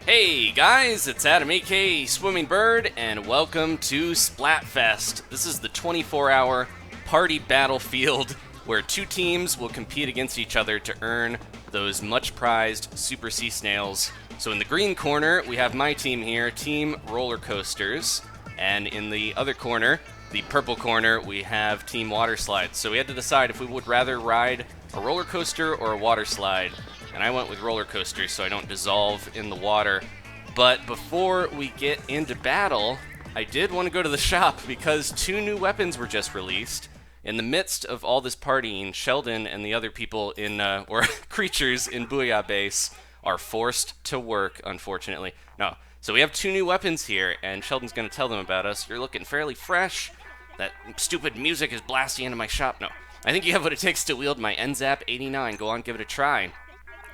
Hey guys, it's Adam aka Swimming Bird, and welcome to Splatfest. This is the 24-hour party battlefield where two teams will compete against each other to earn those much prized Super Sea Snails. So in the green corner, we have my team here, Team Roller Coasters, and in the other corner, the purple corner, we have Team Water Slides. So we had to decide if we would rather ride a roller coaster or a water slide. And I went with roller coasters so I don't dissolve in the water. But before we get into battle, I did want to go to the shop because two new weapons were just released. In the midst of all this partying, Sheldon and the other people in, or creatures in Booyah Base are forced to work, unfortunately. No, so we have two new weapons here, and Sheldon's going to tell them about us. You're looking fairly fresh. That stupid music is blasting into my shop. No, I think you have what it takes to wield my N-Zap 89. Go on, give it a try.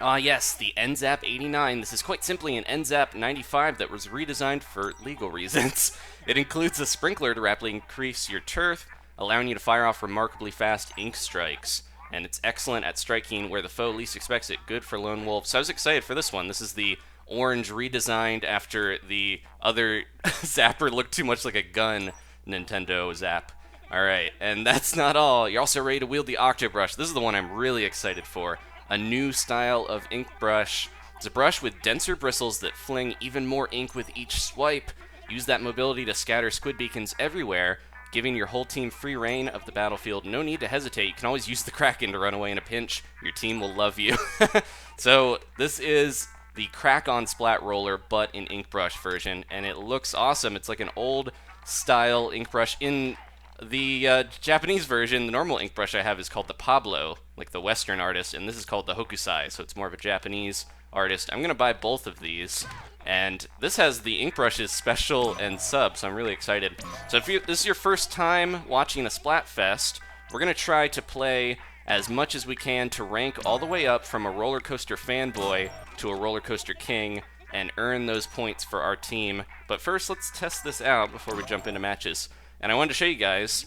Ah yes, the N-Zap 89. This is quite simply an N-Zap 95 that was redesigned for legal reasons. It includes a sprinkler to rapidly increase your turf, allowing you to fire off remarkably fast ink strikes. And it's excellent at striking where the foe least expects it, good for lone wolves. So I was excited for this one. This is the orange redesigned after the other Zapper looked too much like a gun Nintendo Zap. Alright, and that's not all. You're also ready to wield the Octobrush. This is the one I'm really excited for. A new style of ink brush. It's a brush with denser bristles that fling even more ink with each swipe. Use that mobility to scatter squid beacons everywhere, giving your whole team free reign of the battlefield. No need to hesitate. You can always use the Kraken to run away in a pinch. Your team will love you. So this is the Crack-On Splat Roller, but in ink brush version, and it looks awesome. It's like an old style ink brush. In the Japanese version, the normal ink brush I have is called the Pablo, like the Western artist, and this is called the Hokusai, so it's more of a Japanese artist. I'm going to buy both of these, and this has the ink brushes special and sub, so I'm really excited. So if this is your first time watching a Splatfest, we're going to try to play as much as we can to rank all the way up from a roller coaster fanboy to a roller coaster king and earn those points for our team. But first, let's test this out before we jump into matches. And I wanted to show you guys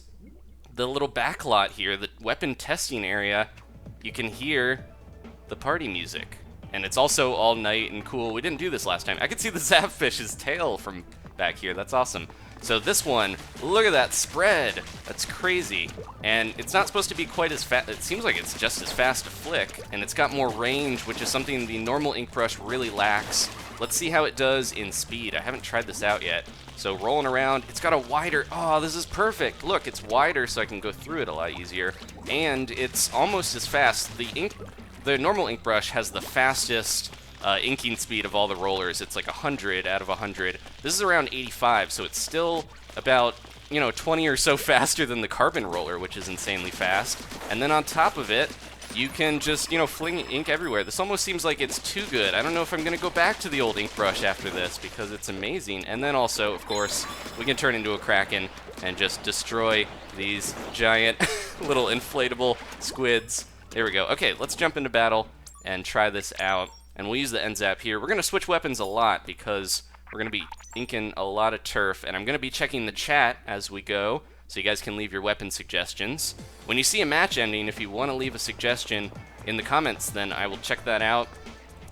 the little backlot here, the weapon testing area. You can hear the party music. And it's also all night and cool. We didn't do this last time. I could see the Zapfish's tail from back here. That's awesome. So this one, look at that spread. That's crazy. And it's not supposed to be quite as fast. It seems like it's just as fast to flick. And it's got more range, which is something the normal ink brush really lacks. Let's see how it does in speed. I haven't tried this out yet. So rolling around, it's got a wider, oh, this is perfect. Look, it's wider so I can go through it a lot easier. And it's almost as fast. The normal ink brush has the fastest inking speed of all the rollers. It's like 100 out of 100. This is around 85, so it's still about, 20 or so faster than the carbon roller, which is insanely fast. And then on top of it, you can just, fling ink everywhere. This almost seems like it's too good. I don't know if I'm going to go back to the old ink brush after this because it's amazing. And then also, of course, we can turn into a Kraken and just destroy these giant little inflatable squids. There we go. Okay, let's jump into battle and try this out. And we'll use the N-Zap here. We're going to switch weapons a lot because we're going to be inking a lot of turf. And I'm going to be checking the chat as we go, so you guys can leave your weapon suggestions. When you see a match ending, if you want to leave a suggestion in the comments, then I will check that out,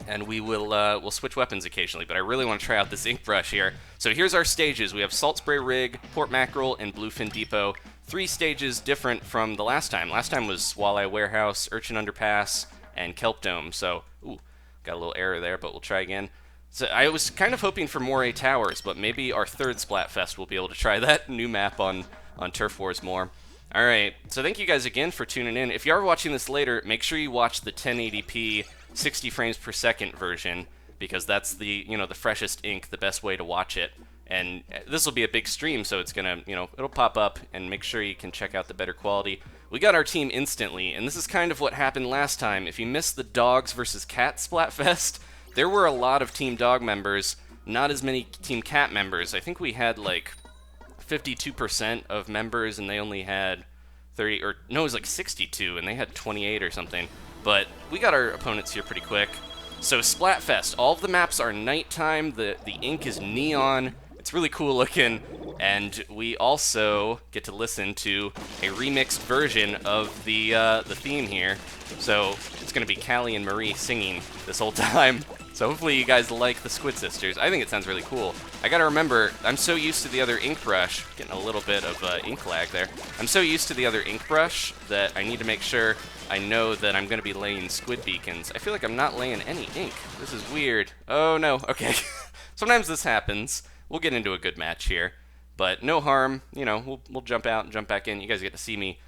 and we'll switch weapons occasionally. But I really want to try out this ink brush here. So here's our stages. We have Salt Spray Rig, Port Mackerel, and Bluefin Depot. 3 stages different from the last time. Last time was Walleye Warehouse, Urchin Underpass, and Kelp Dome. So, got a little error there, but we'll try again. So I was kind of hoping for Moray Towers, but maybe our third Splatfest will be able to try that new map on Turf Wars more. Alright, so thank you guys again for tuning in. If you are watching this later, make sure you watch the 1080p 60 frames per second version, because that's the, the freshest ink, the best way to watch it. And this will be a big stream, so it's gonna, it'll pop up, and make sure you can check out the better quality. We got our team instantly, and this is kind of what happened last time. If you missed the Dogs versus Cat Splatfest, there were a lot of Team Dog members, not as many Team Cat members. I think we had like 52% of members, and they only had 30, or no, it was like 62, and they had 28 or something. But we got our opponents here pretty quick. So Splatfest, all of the maps are nighttime. The ink is neon. It's really cool looking, and we also get to listen to a remixed version of the theme here. So it's going to be Callie and Marie singing this whole time. So hopefully you guys like the Squid Sisters. I think it sounds really cool. I gotta remember, I'm so used to the other Inkbrush, getting a little bit of ink lag there. I'm so used to the other Inkbrush that I need to make sure I know that I'm gonna be laying Squid beacons. I feel like I'm not laying any ink. This is weird. Oh no, okay. Sometimes this happens. We'll get into a good match here, but no harm. You know, we'll jump out and jump back in. You guys get to see me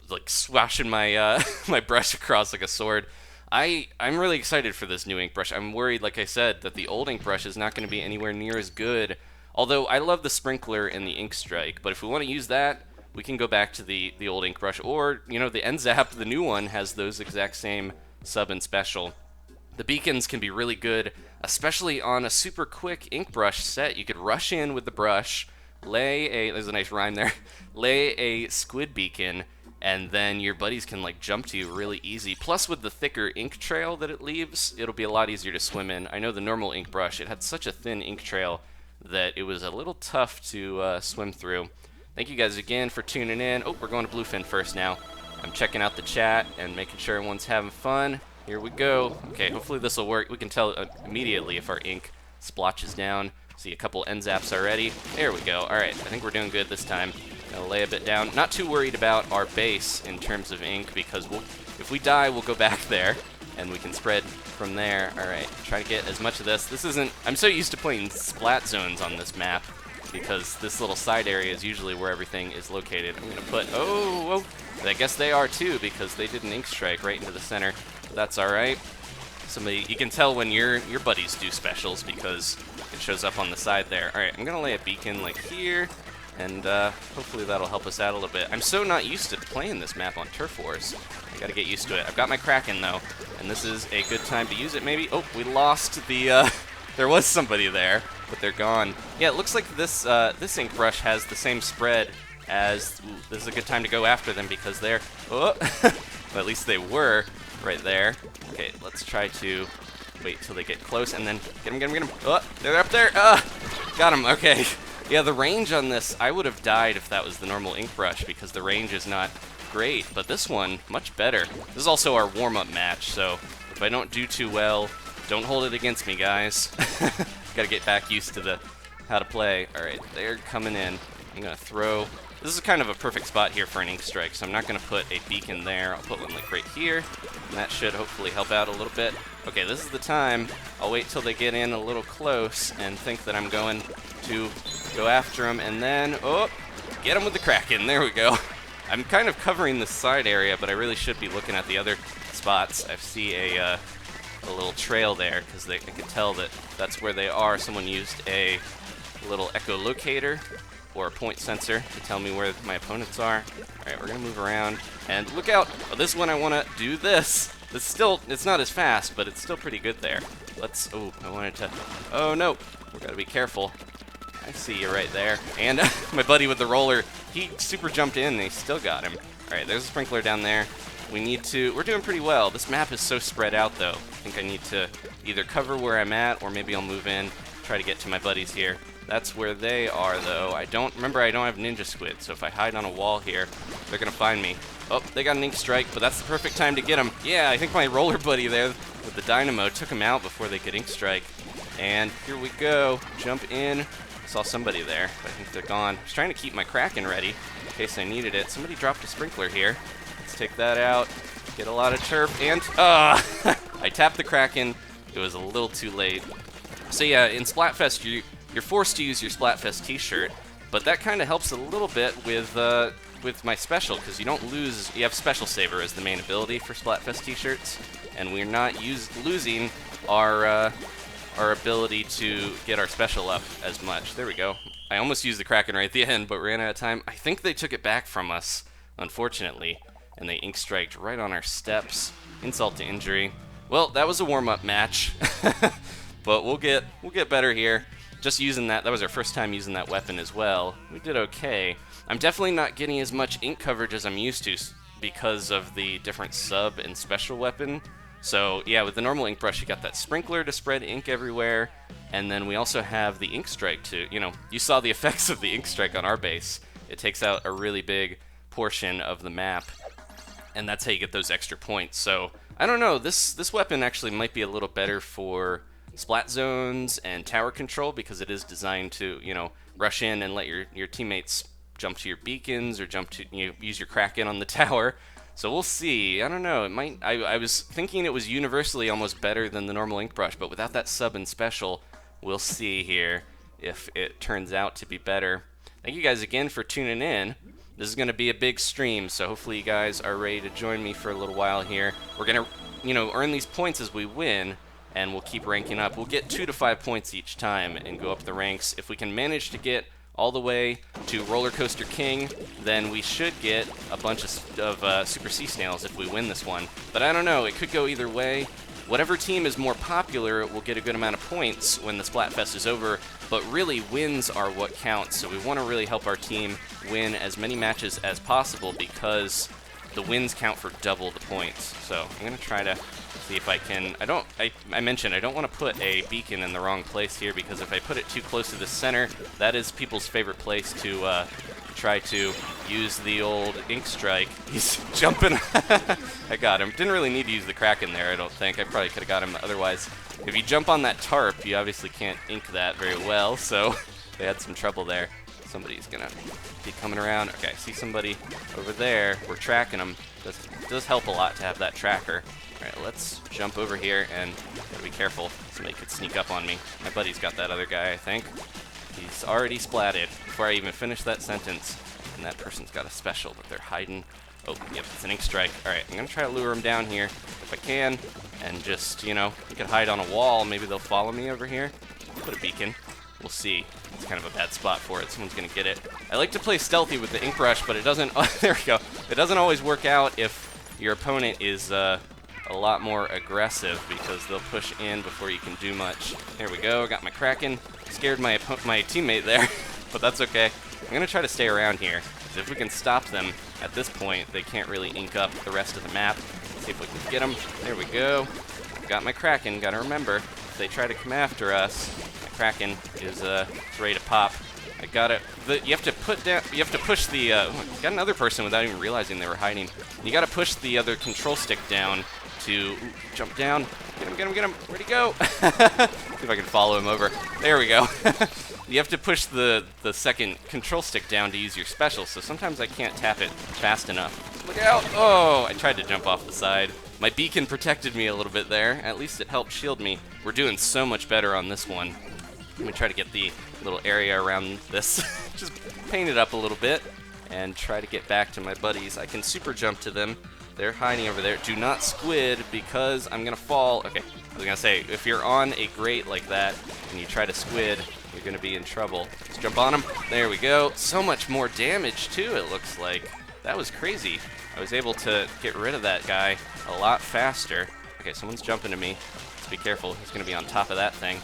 like swashing my my brush across like a sword. I'm really excited for this new ink brush. I'm worried, like I said, that the old ink brush is not going to be anywhere near as good. Although I love the sprinkler and the Inkstrike, but if we want to use that, we can go back to the old ink brush, or you know, the N-Zap, the new one, has those exact same sub and special. The beacons can be really good, especially on a super quick ink brush set. You could rush in with the brush, there's a nice rhyme there, lay a Squid beacon, and then your buddies can like jump to you really easy. Plus with the thicker ink trail that it leaves, it'll be a lot easier to swim in. I know the normal ink brush, it had such a thin ink trail that it was a little tough to swim through. Thank you guys again for tuning in. Oh, we're going to Bluefin first now. I'm checking out the chat and making sure everyone's having fun. Here we go. Okay, hopefully this will work. We can tell immediately if our ink splotches down. See a couple N-Zaps already. There we go. All right, I think we're doing good this time. Gonna lay a bit down. Not too worried about our base in terms of ink because if we die, we'll go back there and we can spread from there. All right, try to get as much of this. I'm so used to playing splat zones on this map because this little side area is usually where everything is located. I'm gonna put, I guess they are too because they did an Inkstrike right into the center. But that's all right. You can tell when your buddies do specials because it shows up on the side there. All right, I'm gonna lay a beacon like here. And hopefully that'll help us out a little bit. I'm so not used to playing this map on Turf Wars. I gotta get used to it. I've got my Kraken though, and this is a good time to use it maybe. Oh, we lost the, there was somebody there, but they're gone. Yeah, it looks like this ink brush has the same spread as, this is a good time to go after them because they're, well, at least they were right there. Okay, let's try to wait till they get close and then get them. Oh, they're up there. Got them, okay. Yeah, the range on this, I would have died if that was the normal ink brush because the range is not great, but this one, much better. This is also our warm-up match, so if I don't do too well, don't hold it against me, guys. Gotta get back used to how to play. All right, they're coming in. I'm gonna throw. This is kind of a perfect spot here for an Inkstrike, so I'm not gonna put a beacon there. I'll put one like right here, and that should hopefully help out a little bit. Okay, this is the time. I'll wait till they get in a little close and think that I'm going to go after them, and then, oh, get them with the Kraken. There we go. I'm kind of covering the side area, but I really should be looking at the other spots. I see a little trail there because I can tell that that's where they are. Someone used a little echolocator or a point sensor to tell me where my opponents are. All right, we're gonna move around and look out. Oh, this one I want to do this. It's not as fast, but it's still pretty good there. I wanted to, oh no, we gotta be careful. I see you right there. And my buddy with the roller, he super jumped in and he still got him. All right, there's a sprinkler down there. We're doing pretty well. This map is so spread out though. I think I need to either cover where I'm at or maybe I'll move in, try to get to my buddies here. That's where they are though. I don't have Ninja Squid, so if I hide on a wall here, they're gonna find me. Oh, they got an Inkstrike, but that's the perfect time to get him. Yeah, I think my roller buddy there with the dynamo took him out before they could Inkstrike. And here we go. Jump in. Saw somebody there, but I think they're gone. I was trying to keep my Kraken ready in case I needed it. Somebody dropped a sprinkler here. Let's take that out. Get a lot of turf, and I tapped the Kraken. It was a little too late. So yeah, in Splatfest, you're forced to use your Splatfest t-shirt, but that kind of helps a little bit with my special, because you don't lose. You have Special Saver as the main ability for Splatfest t-shirts, and we're not losing our ability to get our special up as much. There we go. I almost used the Kraken right at the end, but ran out of time. I think they took it back from us, unfortunately, and they Inkstriked right on our steps. Insult to injury. Well, that was a warm-up match, but we'll get better here. Just using that was our first time using that weapon as well. We did okay. I'm definitely not getting as much ink coverage as I'm used to because of the different sub and special weapon So yeah, with the normal ink brush, you got that sprinkler to spread ink everywhere, and then we also have the Inkstrike to, you saw the effects of the Inkstrike on our base. It takes out a really big portion of the map, and that's how you get those extra points. So I don't know, this weapon actually might be a little better for splat zones and tower control because it is designed to, rush in and let your teammates jump to your beacons or jump to use your Kraken on the tower. So we'll see. I don't know. It might. I was thinking it was universally almost better than the normal ink brush, but without that sub and special, we'll see here if it turns out to be better. Thank you guys again for tuning in. This is going to be a big stream, so hopefully you guys are ready to join me for a little while here. We're going to, earn these points as we win, and we'll keep ranking up. We'll get 2 to 5 points each time and go up the ranks. If we can manage to get all the way to Roller Coaster King, then we should get a bunch of Super Sea Snails if we win this one. But I don't know, it could go either way. Whatever team is more popular will get a good amount of points when the Splatfest is over, but really wins are what counts, so we want to really help our team win as many matches as possible because the wins count for double the points. So I'm going to try to see if I can. I mentioned I don't want to put a beacon in the wrong place here because if I put it too close to the center, that is people's favorite place to try to use the old Inkstrike. He's jumping. I got him. Didn't really need to use the Kraken there, I don't think. I probably could have got him otherwise. If you jump on that tarp, you obviously can't ink that very well, so they had some trouble there. Somebody's gonna be coming around. Okay, I see somebody over there. We're tracking them. Does help a lot to have that tracker. Alright, let's jump over here and gotta be careful. Somebody could sneak up on me. My buddy's got that other guy, I think. He's already splatted before I even finish that sentence. And that person's got a special, but they're hiding. Oh, yep, it's an Inkstrike. Alright, I'm gonna try to lure him down here if I can. And just, you could hide on a wall. Maybe they'll follow me over here. Put a beacon. We'll see. It's kind of a bad spot for it. Someone's gonna get it. I like to play stealthy with the ink brush, but it doesn't. Oh, there we go. It doesn't always work out if your opponent is a lot more aggressive because they'll push in before you can do much. There we go. Got my Kraken. Scared my teammate there, but that's okay. I'm gonna try to stay around here. If we can stop them at this point, they can't really ink up the rest of the map. See if we can get them. There we go. Got my Kraken. Gotta remember, if they try to come after us, Kraken is ready to pop. I got it. You have to put down. You have to push the. Got another person without even realizing they were hiding. You got to push the other control stick down to jump down. Get him! Get him! Get him! Where'd he go? See if I can follow him over. There we go. You have to push the second control stick down to use your special. So sometimes I can't tap it fast enough. Look out! Oh! I tried to jump off the side. My beacon protected me a little bit there. At least it helped shield me. We're doing so much better on this one. Let me try to get the little area around this. Just paint it up a little bit and try to get back to my buddies. I can super jump to them. They're hiding over there. Do not squid because I'm going to fall. Okay, I was going to say, if you're on a grate like that and you try to squid, you're going to be in trouble. Let's jump on them. There we go. So much more damage too, it looks like. That was crazy. I was able to get rid of that guy a lot faster. Okay, someone's jumping to me. Let's be careful. He's going to be on top of that thing.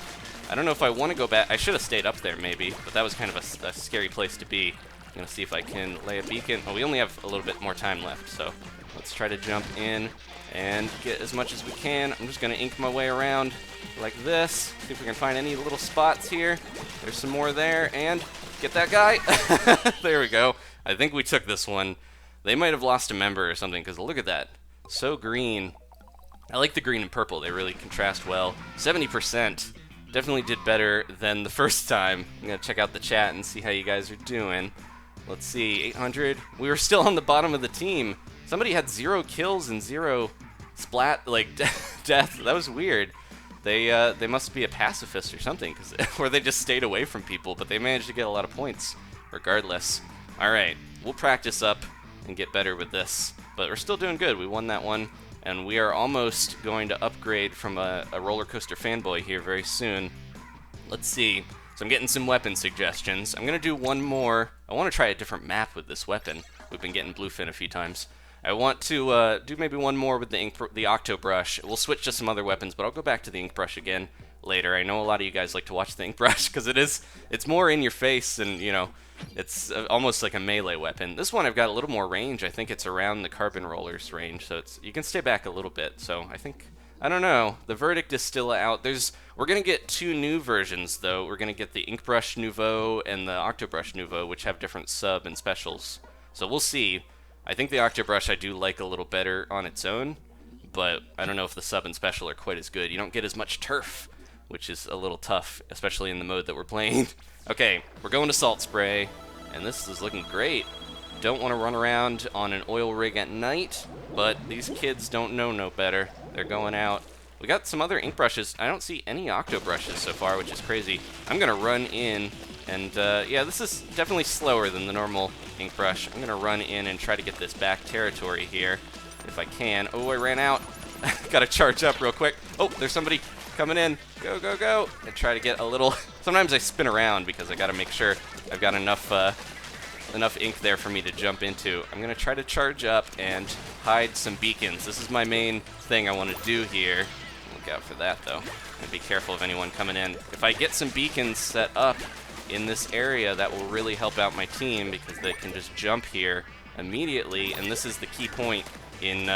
I don't know if I want to go back. I should have stayed up there maybe, but that was kind of a scary place to be. I'm going to see if I can lay a beacon. Oh, we only have a little bit more time left, so let's try to jump in and get as much as we can. I'm just going to ink my way around like this. See if we can find any little spots here. There's some more there, and get that guy. There we go. I think we took this one. They might have lost a member or something, because look at that. So green. I like the green and purple. They really contrast well. 70%. Definitely did better than the first time. I'm going to check out the chat and see how you guys are doing. Let's see, 800. We were still on the bottom of the team. Somebody had 0 kills and 0 splat, like, death. That was weird. They must be a pacifist or something, or they just stayed away from people, but they managed to get a lot of points regardless. All right, we'll practice up and get better with this, but we're still doing good. We won that one. And we are almost going to upgrade from a roller coaster fanboy here very soon. Let's see. So I'm getting some weapon suggestions. I'm going to do one more. I want to try a different map with this weapon. We've been getting bluefin a few times. I want to do maybe one more with the Octobrush. We'll switch to some other weapons, but I'll go back to the ink brush again later. I know a lot of you guys like to watch the ink brush because it's more in your face and, it's almost like a melee weapon. This one I've got a little more range. I think it's around the carbon rollers range, so you can stay back a little bit. So I think I don't know. The verdict is still out. We're gonna get 2 new versions though. We're gonna get the Inkbrush Nouveau and the Octobrush Nouveau, which have different sub and specials. So we'll see. I think the Octobrush I do like a little better on its own, but I don't know if the sub and special are quite as good. You don't get as much turf, which is a little tough, especially in the mode that we're playing. Okay, we're going to Salt Spray, and this is looking great. Don't want to run around on an oil rig at night, but these kids don't know no better. They're going out. We got some other ink brushes. I don't see any Octobrushes so far, which is crazy. I'm going to run in, and yeah, this is definitely slower than the normal ink brush. I'm going to run in and try to get this back territory here, if I can. Oh, I ran out. Got to charge up real quick. Oh, there's somebody coming in. Go, go, go. I try to get a little... Sometimes I spin around because I got to make sure I've got enough ink there for me to jump into. I'm going to try to charge up and hide some beacons. This is my main thing I want to do here. Look out for that, though. And be careful of anyone coming in. If I get some beacons set up in this area, that will really help out my team because they can just jump here immediately. And this is the key point in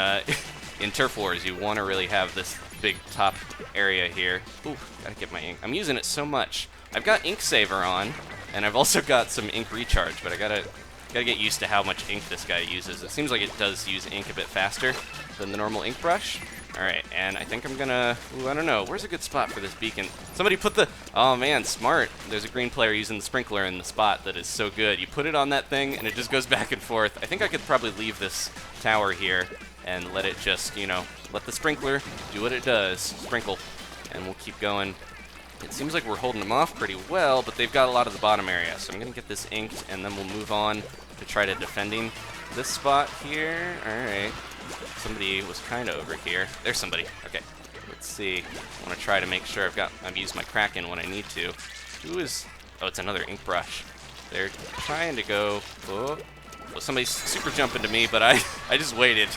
in Turf Wars. You want to really have this big top area here. Ooh, gotta get my ink. I'm using it so much. I've got Ink Saver on, and I've also got some ink recharge, but I gotta get used to how much ink this guy uses. It seems like it does use ink a bit faster than the normal ink brush. Alright, and I think I'm gonna... Ooh, I don't know. Where's a good spot for this beacon? Somebody put the... Oh, man, smart. There's a green player using the sprinkler in the spot that is so good. You put it on that thing, and it just goes back and forth. I think I could probably leave this tower here and let it just, you know, let the sprinkler do what it does. Sprinkle. And we'll keep going. It seems like we're holding them off pretty well, but they've got a lot of the bottom area. So I'm going to get this inked, and then we'll move on to try to defending this spot here. Alright. Somebody was kind of over here. There's somebody. Okay. Let's see. I want to try to make sure I've used my Kraken when I need to. Who is... Oh, it's another ink brush. They're trying to go... Oh. Well, somebody's super jumping to me, but I just waited.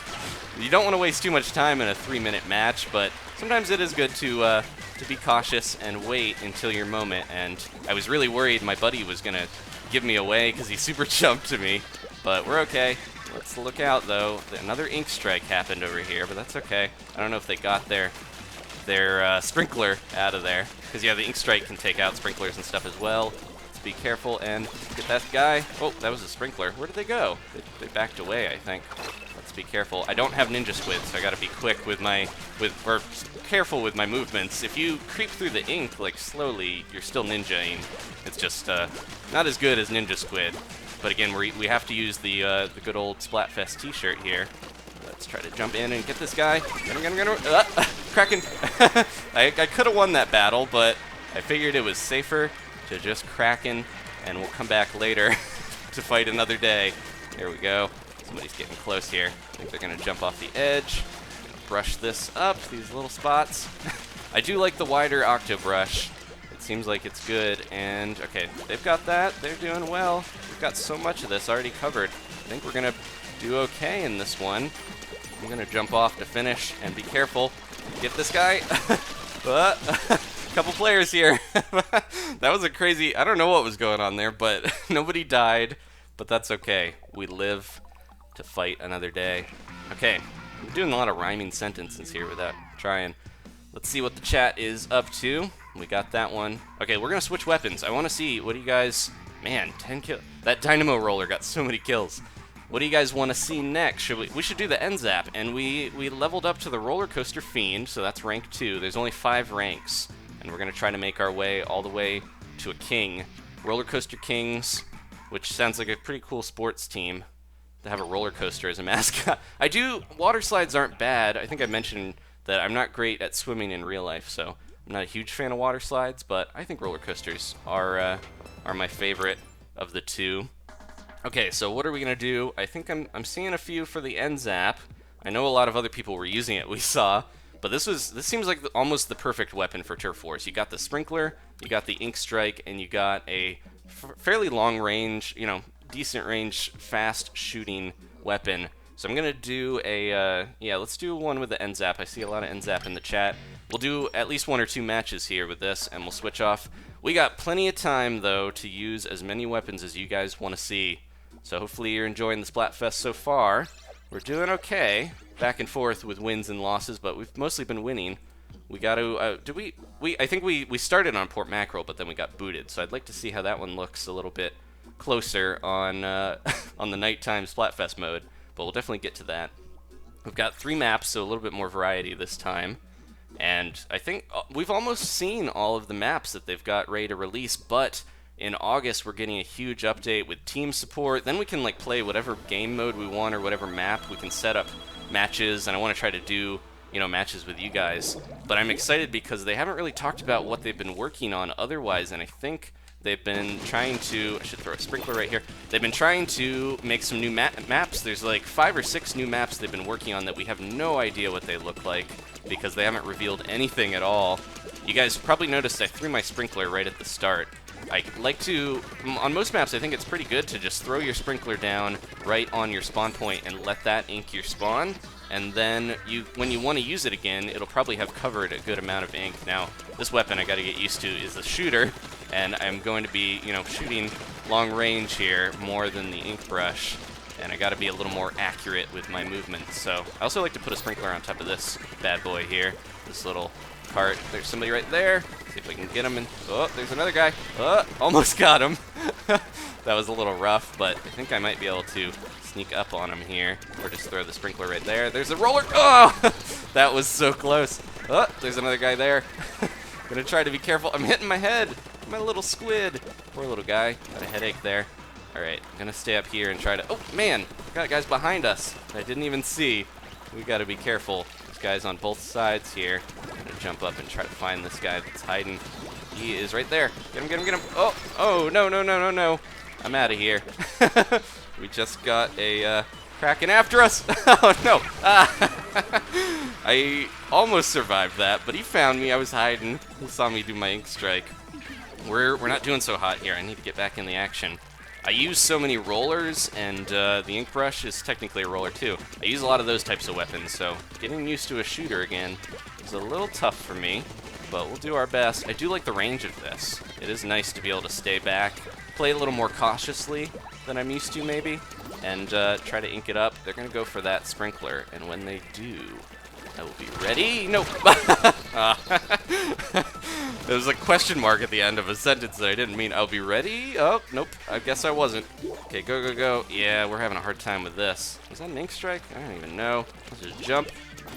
You don't want to waste too much time in a 3-minute match, but sometimes it is good to be cautious and wait until your moment. And I was really worried my buddy was going to give me away because he super jumped to me, but we're okay. Let's look out, though. Another Inkstrike happened over here, but that's okay. I don't know if they got their sprinkler out of there, because yeah, the Inkstrike can take out sprinklers and stuff as well. Let's be careful and get that guy. Oh, that was a sprinkler. Where did they go? They backed away, I think. Let's be careful. I don't have Ninja Squid, so I gotta be quick with or careful with my movements. If you creep through the ink, like, slowly, you're still ninjaing. It's just, not as good as Ninja Squid. But again, we have to use the good old Splatfest t-shirt here. Let's try to jump in and get this guy. Kraken! I could have won that battle, but I figured it was safer to just Kraken, and we'll come back later to fight another day. There we go. Somebody's getting close here. I think they're going to jump off the edge. Brush this up, these little spots. I do like the wider Octobrush. It seems like it's good, and okay, they've got that. They're doing well. We've got so much of this already covered. I think we're going to do okay in this one. I'm going to jump off to finish, and be careful. Get this guy. Couple players here. That was a crazy... I don't know what was going on there, but nobody died. But that's okay. We live to fight another day. Okay, I'm doing a lot of rhyming sentences here without trying. Let's see what the chat is up to. We got that one. Okay, we're going to switch weapons. I want to see, what do you guys... Man, 10 kills. That Dynamo Roller got so many kills. What do you guys want to see next? We should do the N-Zap, and we leveled up to the Roller Coaster Fiend, so that's rank 2. There's only 5 ranks, and we're going to try to make our way all the way to a king. Roller Coaster Kings, which sounds like a pretty cool sports team to have a roller coaster as a mascot. Water slides aren't bad. I think I mentioned that I'm not great at swimming in real life, so I'm not a huge fan of water slides, but I think roller coasters are my favorite of the two. Okay, so what are we gonna do? I think I'm seeing a few for the N-Zap. I know a lot of other people were using it, we saw, but this seems like almost the perfect weapon for Turf Wars. You got the sprinkler, you got the Inkstrike, and you got a fairly long range, you know, decent range, fast shooting weapon. So I'm gonna do let's do one with the N-Zap. I see a lot of N-Zap in the chat. We'll do at least 1 or 2 matches here with this, and we'll switch off. We got plenty of time, though, to use as many weapons as you guys want to see. So hopefully you're enjoying the Splatfest so far. we're doing okay. Back and forth with wins and losses, but we've mostly been winning. We got to, I think we started on Port Mackerel, but then we got booted, so I'd like to see how that one looks a little bit closer on, on the nighttime Splatfest mode, but we'll definitely get to that. We've got 3 maps, so a little bit more variety this time. And I think we've almost seen all of the maps that they've got ready to release, but in August we're getting a huge update with team support. Then we can like play whatever game mode we want or whatever map. We can set up matches, and I want to try to do, you know, matches with you guys. But I'm excited because they haven't really talked about what they've been working on otherwise, and I think they've been trying to, I should throw a sprinkler right here. They've been trying to make some new maps. There's like 5 or 6 new maps they've been working on that we have no idea what they look like because they haven't revealed anything at all. You guys probably noticed I threw my sprinkler right at the start. I like to, on most maps, I think it's pretty good to just throw your sprinkler down right on your spawn point and let that ink your spawn. And then when you want to use it again, it'll probably have covered a good amount of ink. Now, this weapon I got to get used to is a shooter, and I'm going to be, you know, shooting long range here more than the ink brush, and I got to be a little more accurate with my movements. So I also like to put a sprinkler on top of this bad boy here, this little cart. There's somebody right there. See if I can get him. And oh, there's another guy. Oh, almost got him. That was a little rough, but I think I might be able to sneak up on him here, or just throw the sprinkler right there. There's a roller. Oh, that was so close. Oh, there's another guy there. Gonna try to be careful. I'm hitting my head. My little squid. Poor little guy. Got a headache there. Alright, I'm gonna stay up here and try to... Oh, man! We got guys behind us I didn't even see. We gotta be careful. There's guys on both sides here. I'm gonna jump up and try to find this guy that's hiding. He is right there. Get him, get him, get him. Oh, oh, no, no, no, no, no. I'm out of here. We just got a Kraken after us. Oh, no. I almost survived that, but he found me. I was hiding. He saw me do my Inkstrike. We're not doing so hot here. I need to get back in the action. I use so many rollers, and the ink brush is technically a roller too. I use a lot of those types of weapons, so getting used to a shooter again is a little tough for me, but we'll do our best. I do like the range of this. It is nice to be able to stay back, play a little more cautiously than I'm used to maybe, and try to ink it up. They're going to go for that sprinkler, and when they do, I will be ready. Nope. There was a question mark at the end of a sentence that I didn't mean. I'll be ready? Oh, nope. I guess I wasn't. Okay, go, go, go. Yeah, we're having a hard time with this. Is that an Inkstrike? I don't even know. Let's just jump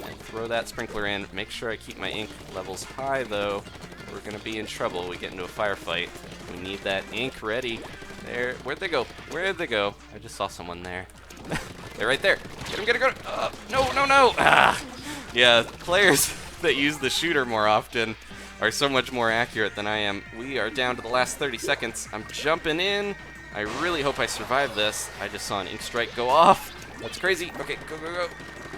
and throw that sprinkler in. Make sure I keep my ink levels high, though. We're going to be in trouble. We get into a firefight. We need that ink ready. There. Where'd they go? Where'd they go? I just saw someone there. They're right there. Get him, get him, get him. No, no, no. Ah. Yeah, players that use the shooter more often are so much more accurate than I am. We are down to the last 30 seconds. I'm jumping in. I really hope I survive this. I just saw an Inkstrike go off. That's crazy. Okay, go, go, go.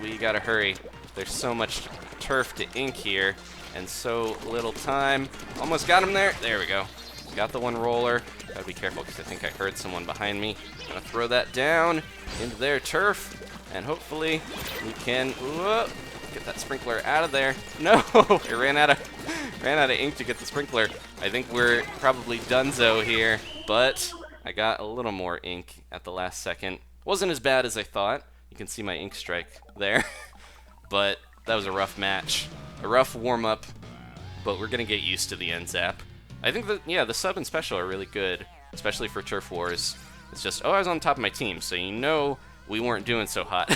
We gotta hurry. There's so much turf to ink here, and so little time. Almost got him there. There we go. Got the one roller. Gotta be careful because I think I heard someone behind me. Gonna throw that down into their turf, and hopefully we can get that sprinkler out of there. No, I ran out of ink to get the sprinkler. I think we're probably donezo here, but I got a little more ink at the last second. Wasn't as bad as I thought. You can see my Inkstrike there, but that was a rough match, a rough warm-up, but we're gonna get used to the N-Zap. I think that, yeah, the sub and special are really good, especially for Turf Wars. It's just, oh, I was on top of my team, so you know we weren't doing so hot.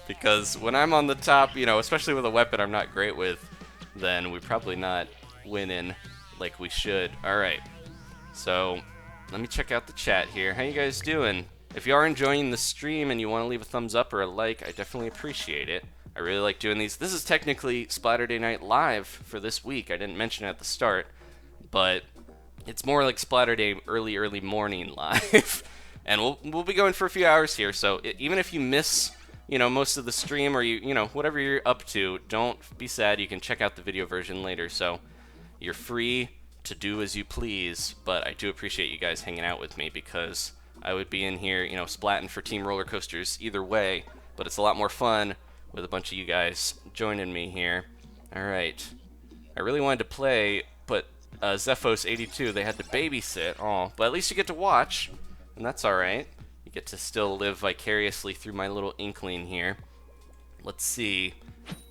Because when I'm on the top, you know, especially with a weapon I'm not great with, then we're probably not winning like we should. Alright, so let me check out the chat here. How you guys doing? If you are enjoying the stream and you want to leave a thumbs up or a like, I definitely appreciate it. I really like doing these. This is technically Splatterday Night Live for this week. I didn't mention it at the start, but it's more like Splatterday early morning live. And we'll be going for a few hours here, so even if you miss, you know, most of the stream, or you know, whatever you're up to, don't be sad. You can check out the video version later, so you're free to do as you please. But I do appreciate you guys hanging out with me, because I would be in here, you know, splatting for Team Roller Coasters either way, but it's a lot more fun with a bunch of you guys joining me here. Alright, I really wanted to play, but Zephos82, they had to babysit. Oh, but at least you get to watch, and that's alright. You get to still live vicariously through my little Inkling here. Let's see.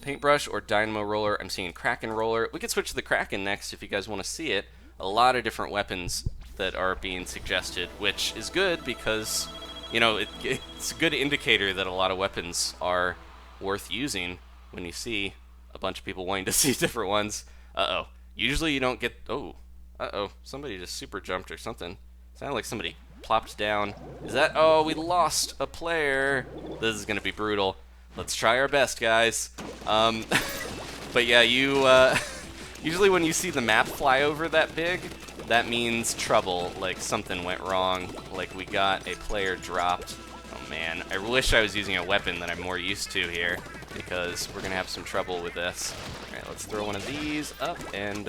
Paintbrush or Dynamo Roller. I'm seeing Kraken Roller. We could switch to the Kraken next if you guys want to see it. A lot of different weapons that are being suggested, which is good because, you know, it's a good indicator that a lot of weapons are worth using when you see a bunch of people wanting to see different ones. Uh-oh. Usually you don't get... Oh. Uh-oh. Somebody just super jumped or something. Sounded like somebody plopped down. Is that... Oh, we lost a player. This is going to be brutal. Let's try our best, guys. But yeah, usually when you see the map fly over that big, that means trouble, like something went wrong, like we got a player dropped. Oh man, I wish I was using a weapon that I'm more used to here, because we're gonna have some trouble with this. Alright, let's throw one of these up and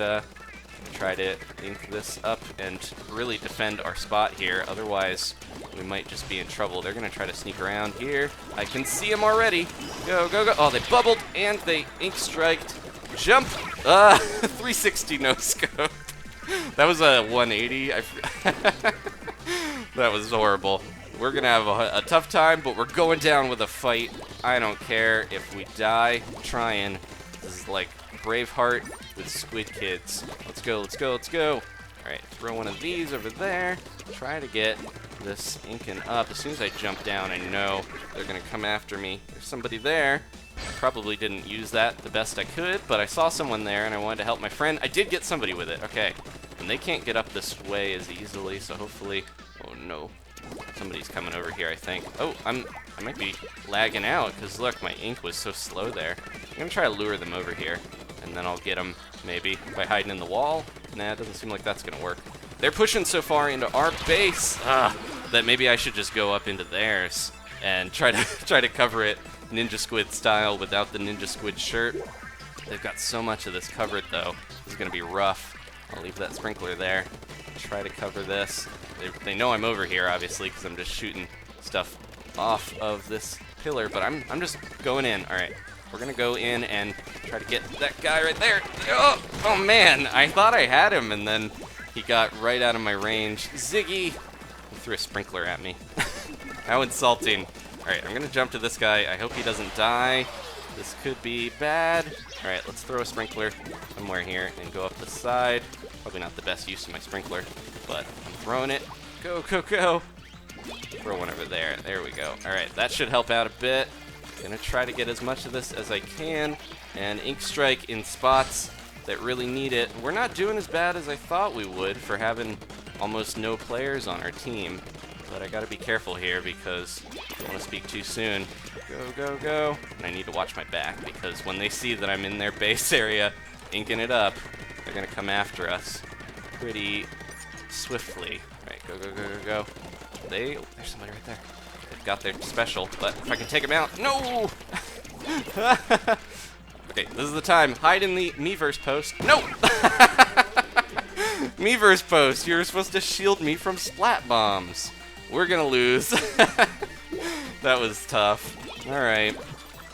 try to ink this up and really defend our spot here, otherwise we might just be in trouble. They're gonna try to sneak around here. I can see them already. Go, go, go. Oh, they bubbled and they Inkstriked. Jump! 360 no scope. That was a 180. That was horrible. We're gonna have a tough time, but we're going down with a fight. I don't care if we die trying. This is like Braveheart with Squid kids. Let's go, let's go, let's go. Alright, throw one of these over there. Try to get this inking up. As soon as I jump down, I know they're gonna come after me. There's somebody there. I probably didn't use that the best I could, but I saw someone there and I wanted to help my friend. I did get somebody with it. Okay. And they can't get up this way as easily, so hopefully... Oh no. Somebody's coming over here, I think. Oh, I might be lagging out, because look, my ink was so slow there. I'm gonna try to lure them over here, and then I'll get them, maybe, by hiding in the wall. Nah, it doesn't seem like that's gonna work. They're pushing so far into our base that maybe I should just go up into theirs and try to cover it Ninja Squid style without the Ninja Squid shirt. They've got so much of this covered, though. This is gonna be rough. I'll leave that sprinkler there. Try to cover this. They know I'm over here, obviously, because I'm just shooting stuff off of this pillar, but I'm just going in. All right, we're gonna go in and try to get that guy right there. Oh man, I thought I had him, and then he got right out of my range. Ziggy! He threw a sprinkler at me. How insulting. All right, I'm gonna jump to this guy. I hope he doesn't die. This could be bad. All right, let's throw a sprinkler somewhere here and go up the side. Probably not the best use of my sprinkler, but I'm throwing it. Go, go, go. Throw one over there. There we go. All right, that should help out a bit. Gonna try to get as much of this as I can and Inkstrike in spots that really need it. We're not doing as bad as I thought we would for having almost no players on our team, but I gotta be careful here because I don't want to speak too soon. Go, go, go. And I need to watch my back because when they see that I'm in their base area inking it up, they're gonna come after us pretty swiftly. Alright, go, go, go, go, go. There's somebody right there. They've got their special, but if I can take them out. No! Okay, this is the time. Hide in the Miiverse post. No! Miiverse post, you're supposed to shield me from splat bombs. We're gonna lose. That was tough. Alright.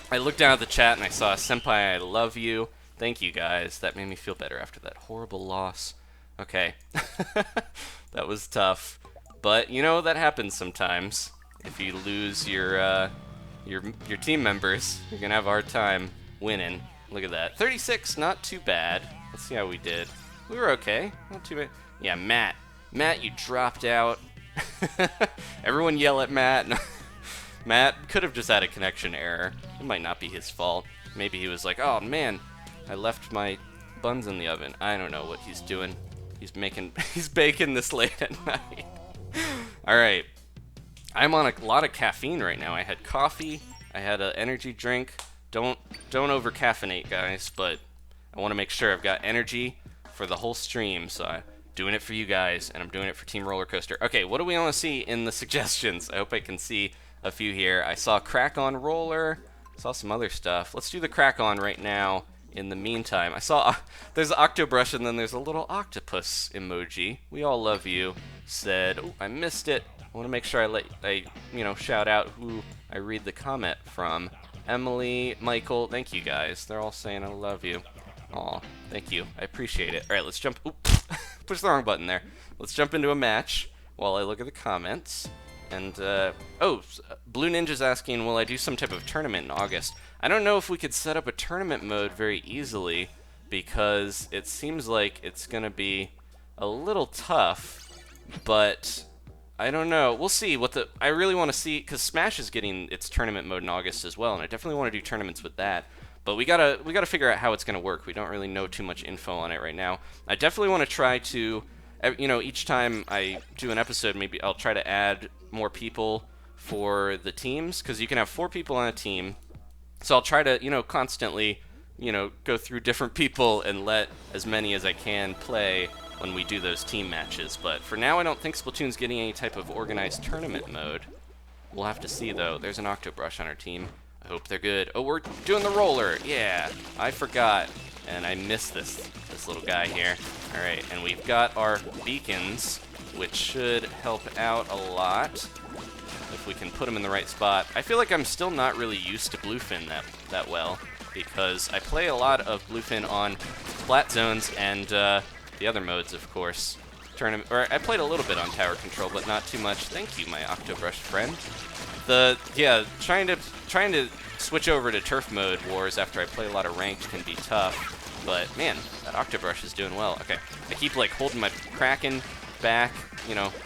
I looked down at the chat and I saw, Senpai, I love you. Thank you, guys. That made me feel better after that horrible loss. Okay. That was tough. But, you know, that happens sometimes. If you lose your team members, you're gonna have a hard time winning. Look at that. 36, not too bad. Let's see how we did. We were okay. Not too bad. Yeah, Matt. Matt, you dropped out. Everyone yell at Matt. Matt could have just had a connection error. It might not be his fault. Maybe he was like, oh man, I left my buns in the oven. I don't know what he's doing. He's baking this late at night. Alright. I'm on a lot of caffeine right now. I had coffee, I had an energy drink. Don't over caffeinate, guys, but I want to make sure I've got energy for the whole stream, so I'm doing it for you guys, and I'm doing it for Team Roller Coaster. Okay, what do we want to see in the suggestions? I hope I can see a few here. I saw Crack-On Roller, saw some other stuff. Let's do the Crack-On right now. In the meantime, I saw there's Octobrush and then there's a little octopus emoji. We all love you. Said, oh, I missed it. I want to make sure I shout out who I read the comment from. Emily, Michael, thank you guys. They're all saying I love you. Aw, thank you. I appreciate it. All right, let's jump. Oops, push the wrong button there. Let's jump into a match while I look at the comments. And, Blue Ninja's asking, will I do some type of tournament in August? I don't know if we could set up a tournament mode very easily, because it seems like it's going to be a little tough, but I don't know. We'll see what I really want to see, because Smash is getting its tournament mode in August as well, and I definitely want to do tournaments with that. But we gotta figure out how it's gonna work. We don't really know too much info on it right now. I definitely want to try to, each time I do an episode, maybe I'll try to add more people for the teams, because you can have 4 people on a team. So I'll try to, constantly, go through different people and let as many as I can play when we do those team matches. But for now, I don't think Splatoon's getting any type of organized tournament mode. We'll have to see, though. There's an Octobrush on our team. I hope they're good. Oh, we're doing the roller. Yeah, I forgot, and I missed this little guy here. All right, and we've got our beacons, which should help out a lot if we can put them in the right spot. I feel like I'm still not really used to Bluefin that well, because I play a lot of Bluefin on Splat Zones and the other modes, of course. I played a little bit on Tower Control, but not too much. Thank you, my Octobrush friend. Trying to switch over to Turf Mode Wars after I play a lot of Ranked can be tough, but man, that Octobrush is doing well. Okay, I keep like holding my Kraken back,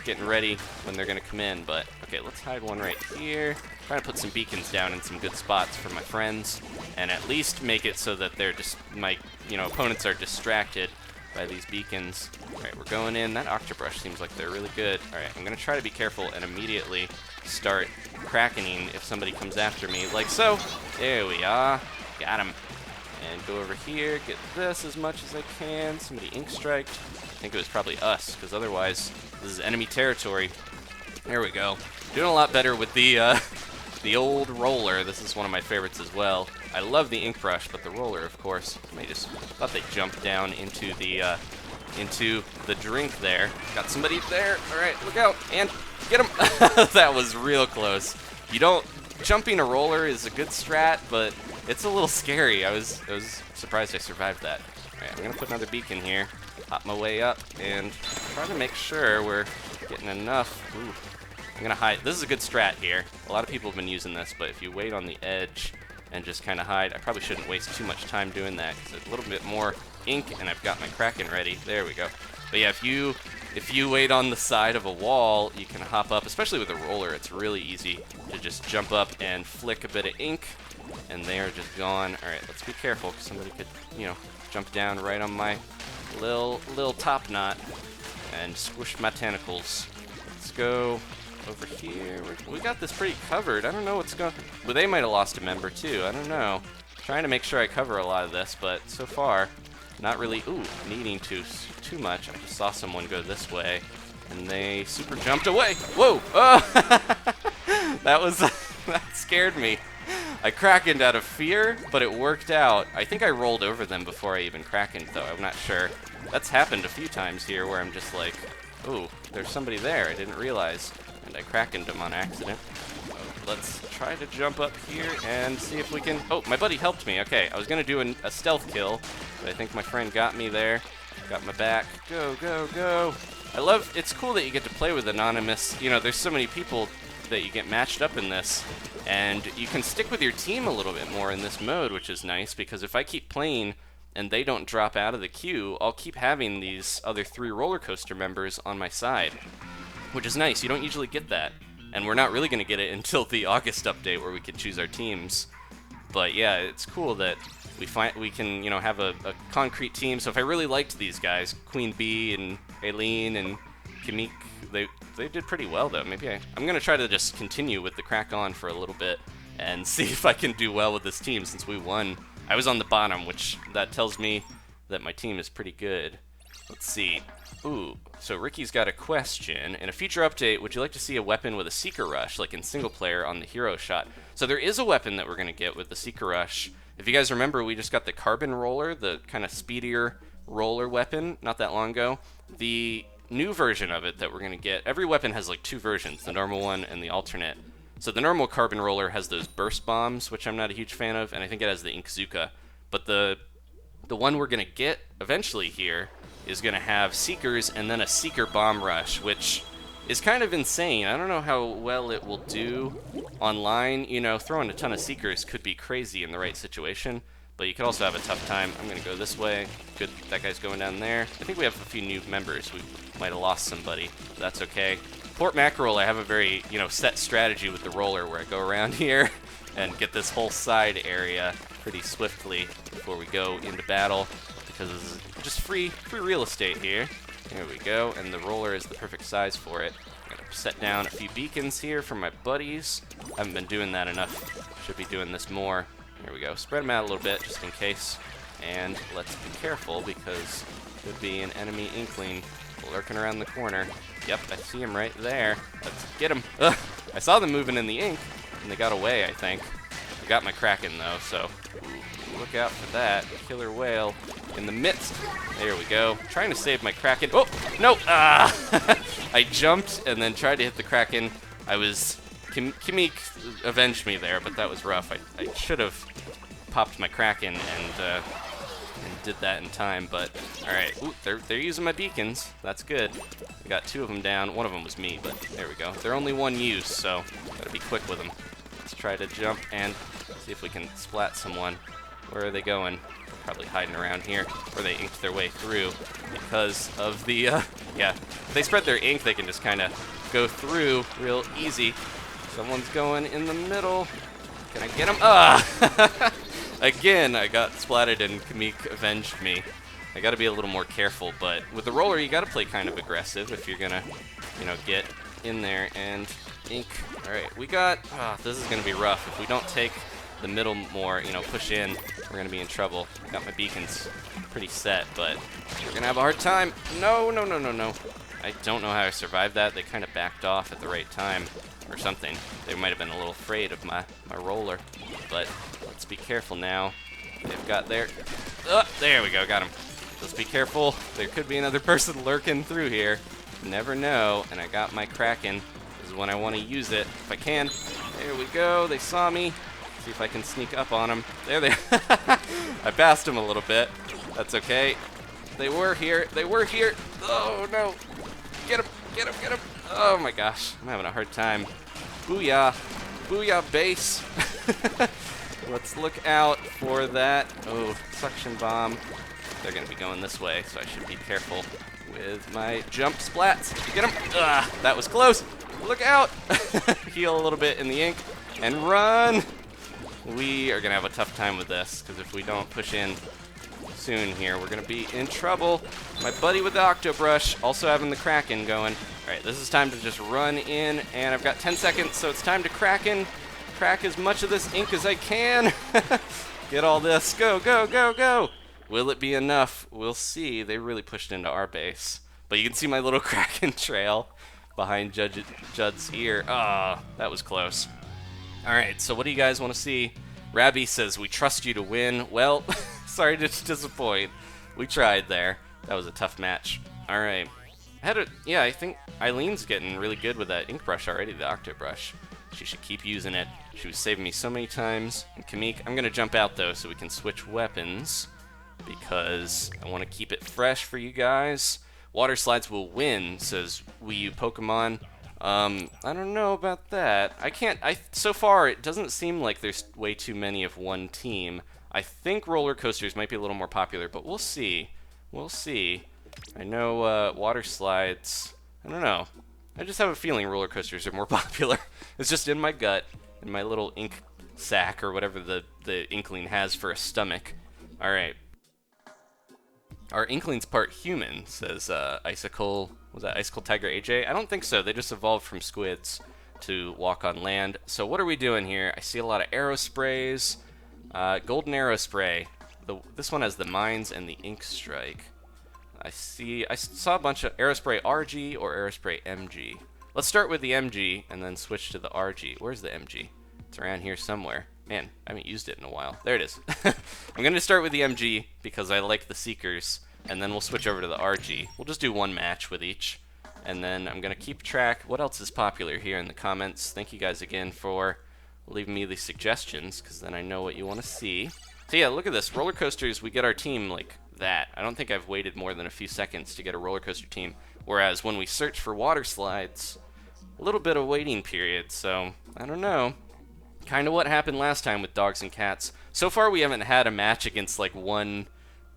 getting ready when they're gonna come in, but okay, let's hide one right here. Trying to put some beacons down in some good spots for my friends, and at least make it so that they're just, my opponents are distracted by these beacons. Alright, we're going in. That Octobrush seems like they're really good. Alright, I'm going to try to be careful and immediately start Krakening if somebody comes after me, like so. There we are. Got him. And go over here, get this as much as I can. Somebody Inkstriked. I think it was probably us, because otherwise this is enemy territory. There we go. Doing a lot better with the old roller. This is one of my favorites as well. I love the ink brush, but the roller, of course. I just thought they jumped down into the drink there. Got somebody there. All right, look out and get him. That was real close. Jumping a roller is a good strat, but it's a little scary. I was surprised I survived that. All right, I'm gonna put another beacon here. Hop my way up and try to make sure we're getting enough. Ooh. I'm gonna hide. This is a good strat here. A lot of people have been using this, but if you wait on the edge and just kind of hide, I probably shouldn't waste too much time doing that, because a little bit more ink and I've got my Kraken ready. There we go. But yeah, if you wait on the side of a wall, you can hop up, especially with a roller. It's really easy to just jump up and flick a bit of ink, and they are just gone. All right, let's be careful, because somebody could, jump down right on my little top knot and squish my tentacles. Let's go over here. We got this pretty covered. I don't know what's going on. Well, they might have lost a member too. I don't know. Trying to make sure I cover a lot of this, but so far, not really, needing to too much. I just saw someone go this way, and they super jumped away. Whoa! Oh! That scared me. I Krakened out of fear, but it worked out. I think I rolled over them before I even Krakened, though. I'm not sure. That's happened a few times here where I'm just like, ooh, there's somebody there. I didn't realize. And I Krakened him on accident. Let's try to jump up here and see if we can... Oh, my buddy helped me. Okay, I was going to do a stealth kill, but I think my friend got me there. Got my back. Go, go, go. It's cool that you get to play with anonymous. There's so many people that you get matched up in this, and you can stick with your team a little bit more in this mode, which is nice, because if I keep playing and they don't drop out of the queue, I'll keep having these other 3 roller coaster members on my side, which is nice. You don't usually get that, and we're not really going to get it until the August update where we can choose our teams. But yeah, it's cool that we can have a concrete team. So if I really liked these guys, Queen Bee and Aileen and Kamik, they did pretty well though. Maybe I'm gonna try to just continue with the crack on for a little bit and see if I can do well with this team, since we won. I was on the bottom, which that tells me that my team is pretty good. Let's see. Ooh, so Ricky's got a question. In a future update, would you like to see a weapon with a Seeker Rush, like in single player on the hero shot? So there is a weapon that we're going to get with the Seeker Rush. If you guys remember, we just got the Carbon Roller, the kind of speedier roller weapon, not that long ago. The new version of it that we're going to get, every weapon has like 2 versions, the normal one and the alternate. So the normal Carbon Roller has those burst bombs, which I'm not a huge fan of, and I think it has the Inkzuka. But the one we're going to get eventually here is going to have Seekers and then a Seeker Bomb Rush, which is kind of insane. I don't know how well it will do online. You know, throwing a ton of Seekers could be crazy in the right situation, but you could also have a tough time. I'm going to go this way. Good, that guy's going down there. I think we have a few new members. We might have lost somebody. That's okay. Port Mackerel, I have a very, set strategy with the roller where I go around here and get this whole side area pretty swiftly before we go into battle, because this is just free real estate here. There we go, and the roller is the perfect size for it. I'm gonna set down a few beacons here for my buddies. I haven't been doing that enough. Should be doing this more. Here we go. Spread them out a little bit just in case. And let's be careful because could be an enemy Inkling lurking around the corner. Yep, I see him right there. Let's get him. Ugh. I saw them moving in the ink, and they got away, I think. I got my Kraken, though, so look out for that. Killer whale in the midst. There we go. Trying to save my Kraken. Oh, no! Ah! I jumped and then tried to hit the Kraken. I was... Kimik avenged me there, but that was rough. I should have popped my Kraken and did that in time, but alright. Ooh, they're using my beacons. That's good. We got 2 of them down. One of them was me, but there we go. They're only 1 use, so gotta be quick with them. Let's try to jump and see if we can splat someone. Where are they going? They're probably hiding around here, or they inked their way through because of the, yeah. If they spread their ink, they can just kind of go through real easy. Someone's going in the middle. Can I get him? Ah! Again, I got splatted and Kamik avenged me. I gotta be a little more careful, but with the roller, you gotta play kind of aggressive if you're gonna, get in there and ink. Alright, we got, this is gonna be rough. If we don't take the middle more, push in, we're gonna be in trouble. Got my beacons pretty set, but we're gonna have a hard time. No, no, no, no, no. I don't know how I survived that. They kind of backed off at the right time or something. They might have been a little afraid of my roller, but let's be careful now. They've got their... there we go, got him. Let's be careful. There could be another person lurking through here. Never know, and I got my Kraken. This is when I want to use it, if I can. There we go, they saw me. See if I can sneak up on them. There they I passed them a little bit. That's okay. They were here. They were here. Oh, no. Get him. Get him. Get him. Oh, my gosh. I'm having a hard time. Booyah. Booyah base. Let's look out for that. Oh, suction bomb. They're going to be going this way, so I should be careful with my jump splats. Get him. That was close. Look out. Heal a little bit in the ink and run. We are going to have a tough time with this, because if we don't push in soon here, we're going to be in trouble. My buddy with the Octobrush, also having the Kraken going. Alright, this is time to just run in, and I've got 10 seconds, so it's time to Kraken. Crack as much of this ink as I can. Get all this. Go, go, go, go. Will it be enough? We'll see. They really pushed into our base. But you can see my little Kraken trail behind Judd's ear. Ah, that was close. Alright, so what do you guys want to see? Rabbi says, we trust you to win. Well, sorry to disappoint. We tried there. That was a tough match. Alright. I think Eileen's getting really good with that ink brush already, the Octobrush. She should keep using it. She was saving me so many times. And Kamik, I'm going to jump out, though, so we can switch weapons, because I want to keep it fresh for you guys. Water slides will win, says Wii U Pokemon. I don't know about that. So far, it doesn't seem like there's way too many of one team. I think roller coasters might be a little more popular, but we'll see. We'll see. I know water slides, I don't know. I just have a feeling roller coasters are more popular. It's just in my gut, in my little ink sack, or whatever the Inkling has for a stomach. Alright. Our Inkling's part human, says Icicle. Was that Icicle Tiger AJ? I don't think so. They just evolved from squids to walk on land. So what are we doing here? I see a lot of arrow sprays. Golden arrow spray. This one has the mines and the Inkstrike. I saw a bunch of Aerospray RG or Aerospray MG. Let's start with the MG and then switch to the RG. Where's the MG? It's around here somewhere. Man, I haven't used it in a while. There it is. I'm going to start with the MG because I like the Seekers, and then we'll switch over to the RG. We'll just do one match with each, and then I'm going to keep track. What else is popular here in the comments? Thank you guys again for leaving me the suggestions, because then I know what you want to see. So yeah, look at this. Roller coasters, we get our team like that. I don't think I've waited more than a few seconds to get a roller coaster team. Whereas when we search for water slides, a little bit of waiting period. So I don't know. Kind of what happened last time with dogs and cats. So far, we haven't had a match against like one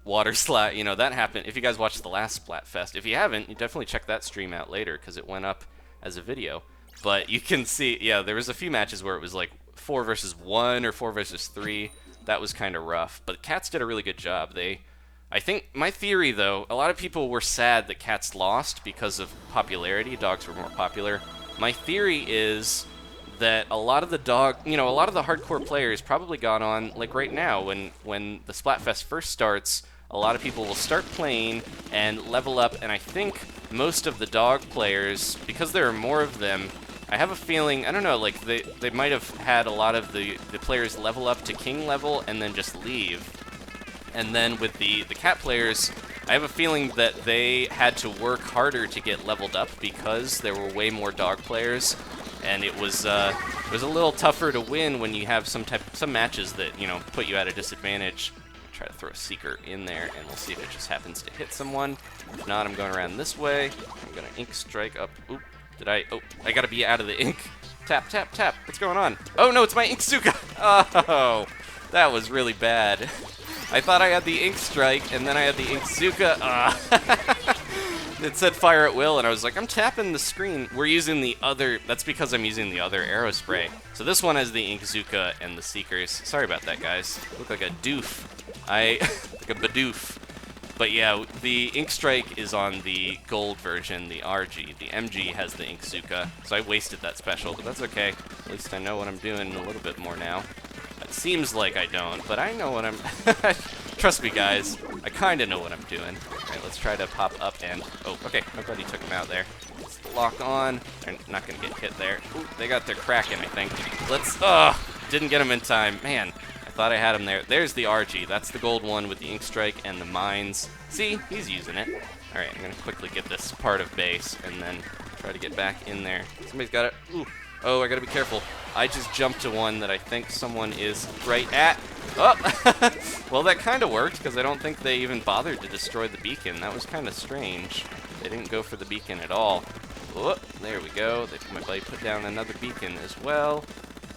water slide. You know, that happened. If you guys watched the last Splatfest, if you haven't, you definitely check that stream out later because it went up as a video. But you can see, yeah, there was a few matches where it was like 4 versus 1 or 4 versus 3. That was kind of rough. But cats did a really good job. I think, my theory though, a lot of people were sad that cats lost because of popularity. Dogs were more popular. My theory is that a lot of the hardcore players probably got on, like right now, when the Splatfest first starts, a lot of people will start playing and level up, and I think most of the dog players, because there are more of them, I have a feeling, I don't know, like they might have had a lot of the players level up to king level and then just leave. And then with the cat players, I have a feeling that they had to work harder to get leveled up because there were way more dog players, and it was a little tougher to win when you have some matches that, you know, put you at a disadvantage. Try to throw a seeker in there, and we'll see if it just happens to hit someone. If not, I'm going around this way. I'm gonna Inkstrike up. Oop. Oh, I gotta be out of the ink. Tap, tap, tap. What's going on? Oh no, it's my Inkzuka! Oh, that was really bad. I thought I had the Inkstrike, and then I had the Inkzuka. It said fire at will, and I was like, I'm tapping the screen. We're using the other, that's because I'm using the other arrow spray. So this one has the Inkzuka and the Seekers. Sorry about that, guys. Look like a doof. Like a badoof. But yeah, the Inkstrike is on the gold version, the RG. The MG has the Inkzuka, so I wasted that special, but that's okay. At least I know what I'm doing a little bit more now. It seems like I don't, but I know what I'm... Trust me, guys. I kind of know what I'm doing. Alright, let's try to pop up and... Oh, okay. My buddy took him out there. Let's lock on. They're not going to get hit there. Ooh, they got their Kraken, I think. Let's... Ugh! Didn't get him in time. Man, I thought I had him there. There's the RG. That's the gold one with the Inkstrike and the mines. See? He's using it. Alright, I'm going to quickly get this part of base and then try to get back in there. Somebody's got it. Ooh. Oh, I gotta be careful. I just jumped to one that I think someone is right at. Oh! Well, that kind of worked, because I don't think they even bothered to destroy the beacon. That was kind of strange. They didn't go for the beacon at all. Oh, there we go. My buddy put down another beacon as well.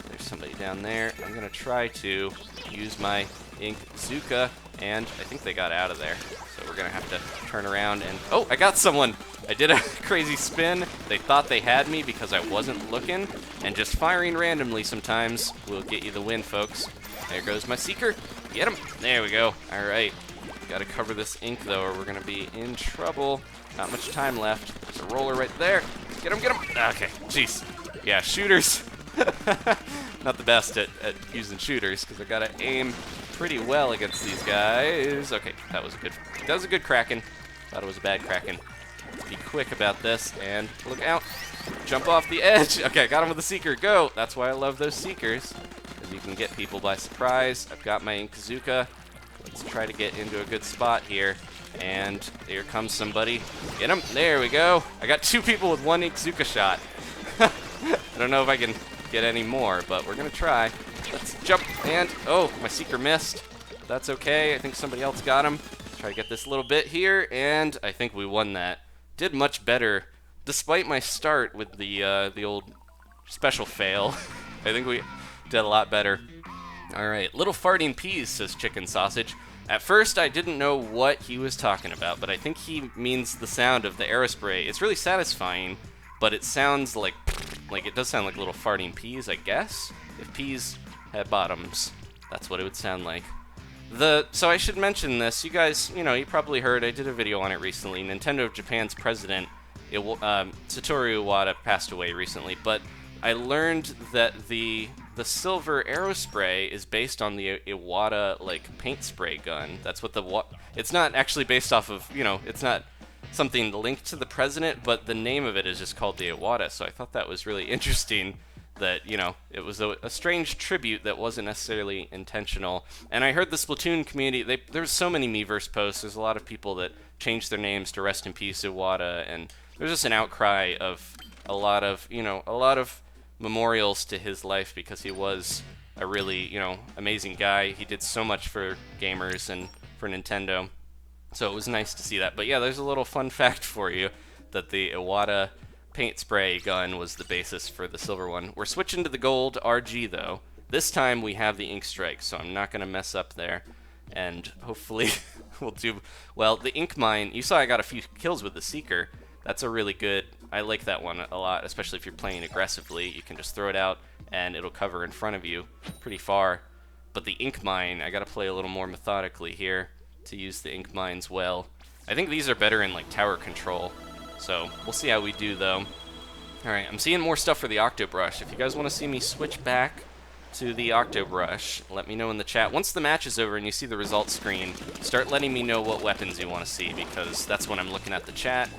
There's somebody down there. I'm gonna try to use my Inkzuka, and I think they got out of there. So we're gonna have to turn around and... Oh, I got someone! I did a crazy spin. They thought they had me because I wasn't looking, and just firing randomly sometimes will get you the win, folks. There goes my Seeker. Get him! There we go. Alright. Gotta cover this ink, though, or we're gonna be in trouble. Not much time left. There's a roller right there. Get him, get him! Okay, jeez. Yeah, shooters. Not the best at using shooters, because I gotta aim pretty well against these guys. Okay, that was a good Kraken. Thought it was a bad Kraken. Let's be quick about this, and look out. Jump off the edge. Okay, I got him with the Seeker. Go! That's why I love those Seekers, because you can get people by surprise. I've got my Inkzuka. Let's try to get into a good spot here. And here comes somebody. Get him. There we go. I got 2 people with 1 Inkzuka shot. I don't know if I can get any more, but we're going to try. Let's jump, and... Oh, my Seeker missed. That's okay. I think somebody else got him. Let's try to get this little bit here, and I think we won that. Did much better, despite my start with the old special fail. I think we did a lot better. Alright, little farting peas, says Chicken Sausage. At first, I didn't know what he was talking about, but I think he means the sound of the aerospray. It's really satisfying, but it sounds like it does sound like little farting peas, I guess. If peas had bottoms, that's what it would sound like. So I should mention this. You guys, you probably heard, I did a video on it recently. Nintendo of Japan's president, Satoru Iwata, passed away recently, but I learned that the silver aerospray is based on the Iwata, paint spray gun. That's what it's not actually based off of, it's not something linked to the president, but the name of it is just called the Iwata, so I thought that was really interesting. That, it was a strange tribute that wasn't necessarily intentional. And I heard the Splatoon community, there's so many Miiverse posts, there's a lot of people that changed their names to Rest in Peace Iwata, and there's just an outcry of a lot of memorials to his life, because he was a really, amazing guy. He did so much for gamers and for Nintendo, so it was nice to see that. But yeah, there's a little fun fact for you. that the Iwata paint spray gun was the basis for the silver one. We're switching to the gold RG though. This time we have the Inkstrike, so I'm not gonna mess up there, and hopefully we'll do well. The ink mine, you saw I got a few kills with the Seeker. That's a really good, I like that one a lot, especially if you're playing aggressively. You can just throw it out and it'll cover in front of you pretty far. But the ink mine, I gotta play a little more methodically here to use the ink mines well. I think these are better in like tower control, so we'll see how we do though. Alright, I'm seeing more stuff for the Octobrush. If you guys want to see me switch back to the Octobrush, let me know in the chat. Once the match is over and you see the results screen, start letting me know what weapons you want to see, because that's when I'm looking at the chat.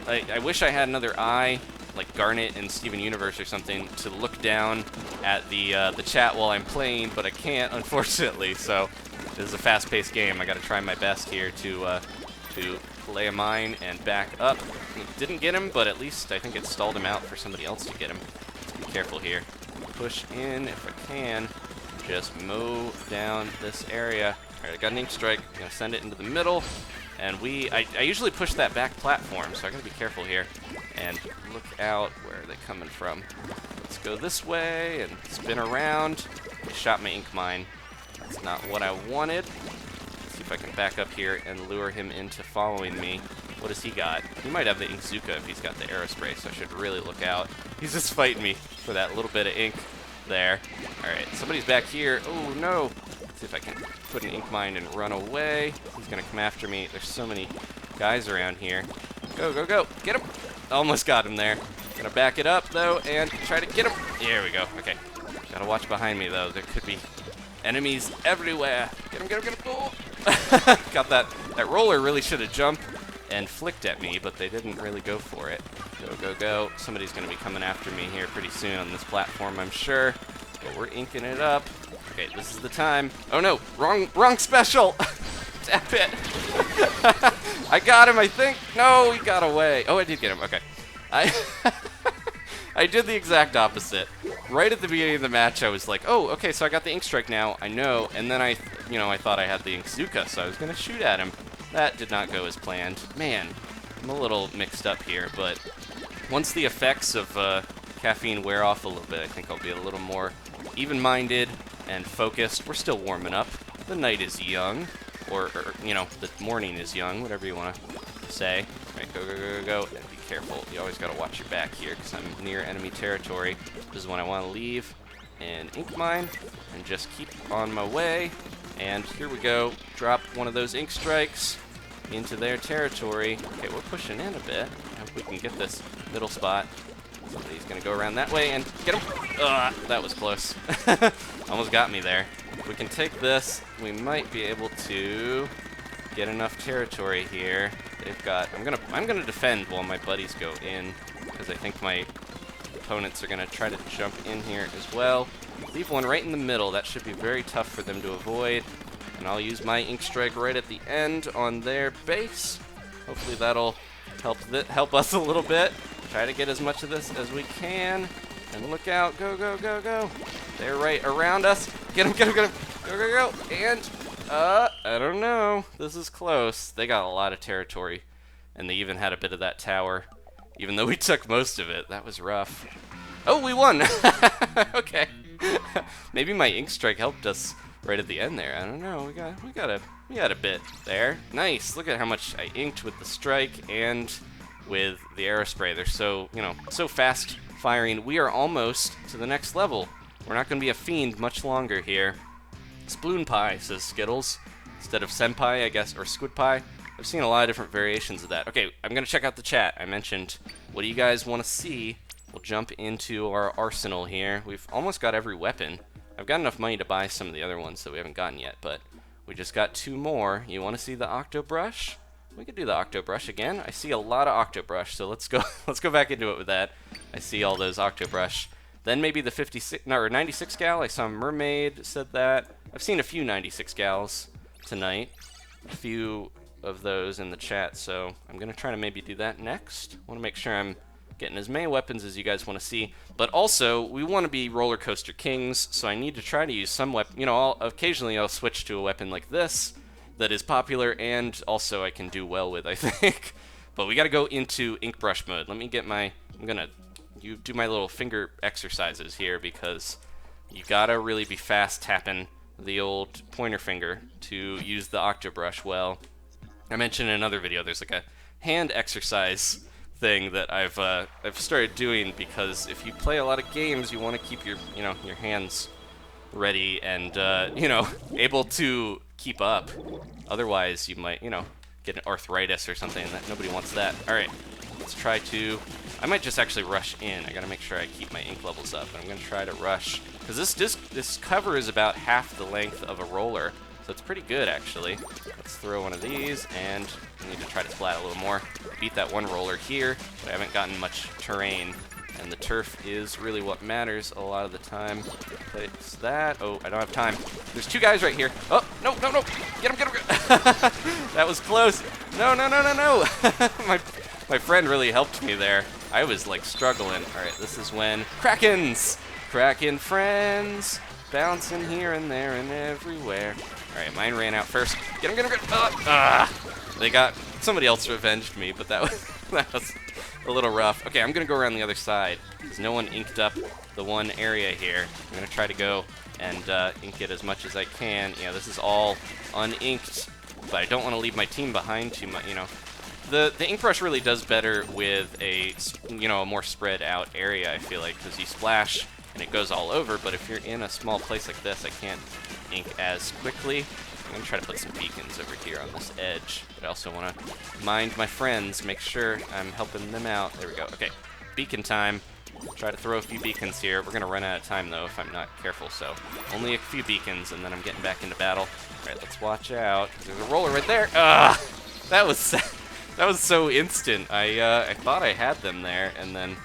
I wish I had another eye, like Garnet and Steven Universe or something, to look down at the chat while I'm playing, but I can't, unfortunately. So this is a fast-paced game. I got to try my best here to play a mine and back up. Didn't get him, but at least I think it stalled him out for somebody else to get him. Let's be careful here. Push in if I can. Just mow down this area. Alright, I got an Inkstrike. I'm gonna send it into the middle. And I usually push that back platform, so I gotta be careful here. And look out, where are they coming from? Let's go this way and spin around. I shot my ink mine. That's not what I wanted. Let's see if I can back up here and lure him into following me. What has he got? He might have the Inkzuka if he's got the Aerospray, so I should really look out. He's just fighting me for that little bit of ink there. Alright, somebody's back here. Oh no! Let's see if I can put an ink mine and run away. He's gonna come after me. There's so many guys around here. Go, go, go! Get him! Almost got him there. Gonna back it up though and try to get him. There we go. Okay. Gotta watch behind me though. There could be enemies everywhere. Get him, get him, get him! Oh. Got that. That roller really should have jumped and flicked at me, but they didn't really go for it. Go, go, go. Somebody's going to be coming after me here pretty soon on this platform, I'm sure. But we're inking it up. Okay, this is the time. Oh no, wrong special! Tap it! I got him, I think. No, he got away. Oh, I did get him, okay. I did the exact opposite. Right at the beginning of the match, I was like, oh, okay, so I got the Inkstrike now, I know. And then I thought I had the Inkzuka, so I was going to shoot at him. That did not go as planned. Man, I'm a little mixed up here, but once the effects of caffeine wear off a little bit, I think I'll be a little more even-minded and focused. We're still warming up. The night is young, or the morning is young, whatever you want to say. All right, go, go, go, go, go, and be careful. You always got to watch your back here, because I'm near enemy territory. This is when I want to leave an ink mine and just keep on my way. And here we go. Drop one of those Inkstrikes into their territory. Okay, we're pushing in a bit. I hope we can get this middle spot. Somebody's going to go around that way and get him. That was close. Almost got me there. If we can take this, we might be able to get enough territory here. They've got. I'm gonna defend while my buddies go in, because I think my opponents are going to try to jump in here as well. Leave one right in the middle. That should be very tough for them to avoid. And I'll use my Inkstrike right at the end on their base. Hopefully that'll help us a little bit. Try to get as much of this as we can. And look out. Go, go, go, go. They're right around us. Get them, get them, get them. Go, go, go. And, I don't know. This is close. They got a lot of territory. And they even had a bit of that tower. Even though we took most of it. That was rough. Oh, we won! Okay. Maybe my Inkstrike helped us right at the end there. I don't know. We got a bit there. Nice. Look at how much I inked with the strike and with the Aerospray. They're so, so fast firing. We are almost to the next level. We're not going to be a fiend much longer here. Sploon Pie, says Skittles. Instead of Senpai, I guess, or Squid Pie. I've seen a lot of different variations of that. Okay, I'm going to check out the chat. I mentioned, what do you guys want to see? We'll jump into our arsenal here. We've almost got every weapon. I've got enough money to buy some of the other ones that we haven't gotten yet, but we just got 2 more. You want to see the Octobrush? We could do the Octobrush again. I see a lot of Octobrush, so let's go back into it with that. I see all those Octobrush. Then maybe the 96 gal. I saw Mermaid said that. I've seen a few 96 gals tonight. A few of those in the chat, so I'm going to try to maybe do that next. I want to make sure I'm getting as many weapons as you guys want to see, but also we want to be roller coaster kings, so I need to try to use some weapon. Occasionally I'll switch to a weapon like this that is popular and also I can do well with, I think. But we got to go into Inkbrush mode. Let me get my... You do my little finger exercises here because you gotta really be fast tapping the old pointer finger to use the Octobrush well. I mentioned in another video there's like a hand exercise thing that I've started doing because if you play a lot of games, you want to keep your your hands ready and able to keep up. Otherwise, you might get an arthritis or something. That nobody wants that. All right, let's try to. I might just actually rush in. I gotta make sure I keep my ink levels up. I'm gonna try to rush because this cover is about half the length of a roller. So it's pretty good, actually. Let's throw one of these, and I need to try to splat a little more. Beat that one roller here, but I haven't gotten much terrain, and the turf is really what matters a lot of the time. Place that. Oh, I don't have time. There's two guys right here. Oh, no, no, no. Get him, get him. That was close. No, no, no, no, no. My friend really helped me there. I was, like, struggling. All right, this is when Krakens. Kraken friends. Bouncing here and there and everywhere. All right, mine ran out first. Get him, get him, get him. They got... Somebody else revenged me, but that was a little rough. Okay, I'm going to go around the other side because no one inked up the one area here. I'm going to try to go and ink it as much as I can. This is all uninked, but I don't want to leave my team behind too much, The Inkbrush really does better with a, a more spread out area, I feel like, because you splash and it goes all over, but if you're in a small place like this, I can't ink as quickly. I'm going to try to put some beacons over here on this edge, but I also want to mind my friends, make sure I'm helping them out. There we go. Okay, beacon time. Try to throw a few beacons here. We're going to run out of time, though, if I'm not careful, so only a few beacons, and then I'm getting back into battle. All right, let's watch out, 'cause there's a roller right there. That was so instant. I thought I had them there, and then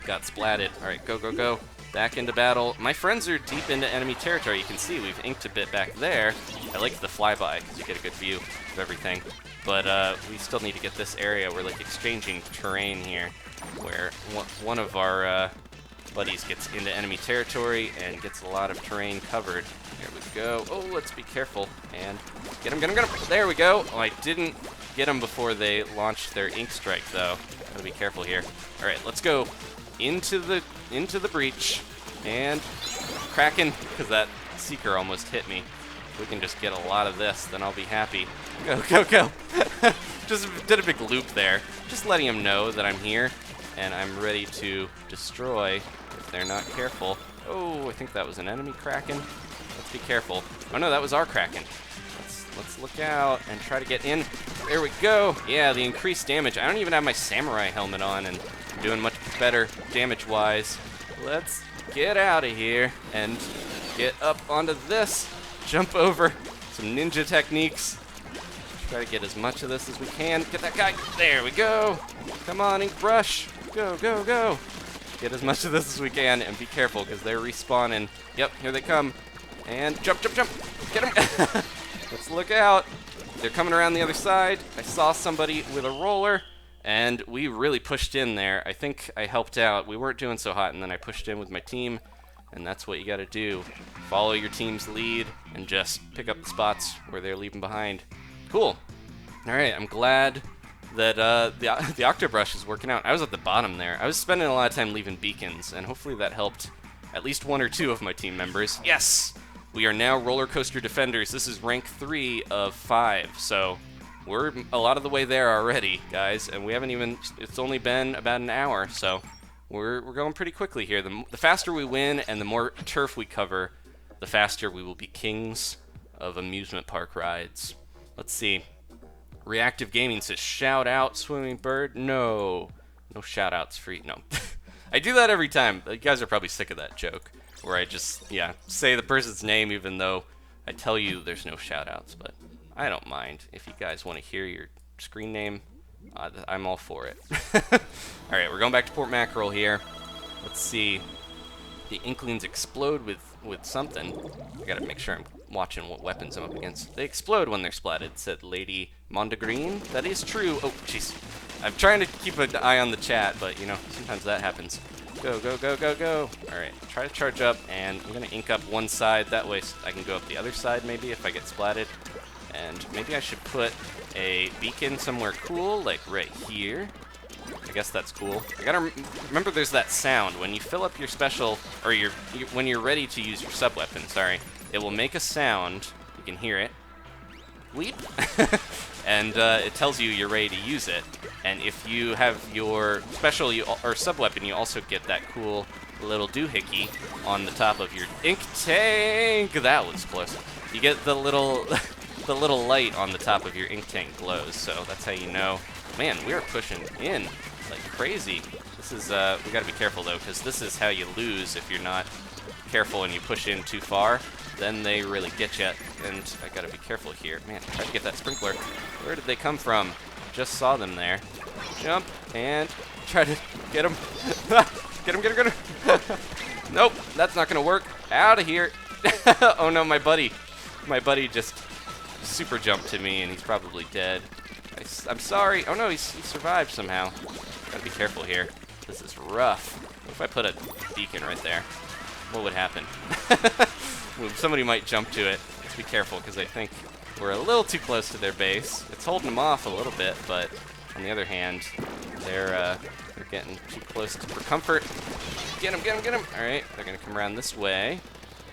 got splatted. All right, go, go, go. Back into battle. My friends are deep into enemy territory. You can see we've inked a bit back there. I like the flyby because you get a good view of everything. But we still need to get this area. We're like exchanging terrain here, where one of our buddies gets into enemy territory and gets a lot of terrain covered. There we go. Oh, let's be careful and get him, get him, get him. There we go. Oh, I didn't get him before they launched their Inkstrike though. Gotta be careful here. All right, let's go into the breach and Kraken, because that Seeker almost hit me. If we can just get a lot of this, then I'll be happy. Go, go, go. Just did a big loop there. Just letting them know that I'm here and I'm ready to destroy if they're not careful. Oh, I think that was an enemy Kraken. Let's be careful. Oh no, that was our Kraken. Let's look out and try to get in. There we go. Yeah, the increased damage. I don't even have my samurai helmet on, and I'm doing much better damage-wise. Let's get out of here and get up onto this. Jump over. Some ninja techniques. Try to get as much of this as we can. Get that guy. There we go. Come on, Inkbrush. Go, go, go. Get as much of this as we can, and be careful, because they're respawning. Yep, here they come. And jump, jump, jump. Get them. Let's look out. They're coming around the other side. I saw somebody with a roller, and we really pushed in there. I think I helped out. We weren't doing so hot, and then I pushed in with my team, and that's what you got to do. Follow your team's lead and just pick up the spots where they're leaving behind. Cool. All right, I'm glad that the Octobrush is working out. I was at the bottom there. I was spending a lot of time leaving beacons, and hopefully that helped at least one or two of my team members. Yes! We are now roller coaster defenders. This is rank 3 of 5, so we're a lot of the way there already, guys, and we haven't even, it's only been about an hour, so we're going pretty quickly here. The faster we win and the more turf we cover, the faster we will be kings of amusement park rides. Let's see. Reactive Gaming says, shout out, Swimming Bird. No shout outs for you. No. I do that every time. You guys are probably sick of that joke, where I just, say the person's name even though I tell you there's no shout-outs, but I don't mind. If you guys want to hear your screen name, I'm all for it. Alright, we're going back to Port Mackerel here. Let's see. The Inklings explode with something. I gotta make sure I'm watching what weapons I'm up against. They explode when they're splatted, said Lady Mondegreen. That is true. Oh, jeez. I'm trying to keep an eye on the chat, but, sometimes that happens. Go, go, go, go, go. Alright, try to charge up, and I'm going to ink up one side. That way I can go up the other side, maybe, if I get splatted. And maybe I should put a beacon somewhere cool, like right here. I guess that's cool. I gotta remember there's that sound. When you fill up your special, or when you're ready to use your sub-weapon, sorry, it will make a sound. You can hear it. Weep. And it tells you you're ready to use it. And if you have your special or sub-weapon, you also get that cool little doohickey on the top of your ink tank. That was close. You get the little the little light on the top of your ink tank glows, so that's how you know. Man, we are pushing in like crazy. This is we gotta be careful though, because this is how you lose if you're not careful and you push in too far. Then they really get you, and I gotta be careful here. Man, try to get that sprinkler. Where did they come from? Just saw them there. Jump and try to get them. Get him, get him, get him. Nope, that's not gonna work. Out of here. Oh no, my buddy just super jumped to me, and he's probably dead. I'm sorry. Oh no, he survived somehow. Gotta be careful here. This is rough. What if I put a beacon right there? What would happen? Somebody might jump to it. Let's be careful, because I think we're a little too close to their base. It's holding them off a little bit, but on the other hand, they're getting too close for comfort. Get him, get him, get him. All right, they're gonna come around this way.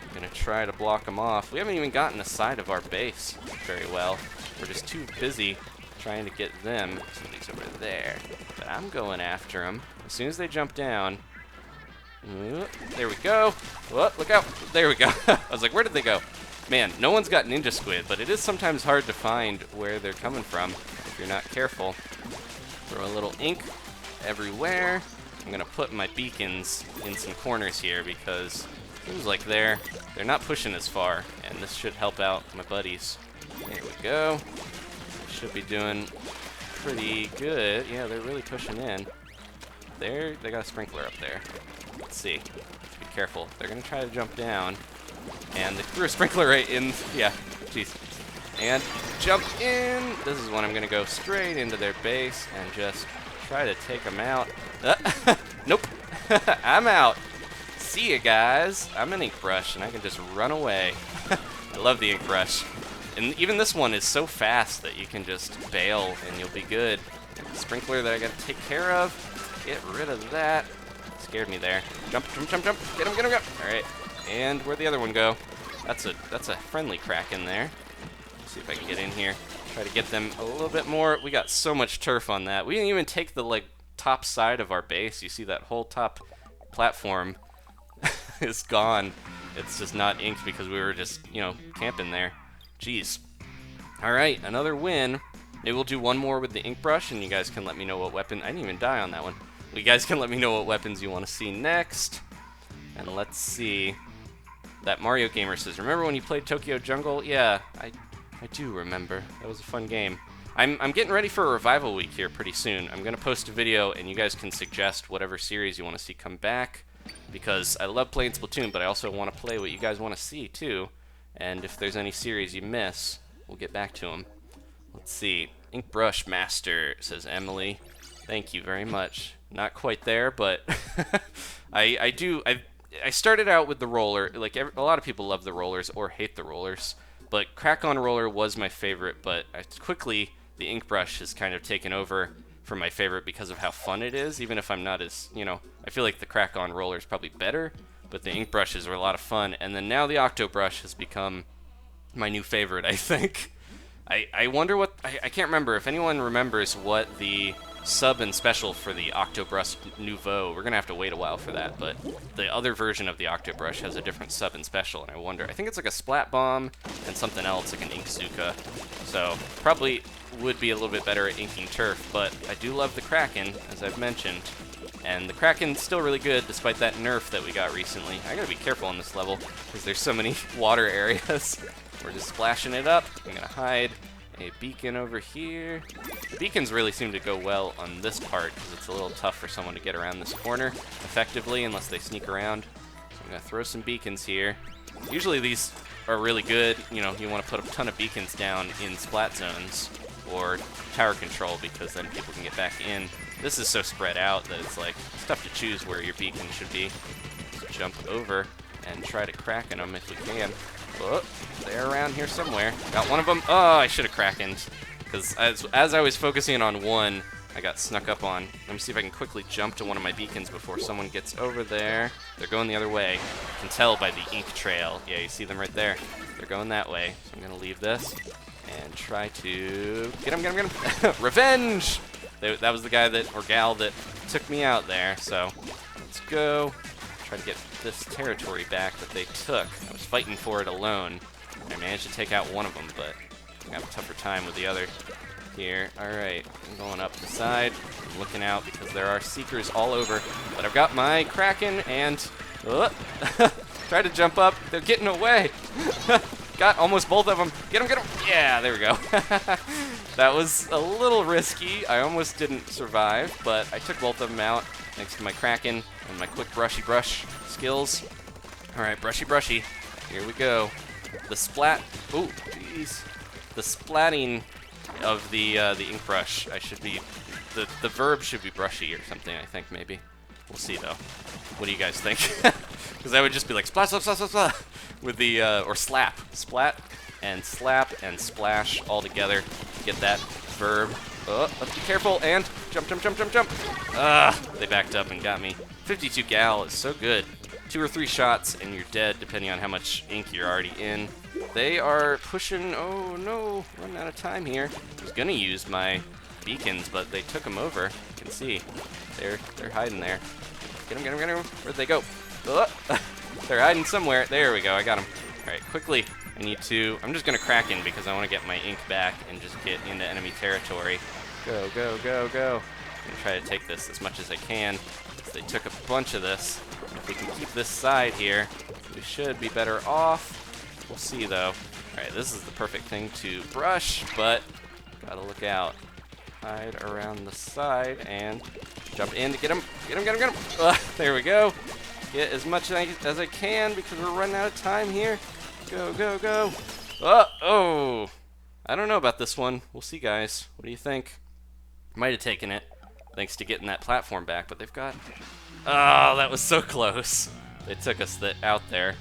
I'm gonna try to block them off. We haven't even gotten the side of our base very well. We're just too busy trying to get them. Somebody's over there, but I'm going after them. As soon as they jump down, there we go. Whoa, look out. There we go. I was like, where did they go? Man, no one's got Ninja Squid, but it is sometimes hard to find where they're coming from if you're not careful. Throw a little ink everywhere. I'm gonna put my beacons in some corners here because it seems like they're not pushing as far, and this should help out my buddies. There we go. Should be doing pretty good. Yeah, they're really pushing in. They got a sprinkler up there. Let's see. Let's be careful. They're gonna try to jump down, and they threw a sprinkler right in. Yeah, jeez. And jump in. This is when I'm gonna go straight into their base and just try to take them out. Nope. I'm out. See ya, guys. I'm an Inkbrush, and I can just run away. I love the Inkbrush. And even this one is so fast that you can just bail, and you'll be good. Sprinkler that I gotta take care of. Get rid of that. Scared me there. Jump, jump, jump, jump. Get him, get him, get him. All right. And where'd the other one go? That's a friendly Kraken there. Let's see if I can get in here. Try to get them a little bit more. We got so much turf on that. We didn't even take the top side of our base. You see that whole top platform is gone. It's just not inked because we were just, camping there. Jeez. All right, another win. Maybe we'll do one more with the Inkbrush, and you guys can let me know what weapon. I didn't even die on that one. You guys can let me know what weapons you want to see next. And let's see. That Mario Gamer says, remember when you played Tokyo Jungle? Yeah, I do remember. That was a fun game. I'm getting ready for a revival week here pretty soon. I'm going to post a video, and you guys can suggest whatever series you want to see come back, because I love playing Splatoon, but I also want to play what you guys want to see, too. And if there's any series you miss, we'll get back to them. Let's see. Inkbrush Master, says Emily. Thank you very much. Not quite there, but I started out with the roller. A lot of people love the rollers or hate the rollers, but Crack-On Roller was my favorite, but quickly the Inkbrush has kind of taken over for my favorite because of how fun it is, even if I'm not as, I feel like the Crack-On Roller is probably better, but the Inkbrushes are a lot of fun, and then now the Octobrush has become my new favorite, I think. I wonder what, I can't remember, if anyone remembers what the sub and special for the Octobrush Nouveau, we're going to have to wait a while for that, but the other version of the Octobrush has a different sub and special, and I wonder, I think it's like a Splat Bomb and something else, like an Inkzuka, so probably would be a little bit better at inking turf, but I do love the Kraken, as I've mentioned, and the Kraken's still really good despite that nerf that we got recently. I gotta be careful on this level, because there's so many water areas. We're just splashing it up. I'm gonna hide a beacon over here. The beacons really seem to go well on this part, because it's a little tough for someone to get around this corner effectively unless they sneak around. So I'm gonna throw some beacons here. Usually these are really good. You want to put a ton of beacons down in splat zones or tower control, because then people can get back in. This is so spread out that it's tough to choose where your beacon should be. Just jump over and try to crack in them if we can. Oh, they're around here somewhere. Got one of them. Oh, I should have Krakened. Because as I was focusing on one, I got snuck up on. Let me see if I can quickly jump to one of my beacons before someone gets over there. They're going the other way. You can tell by the ink trail. Yeah, you see them right there. They're going that way. So I'm going to leave this and try to get him. Revenge! That was the guy or gal that took me out there. So let's go. Try to get this territory back that they took. I was fighting for it alone. I managed to take out one of them, but I have a tougher time with the other here. Alright, I'm going up the side. I'm looking out because there are seekers all over. But I've got my Kraken and... try to jump up. They're getting away. Got almost both of them. Get them. Yeah, there we go. That was a little risky. I almost didn't survive, but I took both of them out thanks to my Kraken and my quick brushy brush skills. Alright, brushy. Here we go. The splat... Ooh, jeez. The splatting of the ink brush. I should be... The verb should be brushy or something, I think, maybe. We'll see, though. What do you guys think? Because I would just be like, splat, with the, or slap. Splat, and slap, and splash all together. Get that verb. Oh, let's be careful, and jump. They backed up and got me. 52 gal is so good. 2 or 3 shots, and you're dead, depending on how much ink you're already in. They are pushing, oh no, running out of time here. I was gonna use my beacons, but they took them over. You can see, they're hiding there. Get them. Where'd they go? They're hiding somewhere. There we go, I got them. All right, quickly, I'm just gonna Kraken because I wanna get my ink back and just get into enemy territory. Go. I'm gonna try to take this as much as I can. They took a bunch of this. If we can keep this side here, we should be better off. We'll see, though. Alright, this is the perfect thing to brush, but gotta look out. Hide around the side and jump in to get him. Get him. There we go. Get as much as I can because we're running out of time here. Go. Oh! I don't know about this one. We'll see, guys. What do you think? Might have taken it, thanks to getting that platform back, but they've got... Oh, that was so close. They took us out there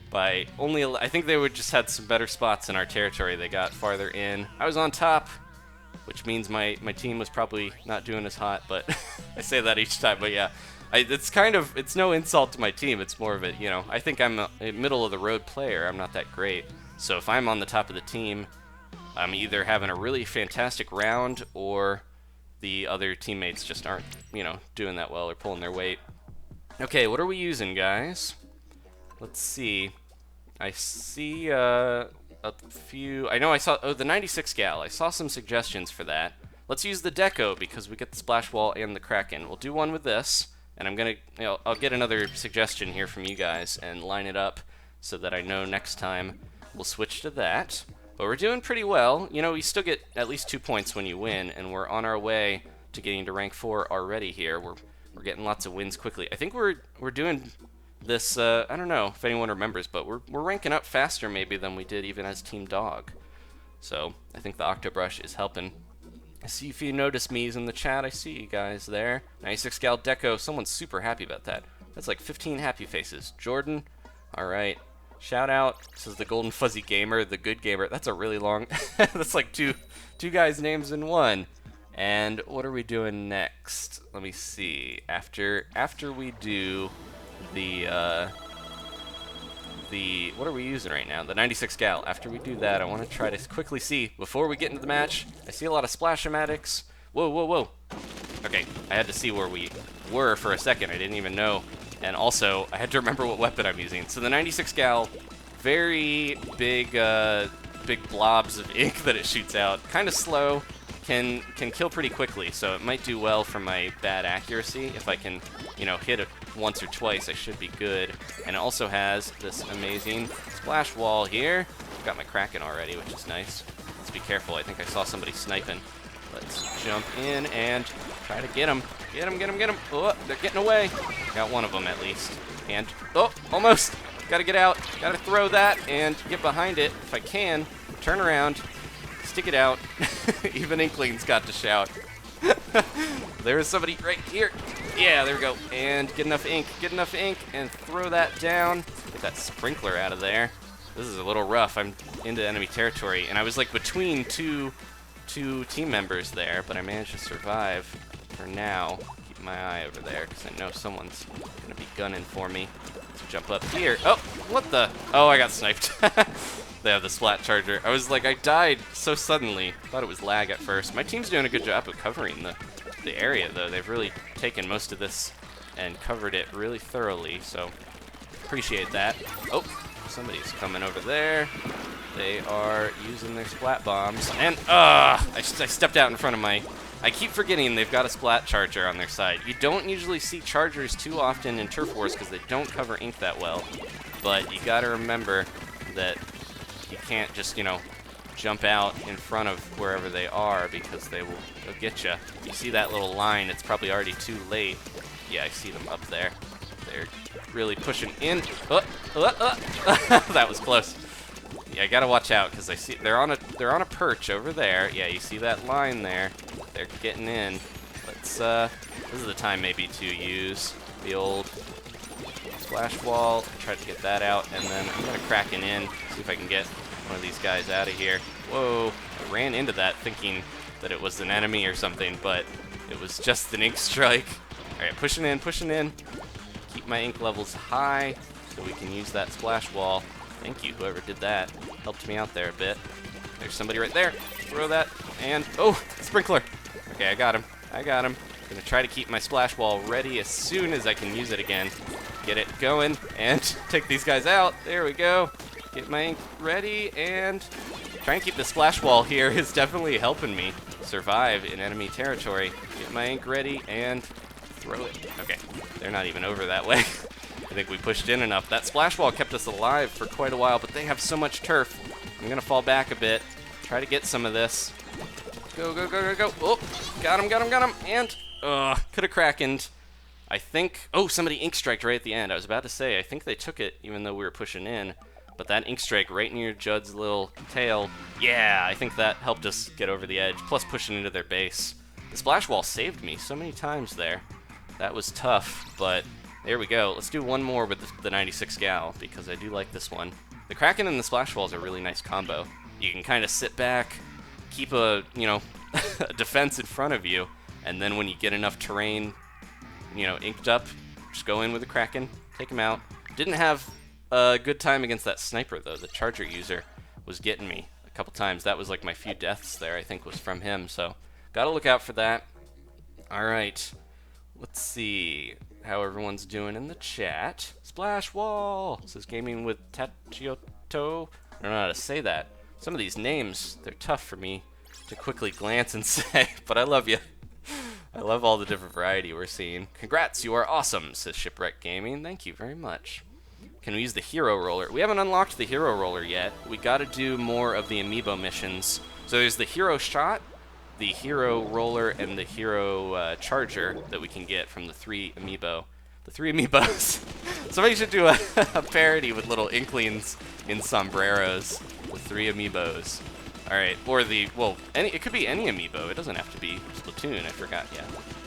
by only... I think they would just had some better spots in our territory. They got farther in. I was on top, which means my team was probably not doing as hot, but I say that each time, but yeah. It's no insult to my team. It's more of it, I think I'm a middle-of-the-road player. I'm not that great. So if I'm on the top of the team, I'm either having a really fantastic round or... the other teammates just aren't, doing that well or pulling their weight. Okay, what are we using, guys? Let's see. I see a few... I know I saw... Oh, the 96 gal. I saw some suggestions for that. Let's use the deco because we get the splash wall and the Kraken. We'll do one with this, and I'm going to... I'll get another suggestion here from you guys and line it up so that I know next time we'll switch to that. But we're doing pretty well. You still get at least 2 points when you win, and we're on our way to getting to rank 4 already here. We're getting lots of wins quickly. I think we're doing this, I don't know if anyone remembers, but we're ranking up faster maybe than we did even as Team Dog. So I think the Octobrush is helping. I see if you notice me's in the chat. I see you guys there. 96 gal deco. Someone's super happy about that. That's like 15 happy faces. Jordan, all right. Shout out, says the Golden Fuzzy Gamer, the Good Gamer. That's a really long, that's like two guys' names in one. And what are we doing next? Let me see. After we do the what are we using right now? The 96 gal. After we do that, I want to try to quickly see, before we get into the match, I see a lot of splash-o-matics. Whoa. Okay, I had to see where we were for a second. I didn't even know. And also, I had to remember what weapon I'm using. So the 96 gal, very big blobs of ink that it shoots out. Kind of slow, can kill pretty quickly. So it might do well for my bad accuracy. If I can, hit it once or twice, I should be good. And it also has this amazing splash wall here. I've got my Kraken already, which is nice. Let's be careful. I think I saw somebody sniping. Let's jump in and try to get him. Get him. Oh, they're getting away. Got one of them at least. And, oh, almost. Gotta get out. Gotta throw that and get behind it if I can. Turn around. Stick it out. Even Inkling's got to shout. There is somebody right here. Yeah, there we go. And get enough ink, and throw that down. Get that sprinkler out of there. This is a little rough. I'm into enemy territory, and I was like between two team members there, but I managed to survive for now. Keep my eye over there, because I know someone's going to be gunning for me. Let's jump up here. Oh, what the? Oh, I got sniped. They have the splat charger. I was like, I died so suddenly. Thought it was lag at first. My team's doing a good job of covering the area, though. They've really taken most of this and covered it really thoroughly, so appreciate that. Oh, somebody's coming over there. They are using their splat bombs, and I stepped out in front of my... I keep forgetting they've got a splat charger on their side. You don't usually see chargers too often in Turf Wars because they don't cover ink that well, but you gotta remember that you can't just, you know, jump out in front of wherever they are because they'll get you. You see that little line, it's probably already too late. Yeah, I see them up there. They're really pushing in. That was close. Yeah, I gotta watch out because I see they're on a perch over there. Yeah, you see that line there. They're getting in. Let's this is the time maybe to use the old splash wall. Try to get that out, and then I'm gonna Kraken in. See if I can get one of these guys out of here. Whoa! I ran into that thinking that it was an enemy or something, but it was just an Inkstrike. All right, pushing in, pushing in. Keep my ink levels high so we can use that splash wall. Thank you, whoever did that. Helped me out there a bit. There's somebody right there. Throw that, and oh, sprinkler. Okay, I got him. I got him. Gonna try to keep my splash wall ready as soon as I can use it again. Get it going and take these guys out. There we go. Get my ink ready and trying to keep the splash wall here is definitely helping me survive in enemy territory. Get my ink ready and throw it. Okay, they're not even over that way. I think we pushed in enough. That splash wall kept us alive for quite a while, but they have so much turf. I'm gonna fall back a bit. Try to get some of this. Go, go, go, go, go. Oh, got him, got him, got him. And, could have Krakened. I think, oh, somebody Inkstriked right at the end. I was about to say, I think they took it even though we were pushing in. But that Inkstrike right near Judd's little tail, yeah, I think that helped us get over the edge, plus pushing into their base. The splash wall saved me so many times there. That was tough, but there we go. Let's do one more with the 96 gal, because I do like this one. The Kraken and the splash wall is a really nice combo. You can kind of sit back, keep a, you know, a defense in front of you, and then when you get enough terrain, you know, inked up, just go in with the Kraken, take him out. Didn't have a good time against that sniper, though. The charger user was getting me a couple times. That was like my few deaths there, I think, was from him, so gotta look out for that. All right, let's see how everyone's doing in the chat. Splash wall says gaming with Tachioto. I don't know how to say that. Some of these names, they're tough for me to quickly glance and say, but I love you. I love all the different variety we're seeing. Congrats, you are awesome, says Shipwreck Gaming. Thank you very much. Can we use the hero roller? We haven't unlocked the hero roller yet. We gotta do more of the amiibo missions. So there's the hero shot, the hero roller, and the hero charger that we can get from the 3 amiibo. The 3 amiibos. Somebody should do a parody with little Inklings in sombreros. The 3 amiibos. Alright, or the, well, it could be any amiibo. It doesn't have to be Splatoon, I forgot, yeah.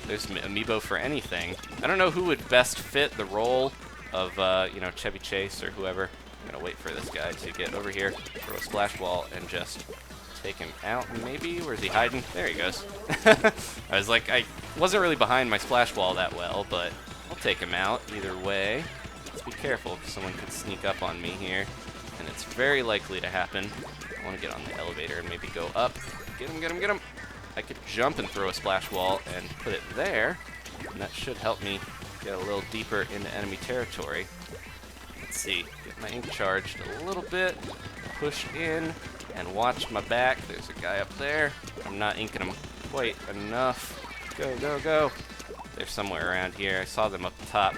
There's amiibo for anything. I don't know who would best fit the role of, you know, Chevy Chase or whoever. I'm gonna wait for this guy to get over here, throw a splash wall, and just take him out, maybe? Where's he hiding? There he goes. I was like, I wasn't really behind my splash wall that well, but I'll take him out either way. Let's be careful, because someone could sneak up on me here, and it's very likely to happen. I want to get on the elevator and maybe go up. Get him, get him, get him! I could jump and throw a splash wall and put it there, and that should help me get a little deeper into enemy territory. Let's see, get my ink charged a little bit, push in, and watch my back. There's a guy up there. I'm not inking him quite enough. Go, go, go. They're somewhere around here. I saw them up top.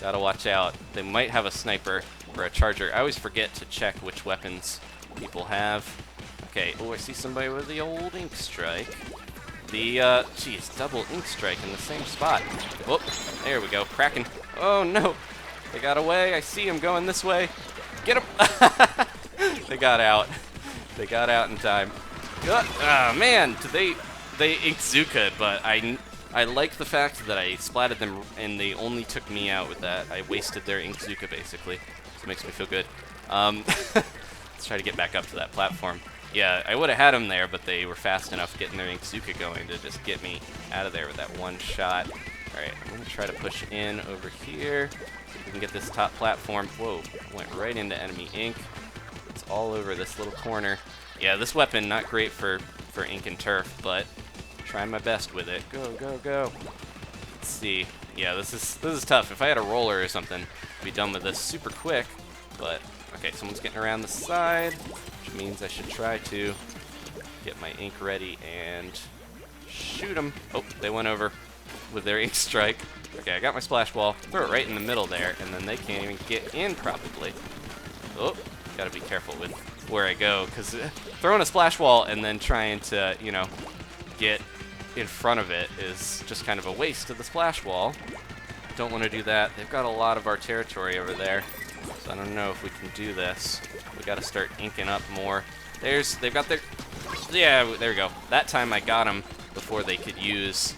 Gotta watch out. They might have a sniper or a charger. I always forget to check which weapons people have. Okay, oh, I see somebody with the old Inkstrike. The, geez, double Inkstrike in the same spot. Whoop, there we go, Kraken. Oh no, they got away. I see him going this way. Get him! They got out. They got out in time. Oh man, they Inkzuka, but I like the fact that I splatted them and they only took me out with that. I wasted their Inkzuka basically, so it makes me feel good. Let's try to get back up to that platform. Yeah, I would have had them there, but they were fast enough getting their Inkzuka going to just get me out of there with that one shot. Alright, I'm going to try to push in over here. See if we can get this top platform. Whoa, went right into enemy ink. It's all over this little corner. Yeah, this weapon, not great for ink and turf, but trying my best with it. Go, go, go. Let's see. Yeah, this is tough. If I had a roller or something, I'd be done with this super quick. But, okay, someone's getting around the side, which means I should try to get my ink ready and shoot them. Oh, they went over with their Inkstrike. Okay, I got my splash wall. Throw it right in the middle there, and then they can't even get in, probably. Oh, gotta be careful with where I go, because throwing a splash wall and then trying to, you know, get in front of it is just kind of a waste of the splash wall. Don't want to do that. They've got a lot of our territory over there, so I don't know if we can do this. We gotta start inking up more. They've got their, yeah, there we go. That time I got them before they could use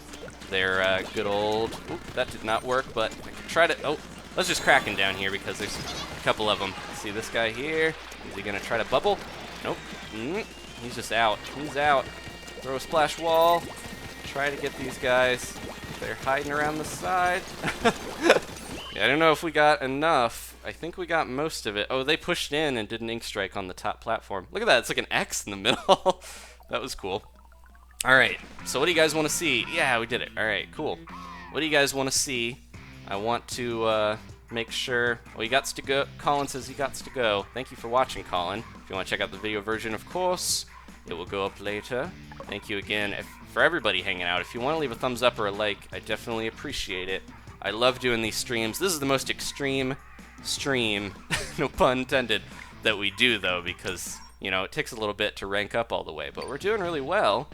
their good old, oop, that did not work, but I could try to, oh, let's just Kraken down here because there's a couple of them. See this guy here? Is he gonna try to bubble? Nope. He's just out. He's out. Throw a splash wall. Try to get these guys. They're hiding around the side. Yeah, I don't know if we got enough. I think we got most of it. Oh, they pushed in and did an Inkstrike on the top platform. Look at that. It's like an X in the middle. That was cool. All right. So what do you guys want to see? Yeah, we did it. All right, cool. What do you guys want to see? I want to make sure. Well, you got to go. Colin says he got to go. Thank you for watching, Colin. If you want to check out the video version, of course, it will go up later. Thank you again for everybody hanging out. If you want to leave a thumbs up or a like, I definitely appreciate it. I love doing these streams. This is the most extreme stream, no pun intended, that we do, though, because, you know, it takes a little bit to rank up all the way, but we're doing really well.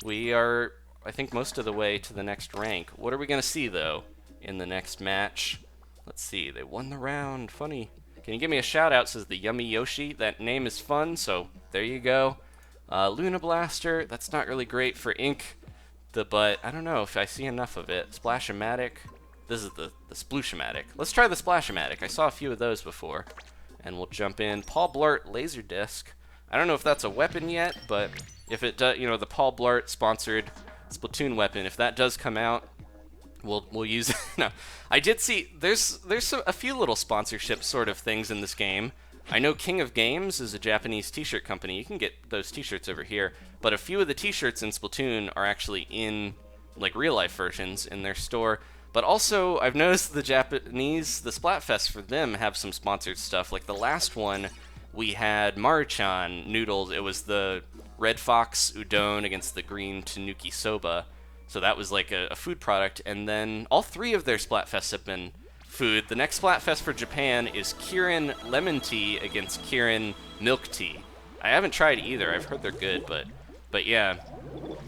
We are, I think, most of the way to the next rank. What are we going to see, though, in the next match? Let's see. They won the round. Funny. Can you give me a shout-out? Says the Yummy Yoshi. That name is fun, so there you go. Luna Blaster. That's not really great for ink, but I don't know if I see enough of it. Splash-O-Matic. This is the Sploosh-O-Matic. Let's try the Splash-O-Matic. I saw a few of those before. And we'll jump in. Paul Blart Laser Disc. I don't know if that's a weapon yet, but if it does, you know, the Paul Blart sponsored Splatoon weapon, if that does come out, we'll use it. No, I did see there's a few little sponsorship sort of things in this game. I know King of Games is a Japanese t-shirt company. You can get those t-shirts over here, but a few of the t-shirts in Splatoon are actually in like real life versions in their store. But also, I've noticed the Japanese, the Splatfest for them have some sponsored stuff. Like the last one, we had Maruchan noodles. It was the Red Fox udon against the green Tanuki soba. So that was like a food product. And then all three of their Splatfests have been food. The next Splatfest for Japan is Kirin lemon tea against Kirin milk tea. I haven't tried either. I've heard they're good, but yeah.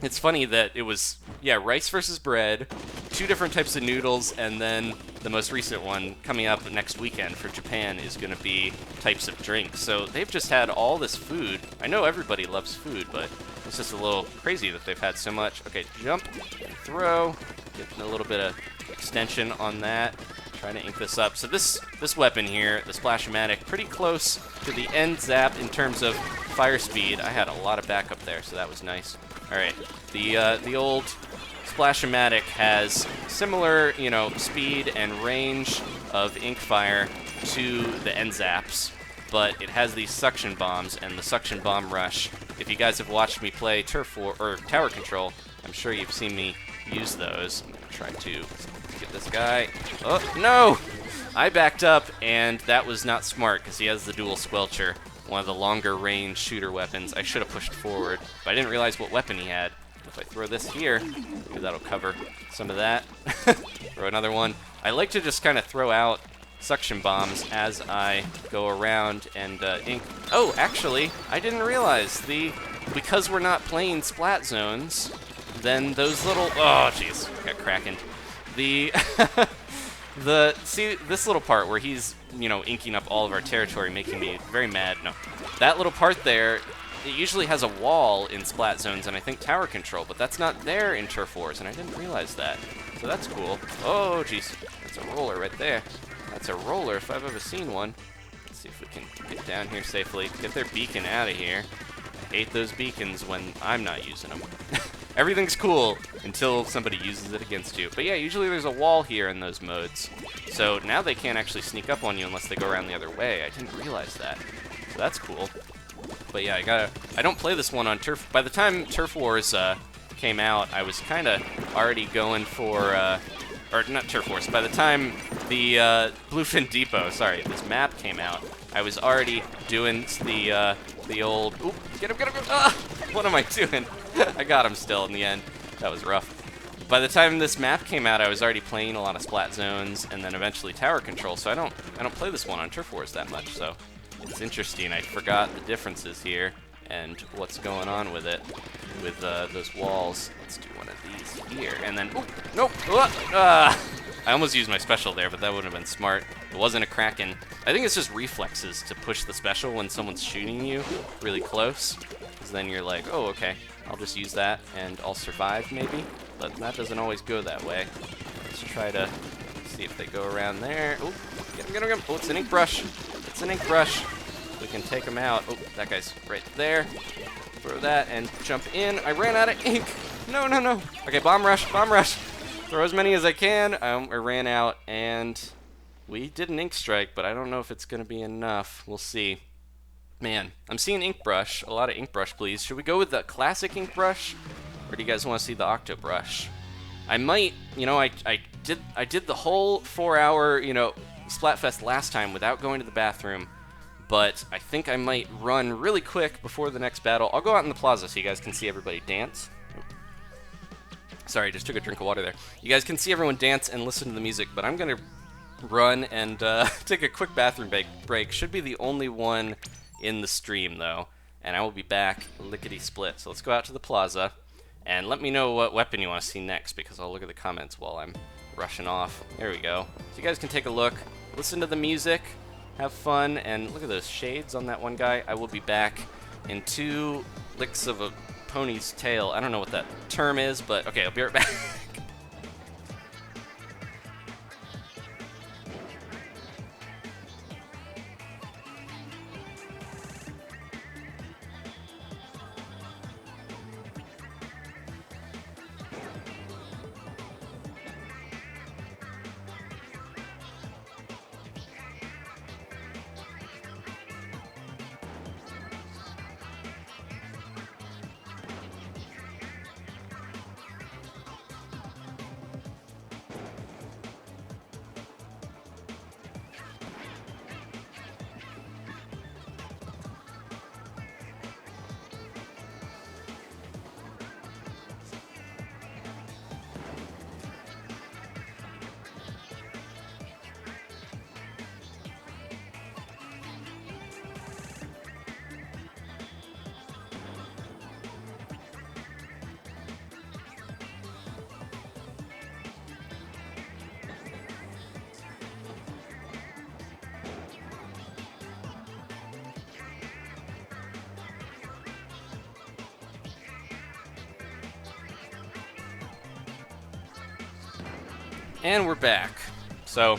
It's funny that it was, yeah, rice versus bread, two different types of noodles, and then the most recent one coming up next weekend for Japan is going to be types of drinks. So they've just had all this food. I know everybody loves food, but it's just a little crazy that they've had so much. Okay, jump and throw. Getting a little bit of extension on that. Trying to ink this up. So this weapon here, the Splash-O-Matic, pretty close to the N-Zap in terms of fire speed. I had a lot of backup there, so that was nice. All right, the old Splash-O-Matic has similar, you know, speed and range of ink fire to the N-Zaps, but it has these suction bombs and the suction bomb rush. If you guys have watched me play Turf War or Tower Control, I'm sure you've seen me use those. I'm gonna try to get this guy. Oh no! I backed up, and that was not smart because he has the dual squelcher, one of the longer range shooter weapons. I should have pushed forward, but I didn't realize what weapon he had. If I throw this here, maybe that'll cover some of that. Throw another one. I like to just kind of throw out suction bombs as I go around and ink. Oh, actually, I didn't realize because we're not playing Splat Zones, then those little, oh jeez, got Kraken. See this little part where he's, you know, inking up all of our territory, making me very mad. No, that little part there, it usually has a wall in Splat Zones, and I think Tower Control, but that's not there in Turf Wars, and I didn't realize that. So that's cool. Oh, jeez. That's a roller right there. That's a roller if I've ever seen one. Let's See if we can get down here safely. Get their beacon out of here. I hate those beacons when I'm not using them. Everything's cool until somebody uses it against you. But yeah, usually there's a wall here in those modes. So now they can't actually sneak up on you unless they go around the other way. I didn't realize that. So that's cool. But yeah, I don't play this one on Turf. By the time Turf Wars came out, I was kind of already going for, or not Turf Wars, by the time the Bluefin Depot, sorry, this map came out, I was already doing the old, oop, get him, ah! What am I doing? I got him still in the end. That was rough. By the time this map came out, I was already playing a lot of Splat Zones and then eventually Tower Control, so I don't play this one on Turf Wars that much, so it's interesting. I forgot the differences here and what's going on with it, with those walls. Let's do one of these here, and then, oop, nope, I almost used my special there, but that wouldn't have been smart. It wasn't a Kraken. I think it's just reflexes to push the special when someone's shooting you really close, because then you're like, oh, okay, I'll just use that and I'll survive maybe, but that doesn't always go that way. Let's try to see if they go around there. Oh, get him. Oh, it's an ink brush. It's an ink brush. We can take him out. Oh, that guy's right there. Throw that and jump in. I ran out of ink. No. Okay, bomb rush. Throw as many as I can. I ran out, and we did an Inkstrike, but I don't know if it's going to be enough. We'll see. Man, I'm seeing ink brush. A lot of ink brush, please. Should we go with the classic ink brush, or do you guys want to see the Octobrush? I might, you know, I did the whole 4-hour, you know, Splatfest last time without going to the bathroom, but I think I might run really quick before the next battle. I'll go out in the plaza so you guys can see everybody dance. Sorry, just took a drink of water there. You guys can see everyone dance and listen to the music, but I'm going to run and take a quick bathroom break. Should be the only one in the stream, though, and I will be back lickety-split. So let's go out to the plaza, and let me know what weapon you want to see next, because I'll look at the comments while I'm rushing off. There we go. So you guys can take a look, listen to the music, have fun, and look at those shades on that one guy. I will be back in 2 licks of a pony's tail. I don't know what that term is, but okay, I'll be right back. And we're back. So,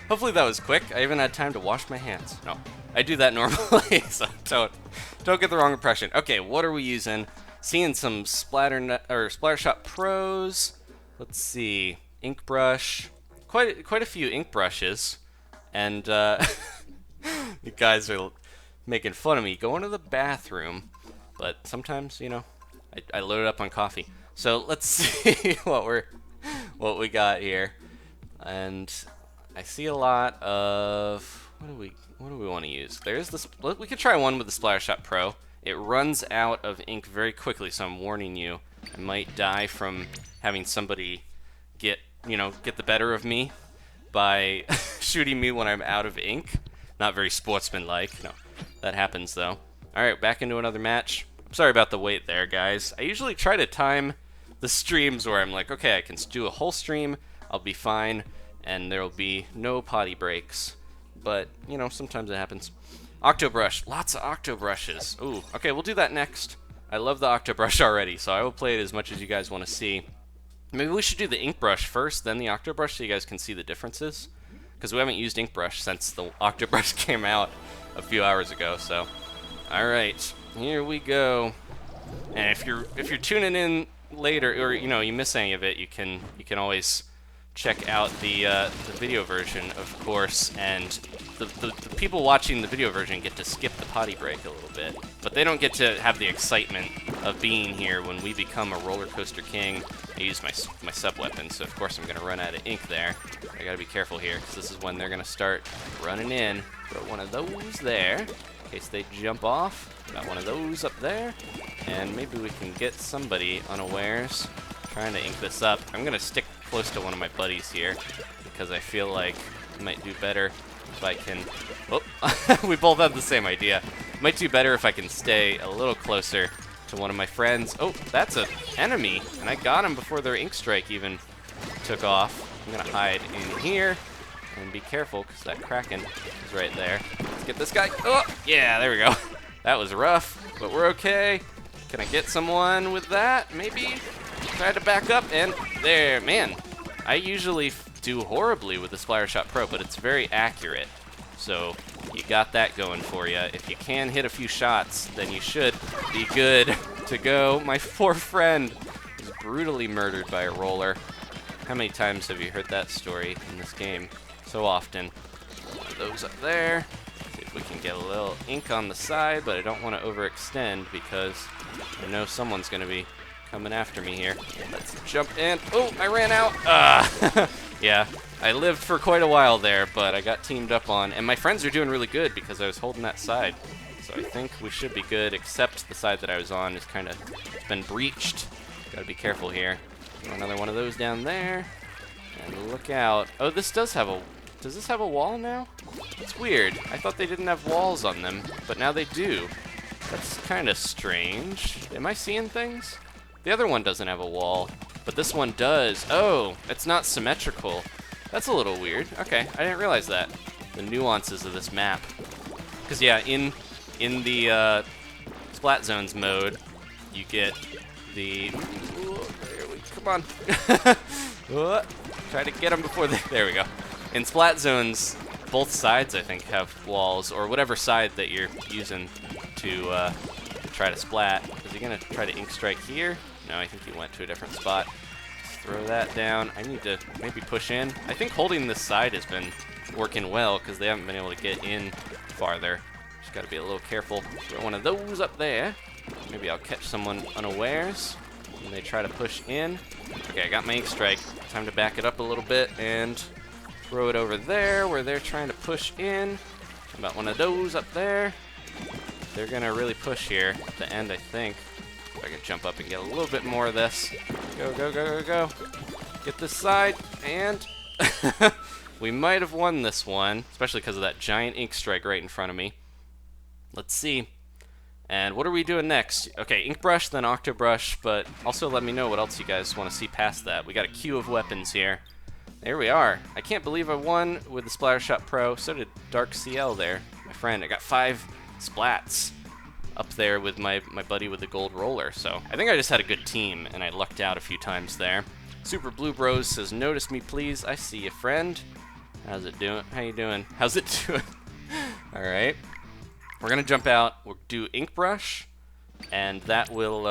hopefully that was quick. I even had time to wash my hands. No, I do that normally, so don't get the wrong impression. Okay, what are we using? Seeing some Splattershot Pros. Let's see, ink brush. Quite a few ink brushes, and you guys are making fun of me going to the bathroom. But sometimes, you know, I load it up on coffee. So let's see what we got here, and I see a lot of what do we want to use? There's this. We could try one with the Splattershot Pro. It runs out of ink very quickly, so I'm warning you. I might die from having somebody get the better of me by shooting me when I'm out of ink. Not very sportsmanlike. No, that happens though. All right, back into another match. I'm sorry about the wait there, guys. I usually try to time the streams where I'm like, okay, I can do a whole stream, I'll be fine, and there'll be no potty breaks. But, you know, sometimes it happens. Octobrush, lots of Octobrushes. Ooh, okay, we'll do that next. I love the Octobrush already, so I will play it as much as you guys want to see. Maybe we should do the ink brush first, then the Octobrush, so you guys can see the differences. because we haven't used Inkbrush since the Octobrush came out a few hours ago. So, all right, here we go. And if you're tuning in later, or you miss any of it, you can always check out the video version, of course, and the people watching the video version get to skip the potty break a little bit, but they don't get to have the excitement of being here when we become a roller coaster king. I use my sub weapon, so of course I'm gonna run out of ink there. I gotta be careful here, because this is when they're gonna start running in. Throw one of those there, in case they jump off. Got one of those up there, and maybe we can get somebody unawares. Trying to ink this up. I'm gonna stick close to one of my buddies here, because I feel like I might do better if I can... Oh, we both have the same idea. Might do better if I can stay a little closer to one of my friends. Oh, that's an enemy, and I got him before their Inkstrike even took off. I'm gonna hide in here and be careful, because that Kraken is right there. Let's get this guy. Oh, yeah, there we go. That was rough, but we're okay. Can I get someone with that? Maybe? Try to back up, and there, man. I usually do horribly with the Splattershot Pro, but it's very accurate. So you got that going for you. If you can hit a few shots, then you should be good to go. My poor friend was brutally murdered by a roller. How many times have you heard that story in this game? So often. Those up there. See if we can get a little ink on the side, but I don't want to overextend because I know someone's going to be coming after me here. Let's jump in. Oh, I ran out. Yeah, I lived for quite a while there, but I got teamed up on, and my friends are doing really good because I was holding that side. So I think we should be good, except the side that I was on is kind of been breached. Gotta be careful here. Another one of those down there. And look out. Oh, this does have a... Does this have a wall now? It's weird. I thought they didn't have walls on them, but now they do. That's kind of strange. Am I seeing things? The other one doesn't have a wall, but this one does. Oh, it's not symmetrical. That's a little weird. Okay, I didn't realize that. The nuances of this map. Because yeah, in the Splat Zones mode, you get the... Ooh, come on. Try to get them before they... There we go. In Splat Zones, both sides, I think, have walls, or whatever side that you're using to try to splat. Is he going to try to Inkstrike here? No, I think he went to a different spot. Let's throw that down. I need to maybe push in. I think holding this side has been working well, because they haven't been able to get in farther. Just got to be a little careful. Throw one of those up there. Maybe I'll catch someone unawares when they try to push in. Okay, I got my Inkstrike. Time to back it up a little bit and throw it over there where they're trying to push in. About one of those up there. They're going to really push here at the end, I think. If I can jump up and get a little bit more of this. Go, go, go, go, go. Get this side, and we might have won this one, especially because of that giant Inkstrike right in front of me. Let's see. And what are we doing next? Okay, Inkbrush, then Octobrush, but also let me know what else you guys want to see past that. We got a queue of weapons here. There we are. I can't believe I won with the Splattershot Pro. So did Dark CL there, my friend. I got 5 splats up there with my buddy with the gold roller. So I think I just had a good team, and I lucked out a few times there. Super Blue Bros says, notice me please. I see you, friend. How's it doing? How you doing? How's it doing? All right. We're going to jump out. We'll do Inkbrush, and that will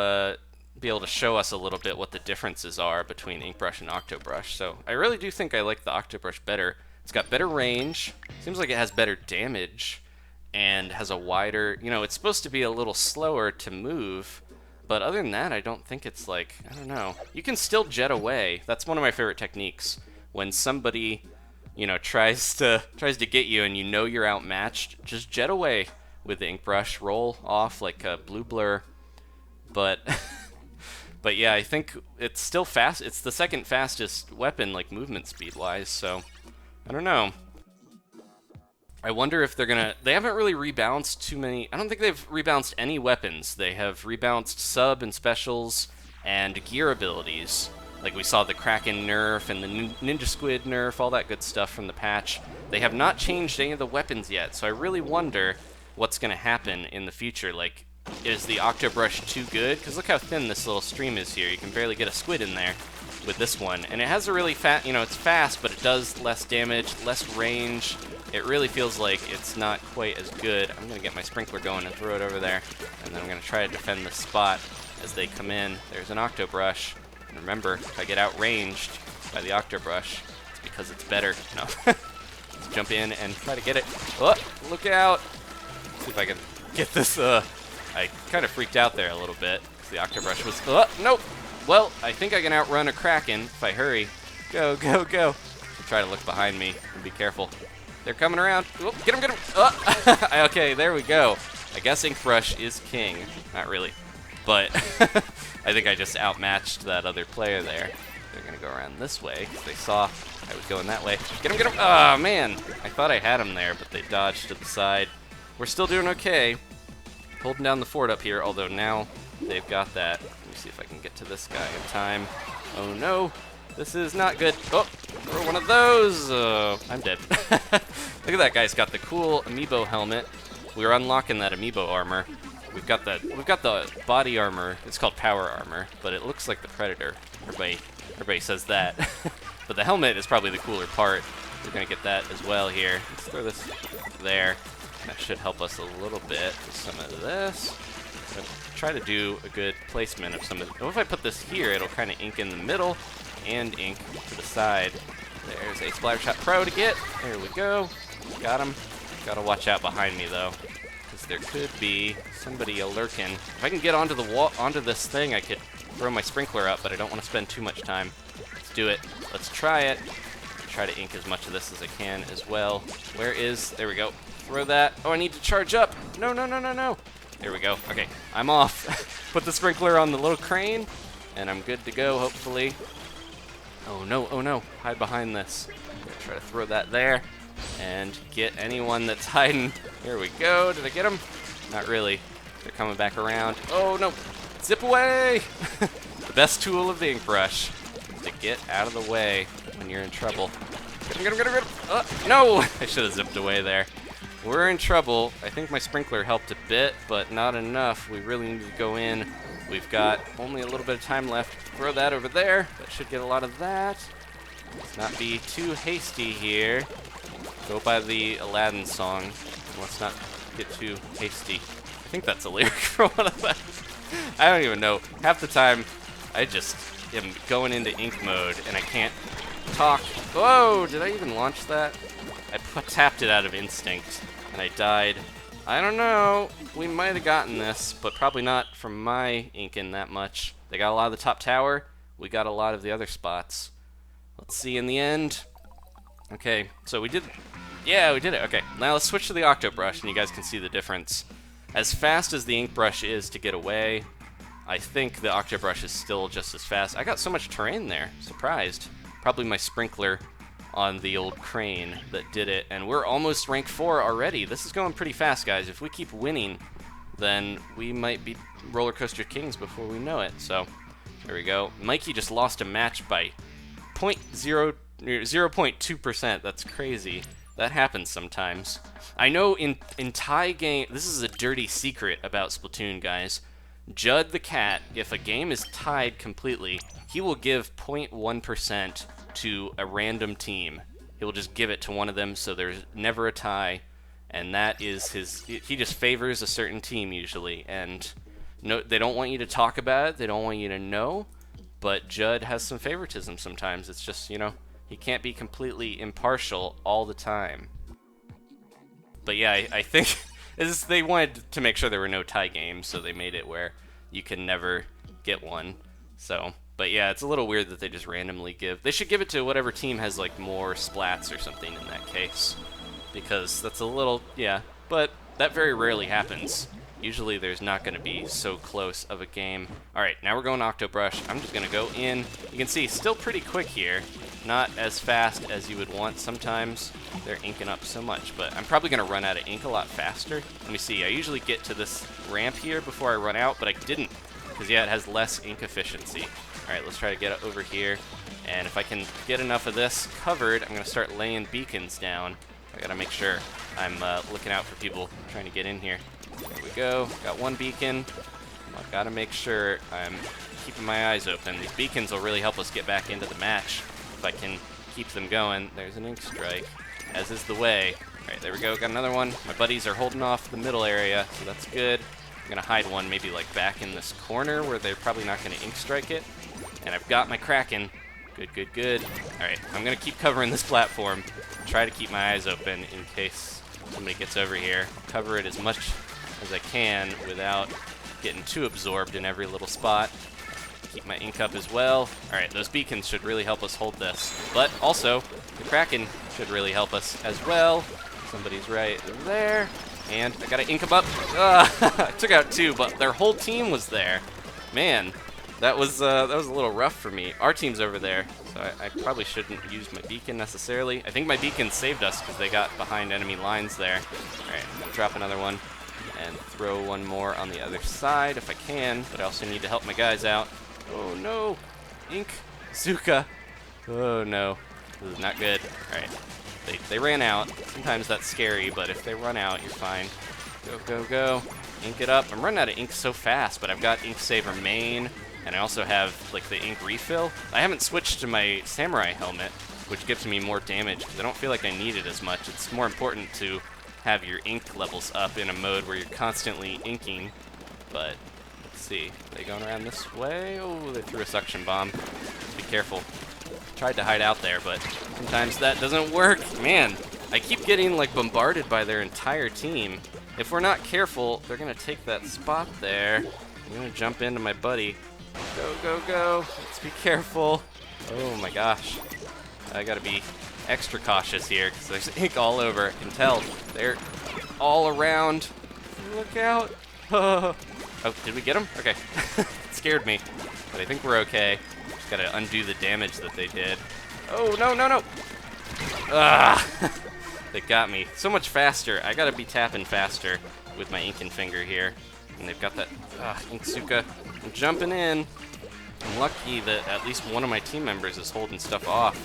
be able to show us a little bit what the differences are between Inkbrush and Octobrush. So I really do think I like the Octobrush better. It's got better range. Seems like it has better damage and has a wider... You know, it's supposed to be a little slower to move, but other than that, I don't think it's like... I don't know. You can still jet away. That's one of my favorite techniques. When somebody, you know, tries to get you and you know you're outmatched, just jet away with the Inkbrush, roll off like a blue blur. But but yeah, I think it's still fast. It's the second fastest weapon, like movement speed wise, so I don't know. I wonder if they're gonna... They haven't really rebalanced too many... I don't think they've rebalanced any weapons. They have rebalanced sub and specials and gear abilities. Like we saw the Kraken nerf and the Ninja Squid nerf, all that good stuff from the patch. They have not changed any of the weapons yet, so I really wonder what's going to happen in the future. Like, is the Octobrush too good? Because look how thin this little stream is here. You can barely get a squid in there. with this one. And it has a really fast, you know, it's fast, but it does less damage, less range. It really feels like it's not quite as good. I'm going to get my sprinkler going and throw it over there. And then I'm going to try to defend this spot as they come in. There's an Octobrush. And remember, if I get outranged by the Octobrush, it's because it's better. No. Let's jump in and try to get it. Oh, look out. Let's see if I can get this. I kind of freaked out there a little bit. The Octobrush was... Oh, nope. Well, I think I can outrun a Kraken if I hurry. Go, go, go. I'll try to look behind me and be careful. They're coming around. Oh, get him, get him. Oh. Okay, there we go. I guess Inkbrush is king. Not really. But I think I just outmatched that other player there. They're going to go around this way because they saw I was going that way. Get him, get him. Oh, man. I thought I had him there, but they dodged to the side. We're still doing okay. Holding down the fort up here, although now they've got that. Let me see if I can get to this guy in time. Oh, no. This is not good. Oh, throw one of those. I'm dead. Look at that guy's got the cool amiibo helmet. We were unlocking that amiibo armor. We've got the body armor. It's called power armor, but it looks like the Predator. Everybody says that. But the helmet is probably the cooler part. We're gonna get that as well here. Let's throw this there. That should help us a little bit with some of this. I'm gonna try to do a good placement of some of. What if I put this here? It'll kind of ink in the middle and ink to the side. There's a Splattershot Pro to get. There we go. Got him. Gotta watch out behind me though, because there could be somebody lurking. If I can get onto the wall, onto this thing, I could throw my sprinkler up, but I don't want to spend too much time. Let's do it. Let's try it. Try to ink as much of this as I can as well. Where is? There we go. Throw that. Oh, I need to charge up. No, no, no, no, no. There we go. Okay, I'm off. Put the sprinkler on the little crane, and I'm good to go, hopefully. Oh, no, oh, no. Hide behind this. Try to throw that there and get anyone that's hiding. Here we go. Did I get him? Not really. They're coming back around. Oh, no. Zip away! The best tool of the ink brush is to get out of the way when you're in trouble. Get him, get him, get him, get him. No! I should have zipped away there. We're in trouble. I think my sprinkler helped a bit, but not enough. We really need to go in. We've got only a little bit of time left. Throw that over there. That should get a lot of that. Let's not be too hasty here. Go by the Aladdin song. Let's not get too hasty. I think that's a lyric for one of them. I don't even know. Half the time, I just am going into ink mode, and I can't talk. Whoa, did I even launch that? I tapped it out of instinct, and I died. I don't know. We might have gotten this, but probably not from my inking that much. They got a lot of the top tower. We got a lot of the other spots. Let's see in the end. Okay, so we did... Yeah, we did it. Okay, now let's switch to the Octobrush, and you guys can see the difference. As fast as the ink brush is to get away, I think the Octobrush is still just as fast. I got so much terrain there. Surprised. Probably my sprinkler on the old crane that did it, and we're almost rank 4 already. This is going pretty fast, guys. If we keep winning, then we might be roller coaster kings before we know it. So there we go. Mikey just lost a match by 0.2%. That's crazy. That happens sometimes. I know in tie game, this is a dirty secret about Splatoon, guys. Judd the cat, if a game is tied completely, he will give 0.1% to a random team. He will just give it to one of them, so there's never a tie, and that is his... He just favors a certain team usually, and no, they don't want you to talk about it, they don't want you to know, but Judd has some favoritism sometimes. It's just, you know, he can't be completely impartial all the time. But yeah, I think they wanted to make sure there were no tie games, so they made it where you can never get one. So, but yeah, it's a little weird that they just randomly give. They should give it to whatever team has like more splats or something in that case, because that's a little, yeah. But that very rarely happens. Usually there's not going to be so close of a game. Alright, now we're going Octobrush. I'm just going to go in. You can see, still pretty quick here. Not as fast as you would want sometimes. They're inking up so much, but I'm probably going to run out of ink a lot faster. Let me see, I usually get to this ramp here before I run out, but I didn't. Because, yeah, it has less ink efficiency. Alright, let's try to get it over here. And if I can get enough of this covered, I'm going to start laying beacons down. I got to make sure I'm looking out for people trying to get in here. There we go. Got one beacon. I've got to make sure I'm keeping my eyes open. These beacons will really help us get back into the match if I can keep them going. There's an Inkstrike, as is the way. All right, there we go. Got another one. My buddies are holding off the middle area, so that's good. I'm going to hide one maybe like back in this corner where they're probably not going to Inkstrike it. And I've got my Kraken. Good, good, good. All right, I'm going to keep covering this platform. Try to keep my eyes open in case somebody gets over here. I'll cover it as much as I can without getting too absorbed in every little spot. Keep my ink up as well. All right, those beacons should really help us hold this. But also, the Kraken should really help us as well. Somebody's right there. And I gotta ink them up. I took out 2, but their whole team was there. Man, that was a little rough for me. Our team's over there, so I probably shouldn't use my beacon necessarily. I think my beacon saved us because they got behind enemy lines there. All right, I'm gonna drop another one and throw one more on the other side if I can, but I also need to help my guys out. Oh no, Ink, Zuka. Oh no, this is not good. All right, they ran out. Sometimes that's scary, but if they run out, you're fine. Go, go, go. Ink it up. I'm running out of ink so fast, but I've got Ink Saver main, and I also have like the ink refill. I haven't switched to my samurai helmet, which gives me more damage because I don't feel like I need it as much. It's more important to have your ink levels up in a mode where you're constantly inking. But let's see, are they going around this way? Oh, they threw a suction bomb. Be careful. Tried to hide out there, but sometimes that doesn't work. Man, I keep getting like bombarded by their entire team. If we're not careful, they're gonna take that spot there. I'm gonna jump into my buddy. Go, go, go. Let's be careful. Oh my gosh. I gotta be extra cautious here because there's ink all over. I can tell. They're all around. Look out. Oh, did we get them? Okay. It scared me. But I think we're okay. Just gotta undo the damage that they did. Oh, no, no, no. Ah. They got me so much faster. I gotta be tapping faster with my inking finger here. And they've got that Inksuka. I'm jumping in. I'm lucky that at least one of my team members is holding stuff off.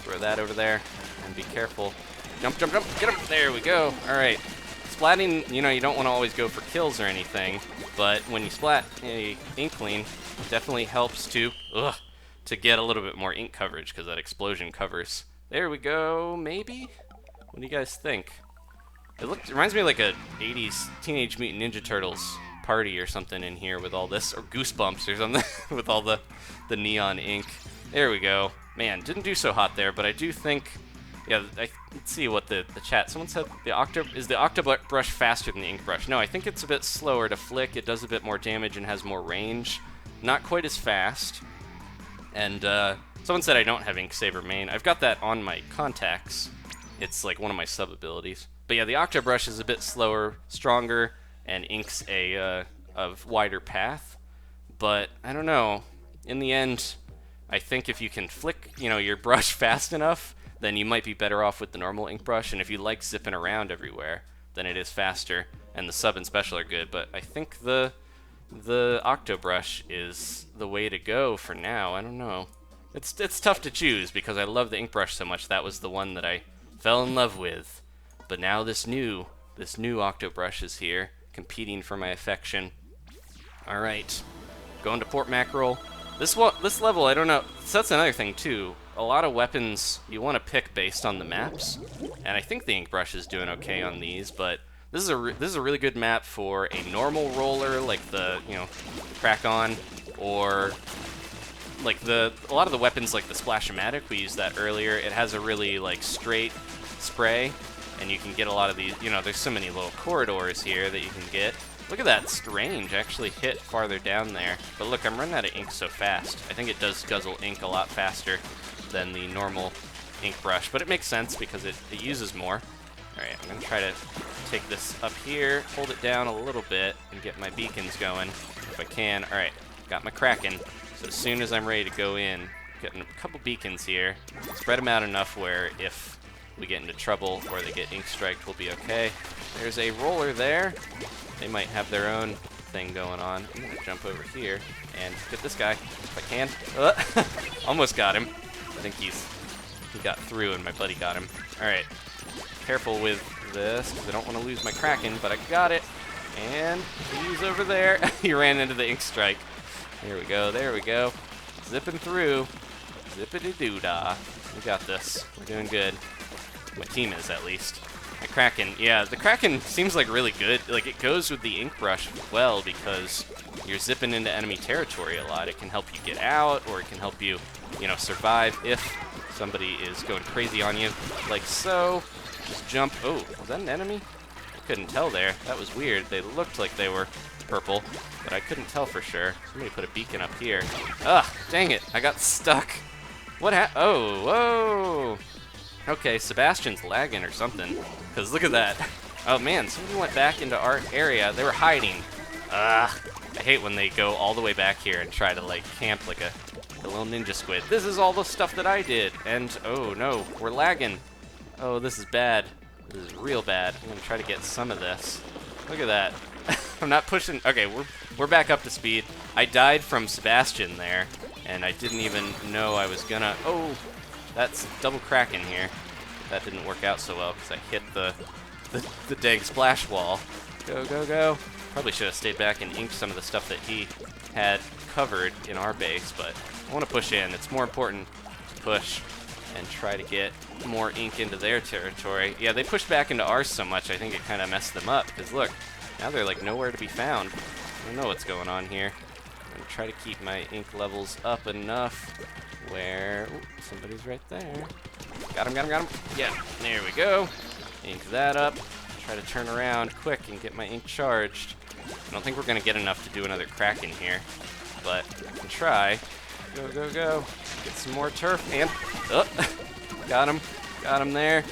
Throw that over there and be careful. Jump, jump, jump. Get him. There we go. All right. Splatting, you know, you don't want to always go for kills or anything, but when you splat a Inkling, it definitely helps to get a little bit more ink coverage because that explosion covers. There we go. Maybe. What do you guys think? It reminds me of like a 80s Teenage Mutant Ninja Turtles party or something in here with all this, or Goosebumps or something with all the neon ink. There we go. Man, didn't do so hot there, but I do think, yeah, let's see what the chat, someone said is the Octobrush faster than the Inkbrush? No, I think it's a bit slower to flick. It does a bit more damage and has more range. Not quite as fast. And someone said I don't have Ink Saver main. I've got that on my contacts. It's like one of my sub abilities. But yeah, the Octobrush is a bit slower, stronger, and inks a wider path. But I don't know. In the end, I think if you can flick, you know, your brush fast enough, then you might be better off with the normal ink brush. And if you like zipping around everywhere, then it is faster. And the sub and special are good. But I think the Octobrush is the way to go for now. I don't know. It's tough to choose because I love the ink brush so much. That was the one that I fell in love with. But now this new Octobrush is here, competing for my affection. All right, going to Port Mackerel. This level, I don't know. So that's another thing too. A lot of weapons you want to pick based on the maps, and I think the Inkbrush is doing okay on these. But this is a really good map for a normal roller, like the Kraken, or like a lot of the weapons like the Splash-O-Matic. We used that earlier. It has a really like straight spray, and you can get a lot of these. You know, there's so many little corridors here that you can get. Look at that range actually hit farther down there. But look, I'm running out of ink so fast. I think it does guzzle ink a lot faster than the normal ink brush, but it makes sense because it uses more. All right, I'm gonna try to take this up here, hold it down a little bit, and get my beacons going if I can. All right, got my Kraken. So as soon as I'm ready to go in, getting a couple beacons here, spread them out enough where if we get into trouble or they get ink striked, we'll be okay. There's a roller there. They might have their own thing going on. I'm gonna jump over here and get this guy if I can. Almost got him. I think he got through and my buddy got him. All right, careful with this because I don't want to lose my Kraken, but I got it. And he's over there. He ran into the Inkstrike. There we go, there we go. Zipping through. Zippity-doo-dah. We got this. We're doing good. My team is, at least. The Kraken, yeah, the Kraken seems like really good. Like, it goes with the Inkbrush well because you're zipping into enemy territory a lot. It can help you get out, or it can help you, you know, survive if somebody is going crazy on you, like so. Just jump. Oh, was that an enemy? I couldn't tell there. That was weird. They looked like they were purple, but I couldn't tell for sure. Somebody put a beacon up here. Ugh, dang it. I got stuck. What Oh, whoa. Okay, Sebastian's lagging or something, because look at that. Oh man, somebody went back into our area. They were hiding. Ugh, I hate when they go all the way back here and try to, like, camp like a little ninja squid. This is all the stuff that I did, and oh no, we're lagging. Oh, this is bad. This is real bad. I'm gonna try to get some of this. Look at that. I'm not pushing. Okay, we're back up to speed. I died from Sebastian there, and I didn't even know I was gonna. Oh, that's double Kraken here. That didn't work out so well because I hit the dang splash wall. Go, go, go. Probably should have stayed back and inked some of the stuff that he had covered in our base, but I want to push in. It's more important to push and try to get more ink into their territory. Yeah, they pushed back into ours so much, I think it kind of messed them up, because look, now they're like nowhere to be found. I don't know what's going on here. I'm going to try to keep my ink levels up enough where... Ooh, somebody's right there. Got him, got him, got him. Yeah, there we go. Ink that up. Try to turn around quick and get my ink charged. I don't think we're going to get enough to do another Kraken here, but I can try. Go, go, go. Get some more turf, and... Oh, got him there.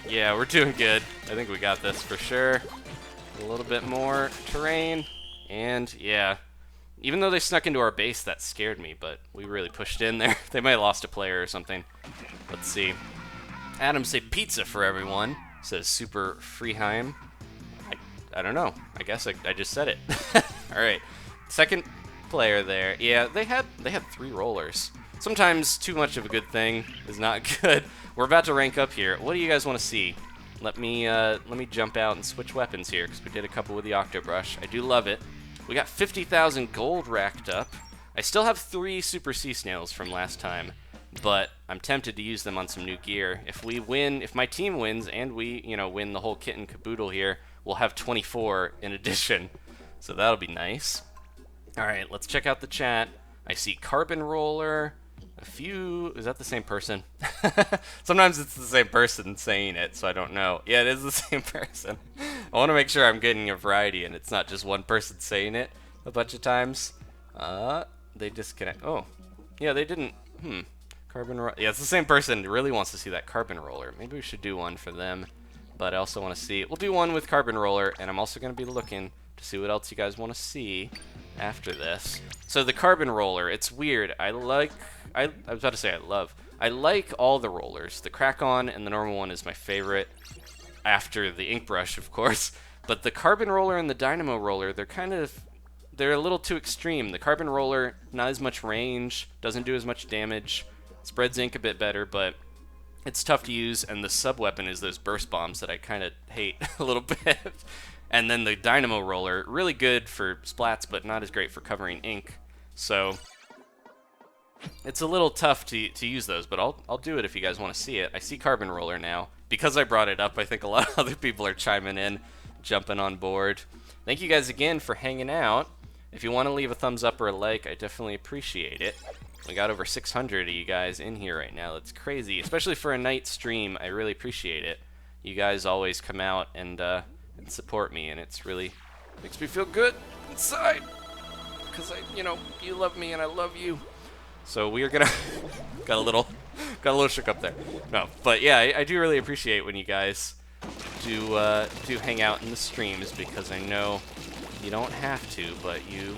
Yeah, we're doing good. I think we got this for sure. A little bit more terrain, and yeah. Even though they snuck into our base, that scared me, but we really pushed in there. They might have lost a player or something. Let's see. Adam say pizza for everyone, says Super Freeheim. I don't know. I guess I just said it. All right. Second player there. Yeah, they had 3 rollers. Sometimes too much of a good thing is not good. We're about to rank up here. What do you guys want to see? Let me jump out and switch weapons here, because we did a couple with the Octobrush. I do love it. We got 50,000 gold racked up. I still have 3 Super Sea Snails from last time, but I'm tempted to use them on some new gear. If we win, if my team wins and we, you know, win the whole kit and caboodle here, we'll have 24 in addition. So that'll be nice. All right, let's check out the chat. I see Carbon Roller. A few... Is that the same person? Sometimes it's the same person saying it, so I don't know. Yeah, it is the same person. I want to make sure I'm getting a variety and it's not just one person saying it a bunch of times. They disconnect. Oh, yeah, they didn't... Carbon Roller. Yeah, it's the same person who really wants to see that Carbon Roller. Maybe we should do one for them. But I also want to see... We'll do one with Carbon Roller, and I'm also going to be looking to see what else you guys want to see after this. So the Carbon Roller, it's weird. I was about to say I love. I like all the rollers. The Kraken and the normal one is my favorite after the Inkbrush, of course. But the Carbon Roller and the Dynamo Roller, they're a little too extreme. The Carbon Roller, not as much range, doesn't do as much damage, spreads ink a bit better, but it's tough to use, and the sub-weapon is those burst bombs that I kind of hate a little bit. And then the Dynamo Roller, really good for splats, but not as great for covering ink. So it's a little tough to use those, but I'll do it if you guys want to see it. I see Carbon Roller now. Because I brought it up, I think a lot of other people are chiming in, jumping on board. Thank you guys again for hanging out. If you want to leave a thumbs up or a like, I definitely appreciate it. We got over 600 of you guys in here right now. That's crazy, especially for a night stream. I really appreciate it. You guys always come out and support me, and it's really makes me feel good inside. Because you love me and I love you. So we are gonna got a little shook up there. No, but yeah, I do really appreciate when you guys do hang out in the streams, because I know you don't have to, but you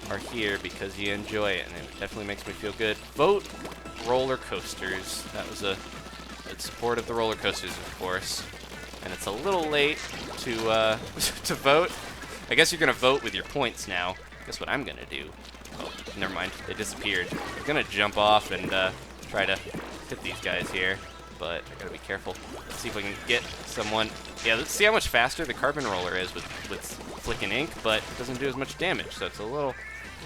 are here because you enjoy it, and it definitely makes me feel good. Vote roller coasters. That was a support of the roller coasters, of course. And it's a little late to to vote. I guess you're gonna vote with your points now. Guess what I'm gonna do? Oh, never mind. They disappeared. I'm gonna jump off and try to hit these guys here, but I gotta be careful. Let's see if we can get someone. Yeah, let's see how much faster the Carbon Roller is with flicking ink, but it doesn't do as much damage, so it's a little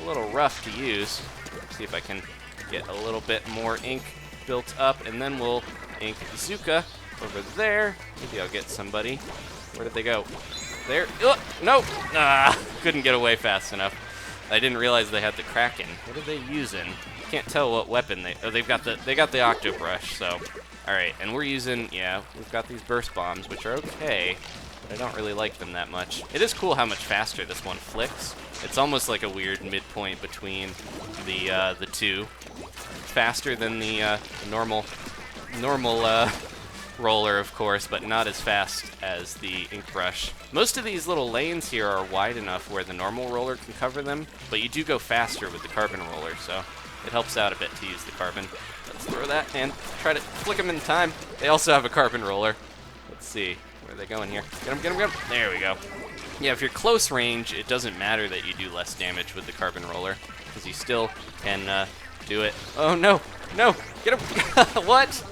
a little rough to use. See if I can get a little bit more ink built up, and then we'll ink Zuka over there. Maybe I'll get somebody. Where did they go? There. No! Ah, couldn't get away fast enough. I didn't realize they had the Kraken. What are they using? Can't tell what weapon they... Oh, they got the Octobrush, so... Alright, and we're using... Yeah, we've got these burst bombs, which are okay, but I don't really like them that much. It is cool how much faster this one flicks. It's almost like a weird midpoint between the two. Faster than the normal roller, of course, but not as fast as the ink brush. Most of these little lanes here are wide enough where the normal roller can cover them, but you do go faster with the carbon roller, so it helps out a bit to use the carbon. Let's throw that and try to flick them in time. They also have a carbon roller. Let's see. Where are they going here? Get them, get them, get them. There we go. Yeah, if you're close range, it doesn't matter that you do less damage with the carbon roller, because you still can do it. Oh, no. No. Get them. What?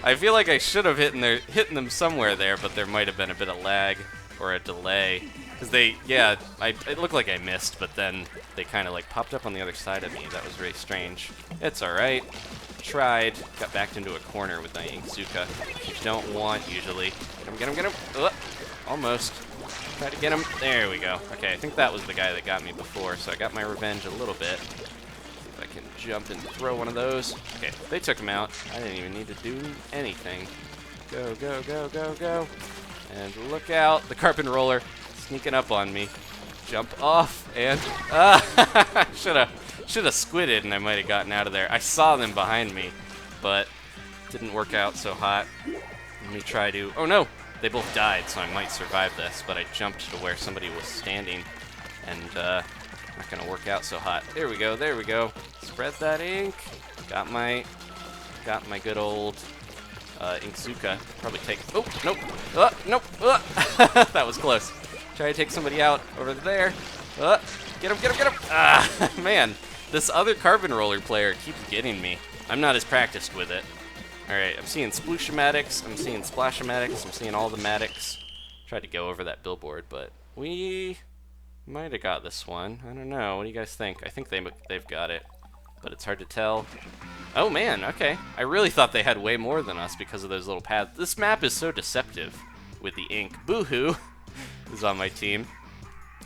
I feel like I should have hitting them somewhere there, but there might have been a bit of lag or a delay. Because it looked like I missed, but then they kind of like popped up on the other side of me. That was very strange. It's alright. Tried. Got backed into a corner with my Inkzuka, which you don't want usually. Get him, get him, get him. Almost. Try to get him. There we go. Okay, I think that was the guy that got me before, so I got my revenge a little bit. I can jump and throw one of those. Okay, they took him out. I didn't even need to do anything. Go, go, go, go, go. And look out, the roller sneaking up on me. Jump off, and should have squidded, and I might have gotten out of there. I saw them behind me, but didn't work out so hot. Let me try to... Oh no, they both died, so I might survive this, but I jumped to where somebody was standing, and not gonna work out so hot. There we go, there we go. Spread that ink. Got my good old Inkzuka. Probably take... Oh, nope. Nope. That was close. Try to take somebody out over there. Get him, get him, get him. Ah, man. This other carbon roller player keeps getting me. I'm not as practiced with it. Alright, I'm seeing splooshamatics, I'm seeing splashamatics, I'm seeing all the matics. Tried to go over that billboard, but we might have got this one. I don't know. What do you guys think? I think they've got it, but it's hard to tell. Oh man, okay. I really thought they had way more than us because of those little paths. This map is so deceptive with the ink. Boohoo is on my team.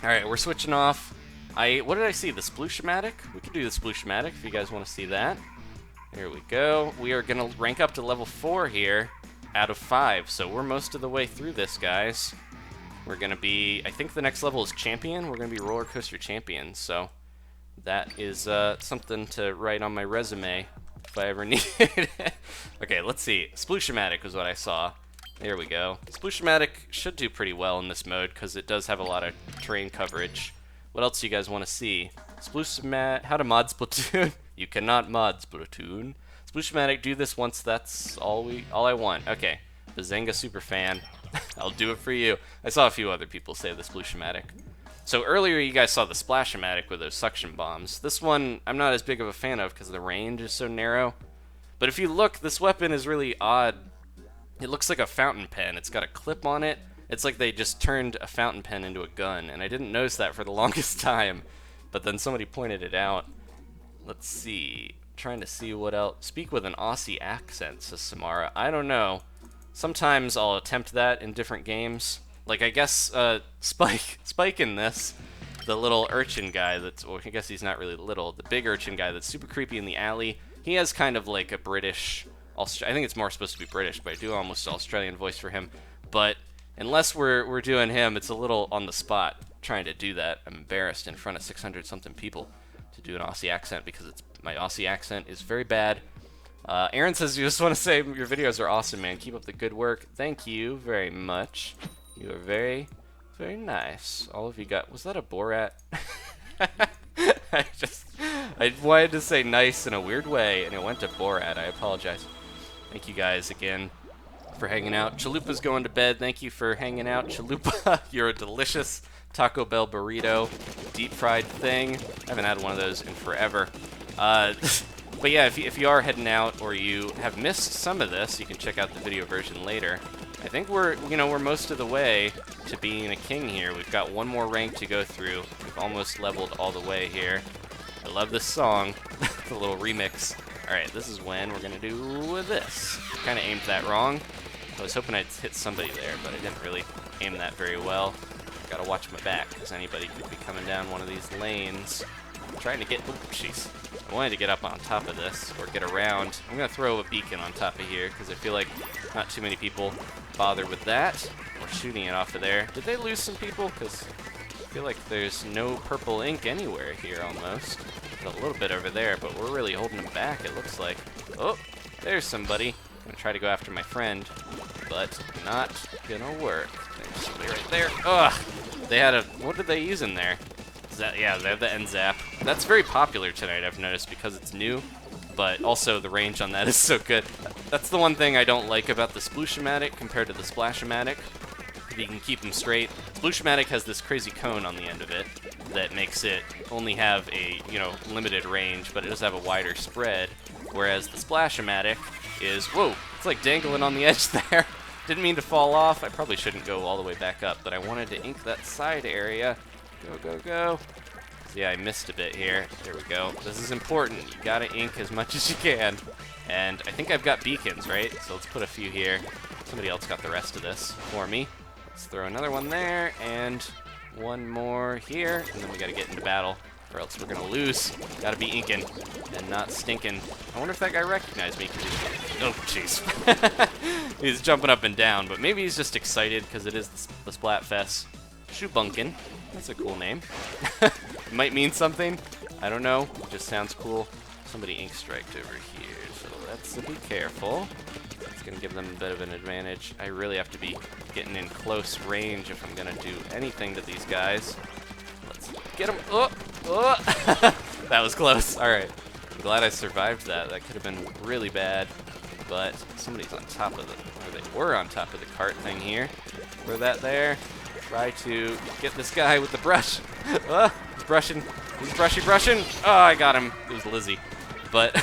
Alright, we're switching off. What did I see? The splooshomatic? We could do the splooshomatic if you guys want to see that. There we go. We are going to rank up to level 4 here out of 5, so we're most of the way through this, guys. We're going to be, I think the next level is Champion. We're going to be Roller Coaster Champions, so that is something to write on my resume if I ever need it. Okay, let's see. Splooshomatic was what I saw. There we go. Splooshomatic should do pretty well in this mode because it does have a lot of terrain coverage. What else do you guys want to see? Splooshmatic, how to mod Splatoon? You cannot mod Splatoon. Splooshmatic, do this once. That's all I want. Okay, the Zenga superfan. I'll do it for you. I saw a few other people say the Splooshmatic. So earlier you guys saw the Splashomatic with those suction bombs. This one I'm not as big of a fan of because the range is so narrow. But if you look, this weapon is really odd. It looks like a fountain pen. It's got a clip on it. It's like they just turned a fountain pen into a gun, and I didn't notice that for the longest time. But then somebody pointed it out. Let's see. Trying to see what else. Speak with an Aussie accent, says Samara. I don't know. Sometimes I'll attempt that in different games. Like, I guess Spike in this, the little urchin guy that's, well, I guess he's not really little, the big urchin guy that's super creepy in the alley, he has kind of like a British, I think it's more supposed to be British, but I do almost Australian voice for him. But unless we're doing him, it's a little on the spot trying to do that. I'm embarrassed in front of 600-something people to do an Aussie accent because my Aussie accent is very bad. Aaron says, you just want to say your videos are awesome, man. Keep up the good work. Thank you very much. You are very, very nice. All of you got... Was that a Borat? I wanted to say nice in a weird way, and it went to Borat. I apologize. Thank you guys again for hanging out. Chalupa's going to bed. Thank you for hanging out, Chalupa. You're a delicious Taco Bell burrito, deep-fried thing. I haven't had one of those in forever. But yeah, if you are heading out or you have missed some of this, you can check out the video version later. I think we're most of the way to being a king here. We've got one more rank to go through. We've almost leveled all the way here. I love this song. The little remix. Alright, this is when we're gonna do this. Kinda aimed that wrong. I was hoping I'd hit somebody there, but I didn't really aim that very well. Gotta watch my back, because anybody could be coming down one of these lanes. I'm trying to get, oh jeez. I wanted to get up on top of this, or get around. I'm gonna throw a beacon on top of here, because I feel like not too many people bother with that. Or shooting it off of there. Did they lose some people? Because I feel like there's no purple ink anywhere here almost. A little bit over there, but we're really holding them back, it looks like. Oh, there's somebody. I'm gonna try to go after my friend, but not gonna work. There's somebody right there. Ugh! They had a, what did they use in there? Is that, yeah, they have the N-Zap. That's very popular tonight, I've noticed, because it's new, but also the range on that is so good. That's the one thing I don't like about the Splooshomatic compared to the Splashomatic. You can keep them straight. Splooshomatic has this crazy cone on the end of it that makes it only have a, you know, limited range, but it does have a wider spread, whereas the Splashomatic is, whoa, it's like dangling on the edge there. Didn't mean to fall off. I probably shouldn't go all the way back up, but I wanted to ink that side area. Go, go, go. So yeah, I missed a bit here. There we go. This is important. You gotta ink as much as you can. And I think I've got beacons, right? So let's put a few here. Somebody else got the rest of this for me. Let's throw another one there, and one more here, and then we gotta get into battle, or else we're gonna lose. Gotta be inking, and not stinking. I wonder if that guy recognized me, because he's, oh, jeez. He's jumping up and down, but maybe he's just excited, because it is the Splatfest. Shoebunkin, that's a cool name. Might mean something, I don't know, it just sounds cool. Somebody Inkstriked over here, so let's be careful. Gonna give them a bit of an advantage. I really have to be getting in close range if I'm gonna do anything to these guys. Let's get them. Oh, oh. That was close. All right, I'm glad I survived that. That could have been really bad, but somebody's on top of the, or they were on top of the cart thing here. We're that there. Try to get this guy with the brush. He's brushing. He's brushing. Oh, I got him. It was Lizzie, but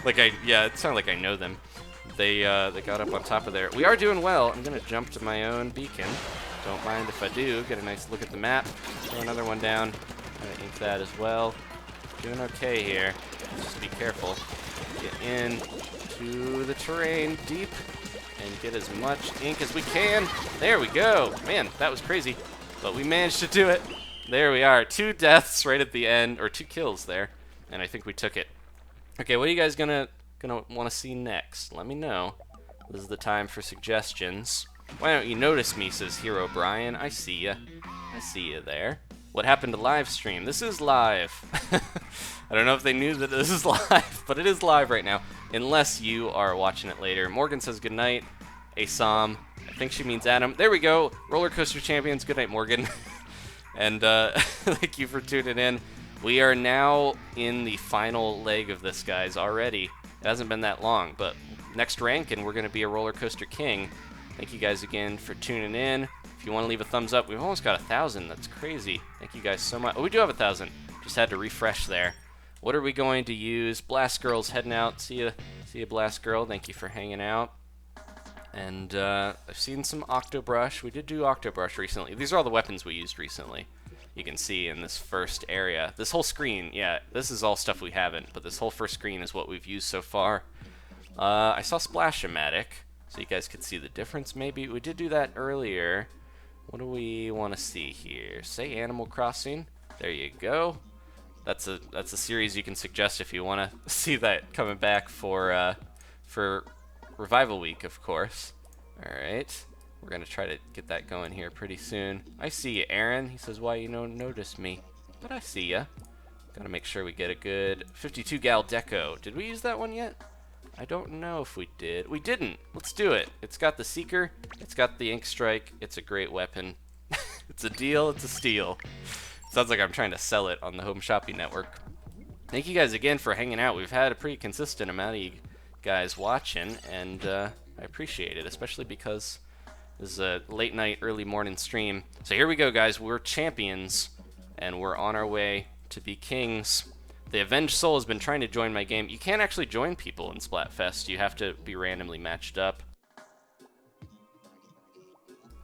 like yeah, it sounded like I know them. They got up on top of there. We are doing well. I'm gonna jump to my own beacon. Don't mind if I do. Get a nice look at the map. Throw another one down. Gonna ink that as well. Doing okay here. Just be careful. Get in to the terrain deep and get as much ink as we can. There we go. Man, that was crazy, but we managed to do it. There we are. 2 deaths right at the end, or 2 kills there, and I think we took it. Okay, what are you guys gonna want to see next? Let me know. This is the time for suggestions. Why don't you notice me, says Hero Brian. I see ya. I see you there. What happened to live stream? This is live. I don't know if they knew that this is live, but it is live right now, unless you are watching it later. Morgan says good night. Asam, I think she means Adam. There we go. Roller Coaster Champions. Good night, Morgan. And thank you for tuning in. We are now in the final leg of this, guys, already. It hasn't been that long, but next rank, and we're going to be a Roller Coaster King. Thank you guys again for tuning in. If you want to leave a thumbs up, we've almost got 1,000. That's crazy. Thank you guys so much. Oh, we do have 1,000. Just had to refresh there. What are we going to use? Blast Girl's heading out. See ya, Blast Girl. Thank you for hanging out. And I've seen some Octobrush. We did do Octobrush recently. These are all the weapons we used recently. You can see in this first area. This whole screen, yeah, this is all stuff we haven't, but this whole first screen is what we've used so far. I saw Splashomatic, so you guys could see the difference maybe. We did do that earlier. What do we want to see here? Say Animal Crossing. There you go. That's a series you can suggest if you want to see that coming back for Revival Week, of course. All right. We're going to try to get that going here pretty soon. I see you, Aaron. He says, why you don't notice me? But I see ya. Got to make sure we get a good 52 gal deco. Did we use that one yet? I don't know if we did. We didn't. Let's do it. It's got the Seeker. It's got the Inkstrike. It's a great weapon. It's a deal. It's a steal. Sounds like I'm trying to sell it on the Home Shopping Network. Thank you guys again for hanging out. We've had a pretty consistent amount of you guys watching, and I appreciate it, especially because this is a late night, early morning stream. So here we go, guys. We're champions, and we're on our way to be kings. The Avenged Soul has been trying to join my game. You can't actually join people in Splatfest. You have to be randomly matched up.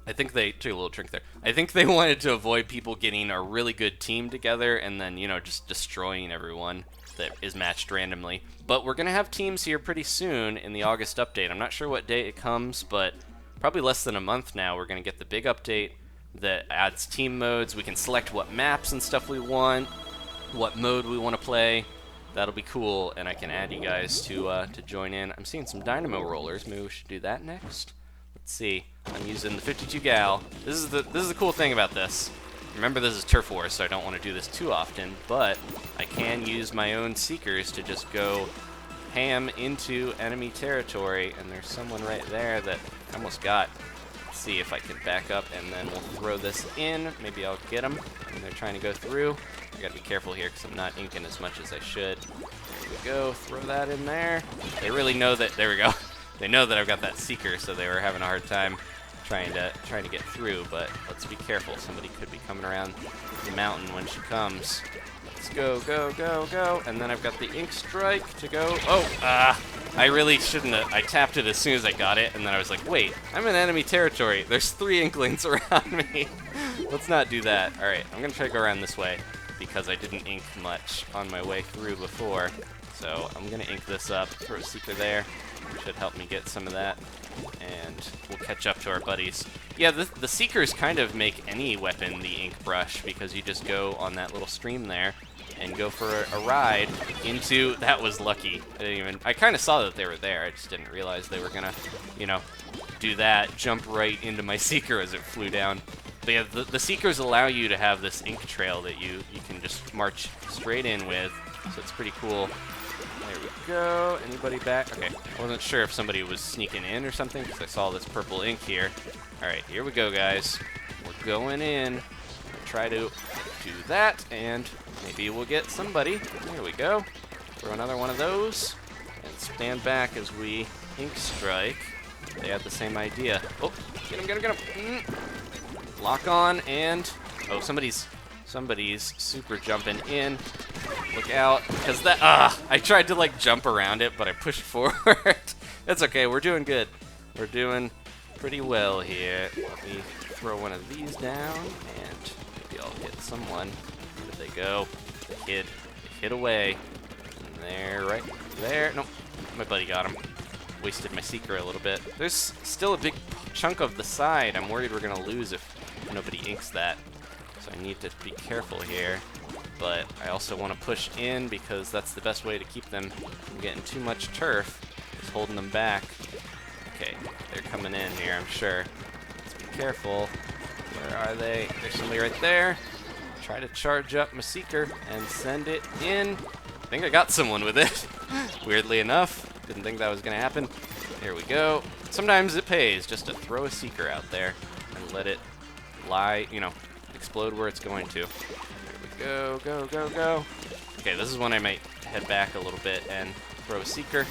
I think they took a little drink there. I think they wanted to avoid people getting a really good team together and then, you know, just destroying everyone that is matched randomly. But we're going to have teams here pretty soon in the August update. I'm not sure what date it comes, but probably less than a month now. We're going to get the big update that adds team modes. We can select what maps and stuff we want, what mode we want to play. That'll be cool, and I can add you guys to join in. I'm seeing some dynamo rollers. Maybe we should do that next. Let's see. I'm using the 52 gal. This is the cool thing about this. Remember, this is Turf Wars, so I don't want to do this too often, but I can use my own Seekers to just go ham into enemy territory, and there's someone right there that I almost got. Let's see if I can back up, and then we'll throw this in. Maybe I'll get them, and they're trying to go through. I gotta be careful here, because I'm not inking as much as I should. There we go. Throw that in there. They really know that. There we go. They know that I've got that Seeker, so they were having a hard time trying to get through, but let's be careful. Somebody could be coming around the mountain when she comes. Let's go, go, go, go. And then I've got the Inkstrike to go. Oh, I really shouldn't have. I tapped it as soon as I got it, and then I was like, wait, I'm in enemy territory. There's 3 Inklings around me. Let's not do that. All right, I'm going to try to go around this way because I didn't ink much on my way through before. So I'm going to ink this up, throw a Seeker there. Should help me get some of that, and we'll catch up to our buddies. Yeah, the Seekers kind of make any weapon the ink brush, because you just go on that little stream there and go for a ride into... That was lucky. I kind of saw that they were there. I just didn't realize they were gonna, you know, do that, jump right into my Seeker as it flew down. But yeah, the Seekers allow you to have this ink trail that you can just march straight in with, so it's pretty cool. There we go. Anybody back? Okay. I wasn't sure if somebody was sneaking in or something because I saw this purple ink here. Alright, here we go, guys. We're going in. We'll try to do that, and maybe we'll get somebody. There we go. Throw another one of those. And stand back as we Inkstrike. They had the same idea. Oh, get him, get him, get him. Lock on, and... Oh, somebody's super jumping in. Look out, because that, I tried to like jump around it, but I pushed forward. That's okay, we're doing good. We're doing pretty well here. Let me throw one of these down, and maybe I'll hit someone. Where did they go? They hid away. And there, right there. Nope, my buddy got him. Wasted my Seeker a little bit. There's still a big chunk of the side. I'm worried we're gonna lose if nobody inks that. So I need to be careful here. But I also want to push in because that's the best way to keep them from getting too much turf, is holding them back. Okay, they're coming in here, I'm sure. Let's be careful. Where are they? There's somebody right there. Try to charge up my Seeker and send it in. I think I got someone with it. Weirdly enough. Didn't think that was going to happen. There we go. Sometimes it pays just to throw a Seeker out there and let it lie, you know, explode where it's going to. Go, go, go, go. Okay, this is when I might head back a little bit and throw a Seeker.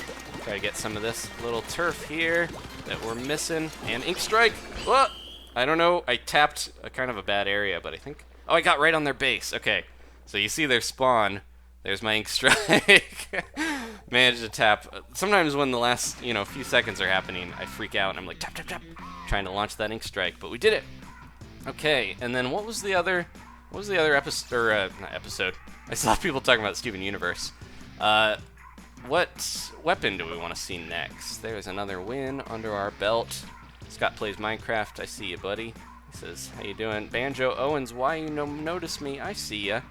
Try to get some of this little turf here that we're missing. And Inkstrike! What? I don't know. I tapped a kind of a bad area, but I think... Oh, I got right on their base. Okay. So you see their spawn. There's my Inkstrike. Managed to tap. Sometimes when the last, you know, few seconds are happening, I freak out and I'm like, tap, tap, tap. Trying to launch that Inkstrike, but we did it. Okay, and then what was the other episode, or not episode? I saw people talking about Steven Universe. What weapon do we want to see next? There's another win under our belt. Scott plays Minecraft. I see you, buddy. He says, how you doing? Banjo Owens, why you no notice me? I see ya.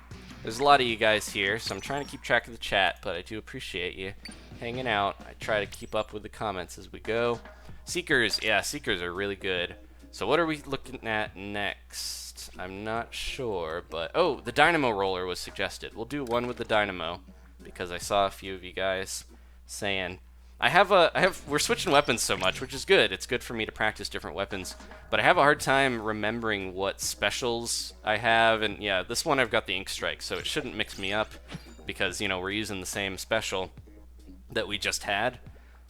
There's a lot of you guys here, so I'm trying to keep track of the chat, but I do appreciate you hanging out. I try to keep up with the comments as we go. Seekers, yeah, Seekers are really good. So what are we looking at next? I'm not sure, but... Oh, the Dynamo Roller was suggested. We'll do one with the Dynamo, because I saw a few of you guys saying... We're switching weapons so much, which is good. It's good for me to practice different weapons, but I have a hard time remembering what specials I have, and yeah, this one I've got the Inkstrike, so it shouldn't mix me up, because, you know, we're using the same special that we just had,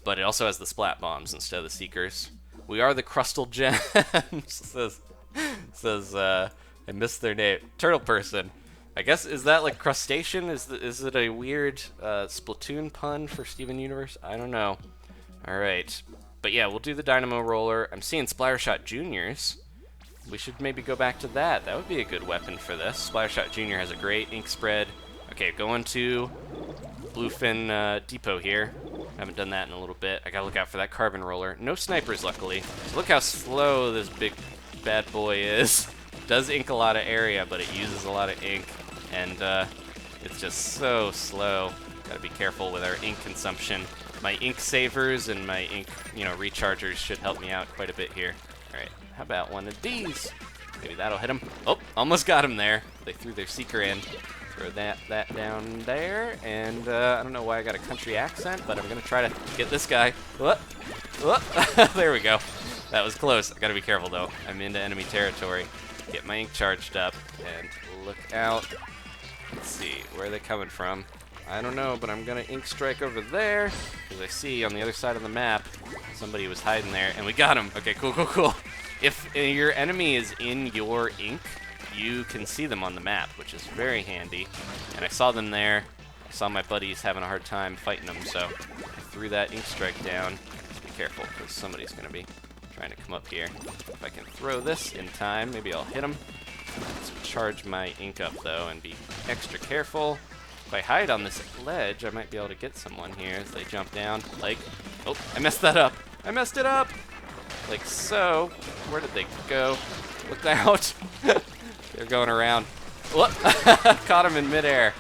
but it also has the Splat Bombs instead of the Seekers. We are the Crustal Gems. says I missed their name. Turtle Person. I guess, is that like crustacean? Is it a weird Splatoon pun for Steven Universe? I don't know. Alright. But yeah, we'll do the Dynamo Roller. I'm seeing Splattershot Juniors we should maybe go back to that. That would be a good weapon for this. Splattershot Jr. has a great ink spread. Okay, going to Bluefin Depot here. Haven't done that in a little bit. I gotta look out for that carbon roller. No snipers, luckily. So look how slow this big bad boy is. Does ink a lot of area, but it uses a lot of ink, and it's just so slow. Gotta be careful with our ink consumption. My ink savers and my ink, rechargers should help me out quite a bit here. All right, how about one of these? Maybe that'll hit him. Oh, almost got him there. They threw their seeker in. Throw that down there, and I don't know why I got a country accent, but I'm gonna try to get this guy. What? There we go. That was close. I gotta be careful though. I'm into enemy territory. Get my ink charged up, and look out. Let's see, where are they coming from? I don't know, but I'm gonna Inkstrike over there, because I see on the other side of the map, somebody was hiding there, and we got him. Okay, cool. If your enemy is in your ink, you can see them on the map, which is very handy. And I saw them there. I saw my buddies having a hard time fighting them, so I threw that Inkstrike down. Just be careful, because somebody's gonna be trying to come up here. If I can throw this in time, maybe I'll hit him. Let's charge my ink up though and be extra careful. If I hide on this ledge, I might be able to get someone here as they jump down. Like, oh, I messed that up. I messed it up! Like so. Where did they go? Look out. They're going around. Whoop! Caught him in midair.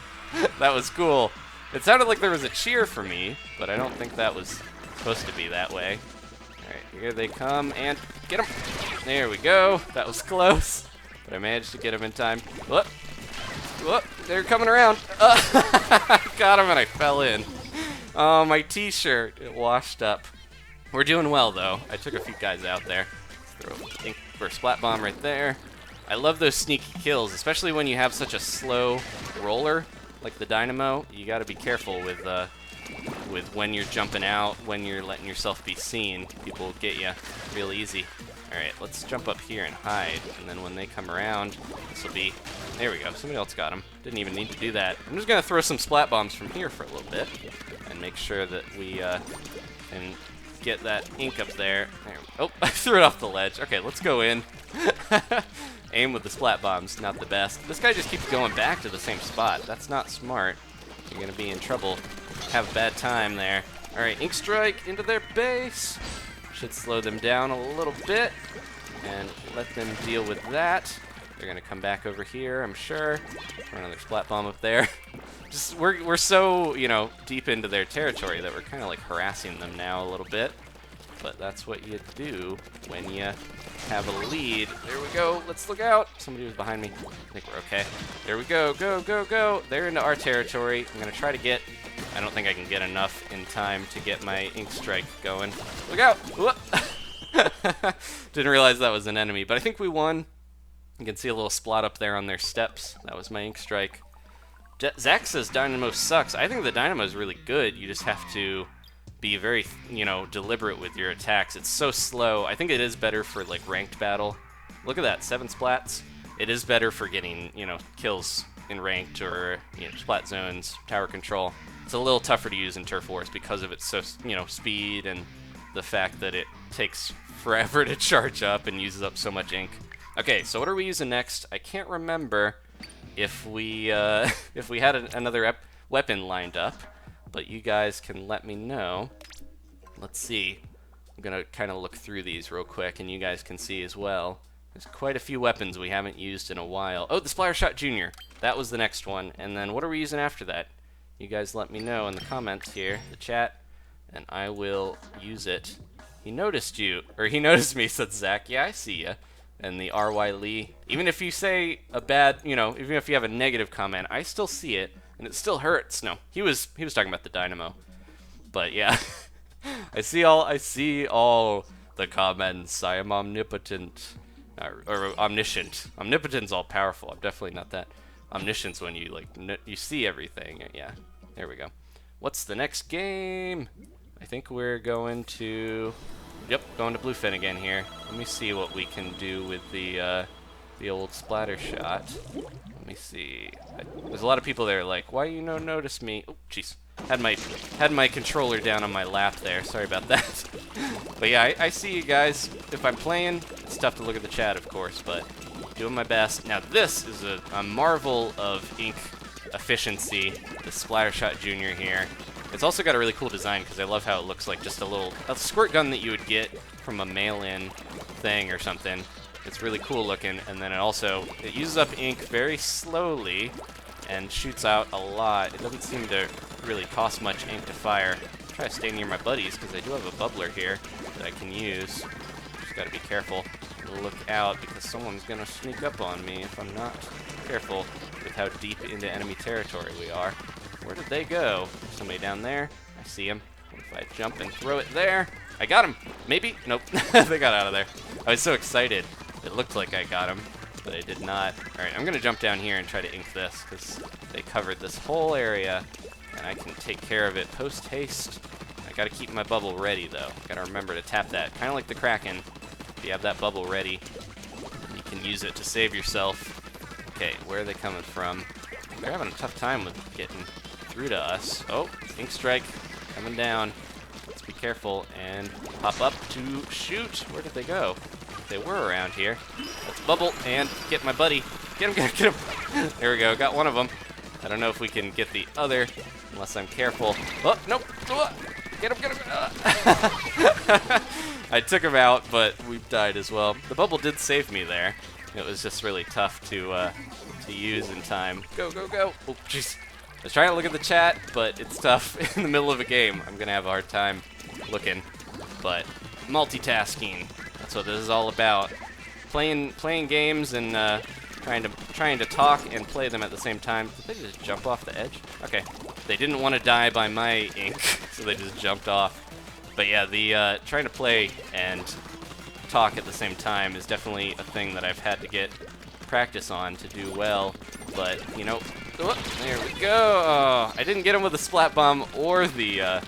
That was cool. It sounded like there was a cheer for me, but I don't think that was supposed to be that way. Alright, here they come, and get them! There we go. That was close, but I managed to get him in time. Whoop! Whoop! They're coming around. Got him, and I fell in. Oh, my t-shirt. It washed up. We're doing well, though. I took a few guys out there. Throw a ink or splat bomb right there. I love those sneaky kills, especially when you have such a slow roller like the Dynamo. You got to be careful with when you're jumping out, when you're letting yourself be seen. People will get you real easy. All right, let's jump up here and hide, and then when they come around, this will be... There we go. Somebody else got him. Didn't even need to do that. I'm just going to throw some splat bombs from here for a little bit and make sure that we can get that ink up there. Oh, I threw it off the ledge. Okay, let's go in. Aim with the splat bombs, not the best. This guy just keeps going back to the same spot. That's not smart. You're going to be in trouble. Have a bad time there. All right, Inkstrike into their base. Should slow them down a little bit and let them deal with that. They're going to come back over here, I'm sure. Throw another splat bomb up there. Just we're so, deep into their territory that we're kind of like harassing them now a little bit. But that's what you do when you have a lead. There we go. Let's look out. Somebody was behind me. I think we're okay. There we go. Go. They're into our territory. I'm going to try to get... I don't think I can get enough in time to get my Inkstrike going. Look out! Didn't realize that was an enemy, but I think we won. You can see a little splat up there on their steps. That was my Inkstrike. Zach says Dynamo sucks. I think the Dynamo is really good. You just have to be very, deliberate with your attacks. It's so slow. I think it is better for, ranked battle. Look at that, 7 splats. It is better for getting, kills in ranked or, splat zones, tower control. It's a little tougher to use in Turf Wars because of its speed and the fact that it takes forever to charge up and uses up so much ink. Okay, so what are we using next? I can't remember if we had another weapon lined up, but you guys can let me know. Let's see. I'm gonna kind of look through these real quick, and you guys can see as well. There's quite a few weapons we haven't used in a while. Oh, the Splattershot Jr. That was the next one. And then what are we using after that? You guys let me know in the comments here, the chat, and I will use it. He noticed you, or he noticed me, said Zach. Yeah, I see ya. And the R.Y. Lee. Even if you say a bad, even if you have a negative comment, I still see it, and it still hurts. No, he was talking about the Dynamo. But yeah, I see all the comments. I am omnipotent. Or omniscient. Omnipotent's all powerful. I'm definitely not that. Omniscience when you you see everything. Yeah, there we go. What's the next game? I think we're going to... Yep, going to Bluefin again here. Let me see what we can do with the old splatter shot. Let me see. There's a lot of people there like, why you no notice me? Oh, jeez. Had my controller down on my lap there. Sorry about that. But yeah, I see you guys. If I'm playing, it's tough to look at the chat, of course, but doing my best. Now this is a marvel of ink efficiency, the Splattershot Junior here. It's also got a really cool design because I love how it looks like just a squirt gun that you would get from a mail-in thing or something. It's really cool looking, and then it uses up ink very slowly and shoots out a lot. It doesn't seem to really cost much ink to fire. Try to stay near my buddies because I do have a bubbler here that I can use. Just gotta be careful. Look out because someone's gonna sneak up on me if I'm not careful with how deep into enemy territory we are. Where did they go? Somebody down there. I see him. What if I jump and throw it there? I got him. Maybe? Nope. They got out of there. I was so excited. It looked like I got him, but I did not. Alright, I'm gonna jump down here and try to ink this because they covered this whole area and I can take care of it post-haste. I gotta keep my bubble ready though. Gotta remember to tap that. Kinda like the Kraken. If you have that bubble ready, you can use it to save yourself. Okay, where are they coming from? They're having a tough time with getting through to us. Oh, Inkstrike coming down. Let's be careful and pop up to shoot. Where did they go? They were around here. Let's bubble and get my buddy. Get him, get him. There we go, got one of them. I don't know if we can get the other unless I'm careful. Oh, nope. Get him, get him. I took him out, but we died as well. The bubble did save me there. It was just really tough to use in time. Go, go, go. Oh, jeez. I was trying to look at the chat, but it's tough in the middle of a game. I'm going to have a hard time looking. But multitasking, that's what this is all about. Playing games and trying to talk and play them at the same time. Did they just jump off the edge? Okay. They didn't want to die by my ink, so they just jumped off. But yeah, the trying to play and talk at the same time is definitely a thing that I've had to get practice on to do well. But, you know, there we go. Oh, I didn't get him with the splat bomb or the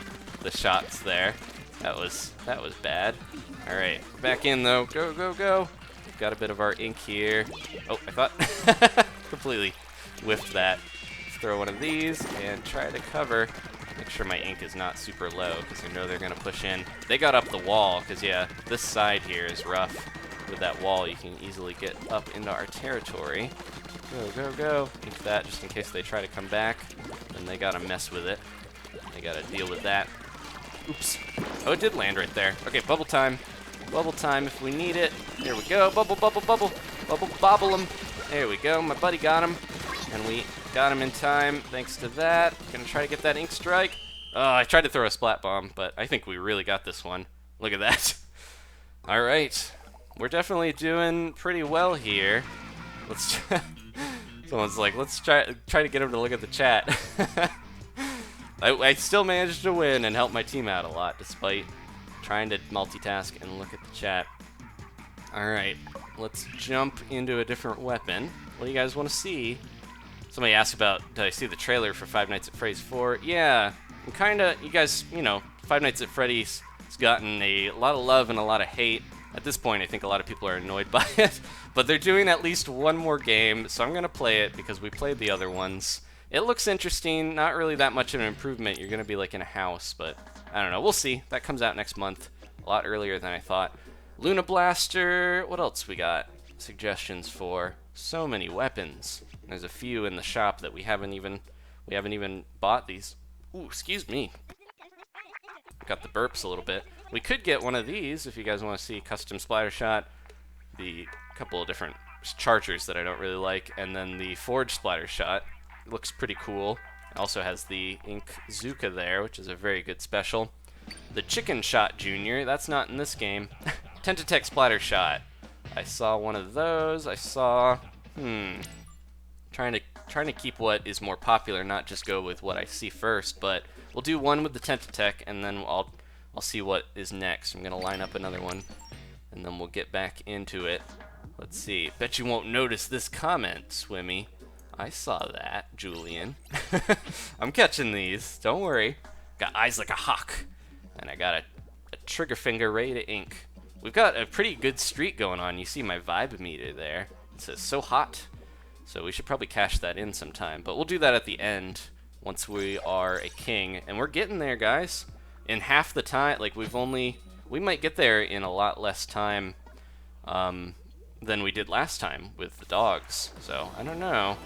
shots there. That was bad. All right, back in though. Go, go, go. We've got a bit of our ink here. Oh, I thought completely whiffed that. Let's throw one of these and try to cover. Make sure my ink is not super low because I know they're gonna push in. They got up the wall because yeah, this side here is rough. With that wall, you can easily get up into our territory. Go, go, go. Ink that just in case they try to come back. Then they gotta mess with it. They gotta deal with that. Oops. Oh, it did land right there. Okay, bubble time. Bubble time if we need it. There we go. Bubble, bubble, bubble. Bubble, bobble him. There we go. My buddy got him. And we got him in time thanks to that. Gonna try to get that Inkstrike. Oh, I tried to throw a splat bomb, but I think we really got this one. Look at that. All right. We're definitely doing pretty well here. Let's someone's like, let's try to get him to look at the chat. I still managed to win and help my team out a lot despite trying to multitask and look at the chat. Alright, let's jump into a different weapon. What do you guys want to see? Somebody asked about, did I see the trailer for Five Nights at Freddy's 4? Yeah, I'm kinda, you guys, you know, Five Nights at Freddy's has gotten a lot of love and a lot of hate. At this point, I think a lot of people are annoyed by it, but they're doing at least one more game, so I'm gonna play it because we played the other ones. It looks interesting, not really that much of an improvement. You're gonna be like in a house, but I don't know, we'll see. That comes out next month, a lot earlier than I thought. Luna Blaster, what else we got? Suggestions for so many weapons. There's a few in the shop that we haven't even bought these. Ooh, excuse me. Got the burps a little bit. We could get one of these if you guys want to see custom splatter shot, the couple of different chargers that I don't really like, and then the forged splatter shot. It looks pretty cool. It also has the Ink Zuka there, which is a very good special. The Chicken Shot Junior, that's not in this game. Tentatech Splatter Shot. I saw one of those. I saw, trying to keep what is more popular, not just go with what I see first, but we'll do one with the Tentatech, and then I'll see what is next. I'm gonna line up another one, and then we'll get back into it. Let's see. Bet you won't notice this comment, Swimmy. I saw that, Julian. I'm catching these. Don't worry. Got eyes like a hawk, and I got a trigger finger ready to ink. We've got a pretty good streak going on. You see my vibe meter there. It says so hot. So we should probably cash that in sometime, but we'll do that at the end once we are a king. And we're getting there, guys. In half the time, like, we might get there in a lot less time than we did last time with the dogs. So, I don't know.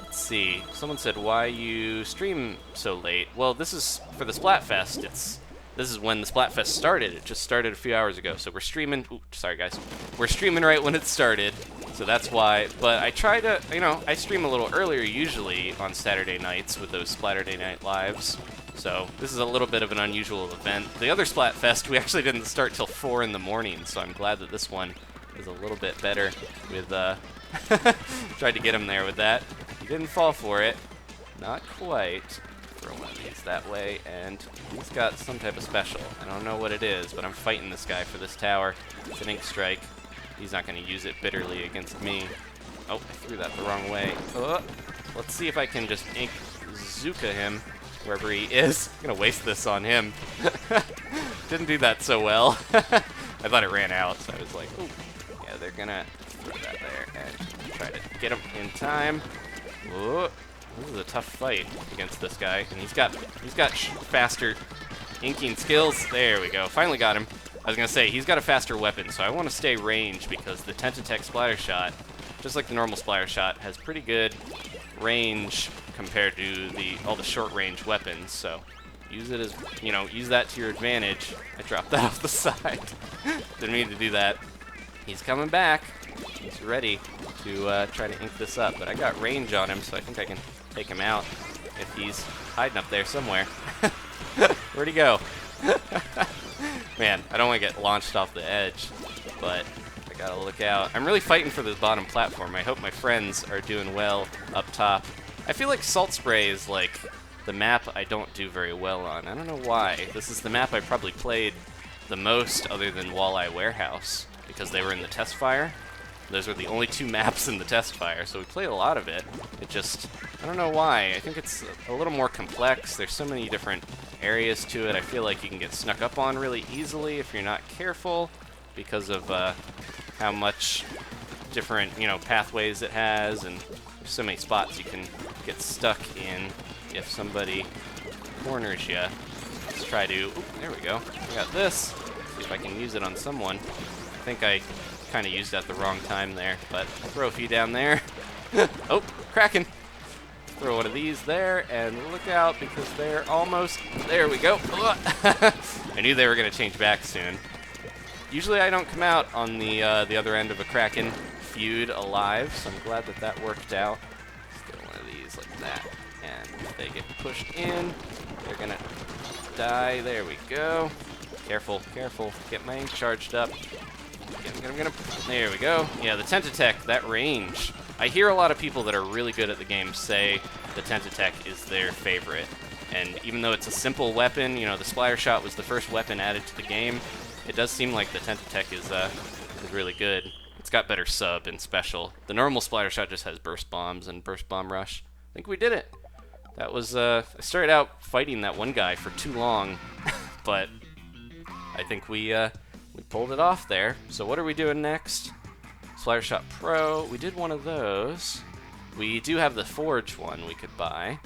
Let's see. Someone said, why you stream so late? Well, this is for the Splatfest. This is when the Splatfest started. It just started a few hours ago. So we're streaming. Ooh, sorry, guys. We're streaming right when it started. So that's why. But I try to, I stream a little earlier usually on Saturday nights with those Splatterday Night Lives. So this is a little bit of an unusual event. The other Splatfest, we actually didn't start till 4 in the morning. So I'm glad that this one is a little bit better with, tried to get him there with that. He didn't fall for it. Not quite. Throw one of these that way, and he's got some type of special. I don't know what it is, but I'm fighting this guy for this tower. It's an Inkstrike. He's not going to use it bitterly against me. Oh, I threw that the wrong way. Let's see if I can just Inkzuka him wherever he is. I'm going to waste this on him. Didn't do that so well. I thought it ran out, so I was like, ooh. Yeah, they're going to throw that there and try to get him in time. Ooh. This is a tough fight against this guy, and he's got faster inking skills. There we go. Finally got him. I was gonna say he's got a faster weapon, so I want to stay range because the Tentatek Splatter Shot, just like the normal Splatter Shot, has pretty good range compared to all the short range weapons. So use it as use that to your advantage. I dropped that off the side. Didn't mean to do that. He's coming back. He's ready to try to ink this up, but I got range on him, so I think I can take him out if he's hiding up there somewhere. Where'd he go? Man, I don't want to get launched off the edge, but I gotta look out. I'm really fighting for this bottom platform. I hope my friends are doing well up top. I feel like Salt Spray is like the map I don't do very well on. I don't know why. This is the map I probably played the most other than Walleye Warehouse, because they were in the test fire. Those were the only 2 maps in the test fire, so we played a lot of it. It just, I don't know why. I think it's a little more complex. There's so many different areas to it. I feel like you can get snuck up on really easily if you're not careful because of how much different, pathways it has, and there's so many spots you can get stuck in if somebody corners you. Let's try to, oop, there we go. I got this. See if I can use it on someone. I think I kind of used that the wrong time there, but I'll throw a few down there. Oh, Kraken. Throw one of these there, and look out because they're almost, there we go. I knew they were going to change back soon. Usually I don't come out on the other end of a Kraken feud alive, so I'm glad that that worked out. Let's get one of these like that, and if they get pushed in, they're going to die. There we go. Careful, careful. Get my ink charged up. Get him. There we go. Yeah, the Tentatek, that range. I hear a lot of people that are really good at the game say the Tentatek is their favorite. And even though it's a simple weapon, the Splatter Shot was the first weapon added to the game, it does seem like the Tentatek is really good. It's got better sub and special. The normal Splatter Shot just has burst bombs and burst bomb rush. I think we did it. That was, I started out fighting that one guy for too long, but I think we pulled it off there. So what are we doing next? Splatter Shot Pro. We did one of those. We do have the Forge one we could buy,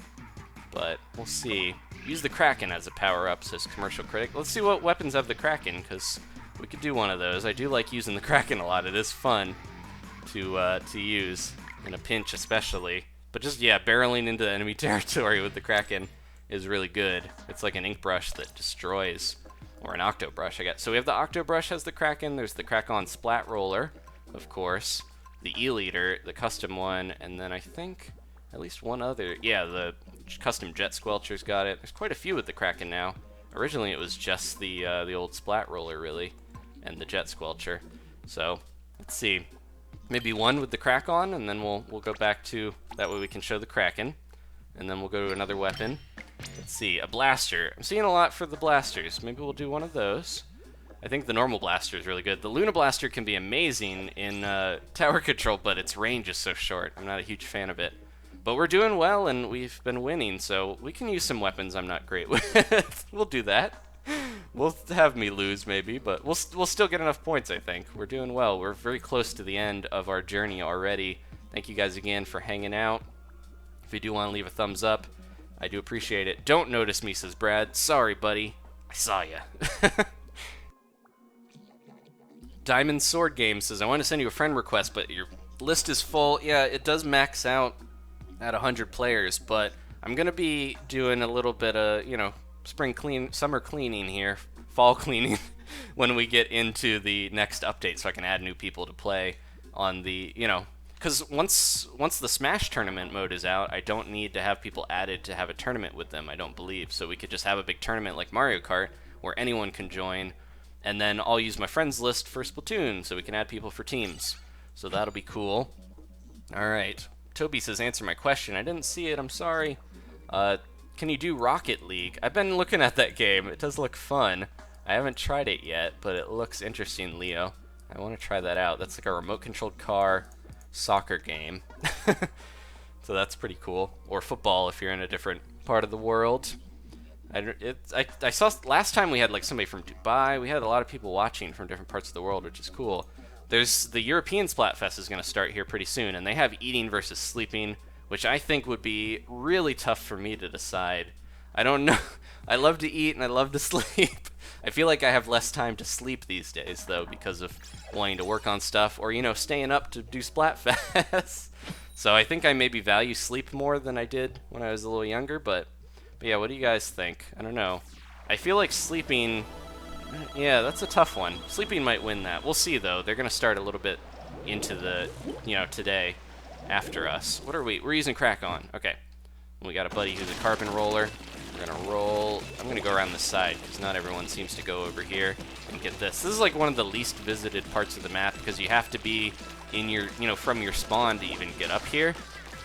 but we'll see. Use the Kraken as a power-up, says Commercial Critic. Let's see what weapons have the Kraken, because we could do one of those. I do like using the Kraken a lot. It is fun to use, in a pinch especially. But just, yeah, barreling into enemy territory with the Kraken is really good. It's like an ink brush that destroys. Or an Octobrush, I guess. So we have the Octobrush has the Kraken. There's the Kraken Splat Roller, of course. The E-Leader, the custom one, and then I think at least one other. Yeah, the custom Jet Squelcher's got it. There's quite a few with the Kraken now. Originally it was just the old Splat Roller, really, and the Jet Squelcher. So, let's see. Maybe one with the Kraken, and then we'll go back to, that way we can show the Kraken. And then we'll go to another weapon. Let's see, a blaster. I'm seeing a lot for the blasters. Maybe we'll do one of those. I think the normal blaster is really good. The Luna Blaster can be amazing in tower control, but its range is so short. I'm not a huge fan of it. But we're doing well, and we've been winning, so we can use some weapons I'm not great with. We'll do that. We'll have me lose, maybe, but we'll still get enough points, I think. We're doing well. We're very close to the end of our journey already. Thank you guys again for hanging out. If you do want to leave a thumbs up, I do appreciate it. Don't notice me, says Brad. Sorry, buddy. I saw ya. Diamond Sword Game says, I want to send you a friend request, but your list is full. Yeah, it does max out at 100 players, but I'm going to be doing a little bit of, summer cleaning here, fall cleaning, when we get into the next update, so I can add new people to play on the, because once the Smash tournament mode is out, I don't need to have people added to have a tournament with them, I don't believe. So we could just have a big tournament like Mario Kart, where anyone can join, and then I'll use my friends list for Splatoon, so we can add people for teams. So that'll be cool. Alright, Toby says, answer my question. I didn't see it, I'm sorry. Can you do Rocket League? I've been looking at that game, it does look fun. I haven't tried it yet, but it looks interesting, Leo. I want to try that out. That's like a remote-controlled car soccer game. So that's pretty cool. Or football if you're in a different part of the world. I saw last time we had like somebody from Dubai. We had a lot of people watching from different parts of the world, which is cool. There's the European Splatfest is going to start here pretty soon, and they have eating versus sleeping, which I think would be really tough for me to decide. I don't know. I love to eat and I love to sleep. I feel like I have less time to sleep these days, though, because of wanting to work on stuff or, staying up to do Splatfest. So I think I maybe value sleep more than I did when I was a little younger, but yeah, what do you guys think? I don't know. I feel like sleeping, yeah, that's a tough one. Sleeping might win that. We'll see, though. They're going to start a little bit into the, today after us. What are we? We're using Kraken. Okay. We got a buddy who's a carbon roller. We're going to roll. I'm going to go around the side because not everyone seems to go over here and get this. This is like one of the least visited parts of the map because you have to be in your, from your spawn to even get up here.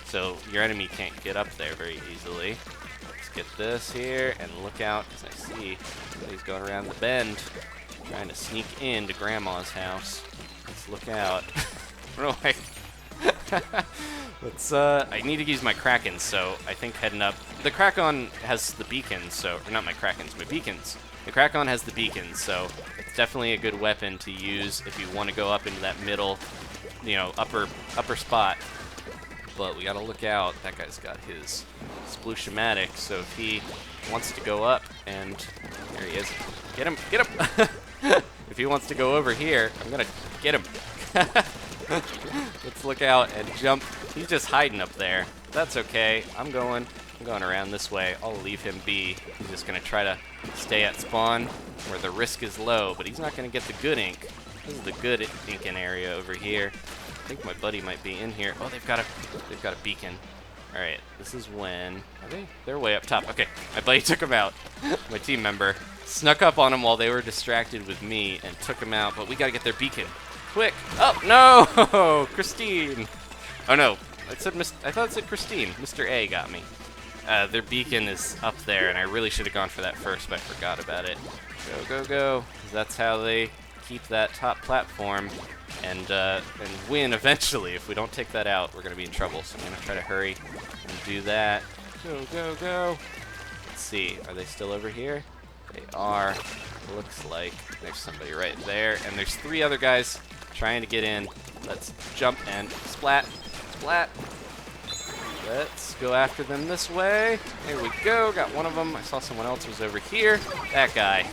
So your enemy can't get up there very easily. Let's get this here and look out because I see somebody's going around the bend trying to sneak into Grandma's house. Let's look out. Let's, I need to use my Krakens, so I think heading up. The Kraken has the beacons, so, or not my Krakens, my beacons. The Kraken has the beacons, so it's definitely a good weapon to use if you want to go up into that middle, upper spot. But we gotta look out. That guy's got his Splooshomatic, so if he wants to go up, and there he is. Get him, get him! If he wants to go over here, I'm gonna get him. Let's look out and jump. He's just hiding up there. That's okay. I'm going around this way. I'll leave him be. He's just going to try to stay at spawn where the risk is low, but he's not going to get the good ink. This is the good inking area over here. I think my buddy might be in here. Oh, they've got a beacon. All right, this is when are they? They're way up top. Okay, my buddy took him out. My team member snuck up on him while they were distracted with me and took him out. But we got to get their beacon. Quick! Oh no, Christine! Oh no, I thought it said Christine. Mr. A got me. Their beacon is up there, and I really should have gone for that first, but I forgot about it. Go, go, go! 'Cause that's how they keep that top platform and win eventually. If we don't take that out, we're gonna be in trouble. So I'm gonna try to hurry and do that. Go, go, go! Let's see, are they still over here? They are. Looks like there's somebody right there, and there's 3 other guys trying to get in. Let's jump and splat, splat. Let's go after them this way. There we go, got one of them. I saw someone else was over here. That guy.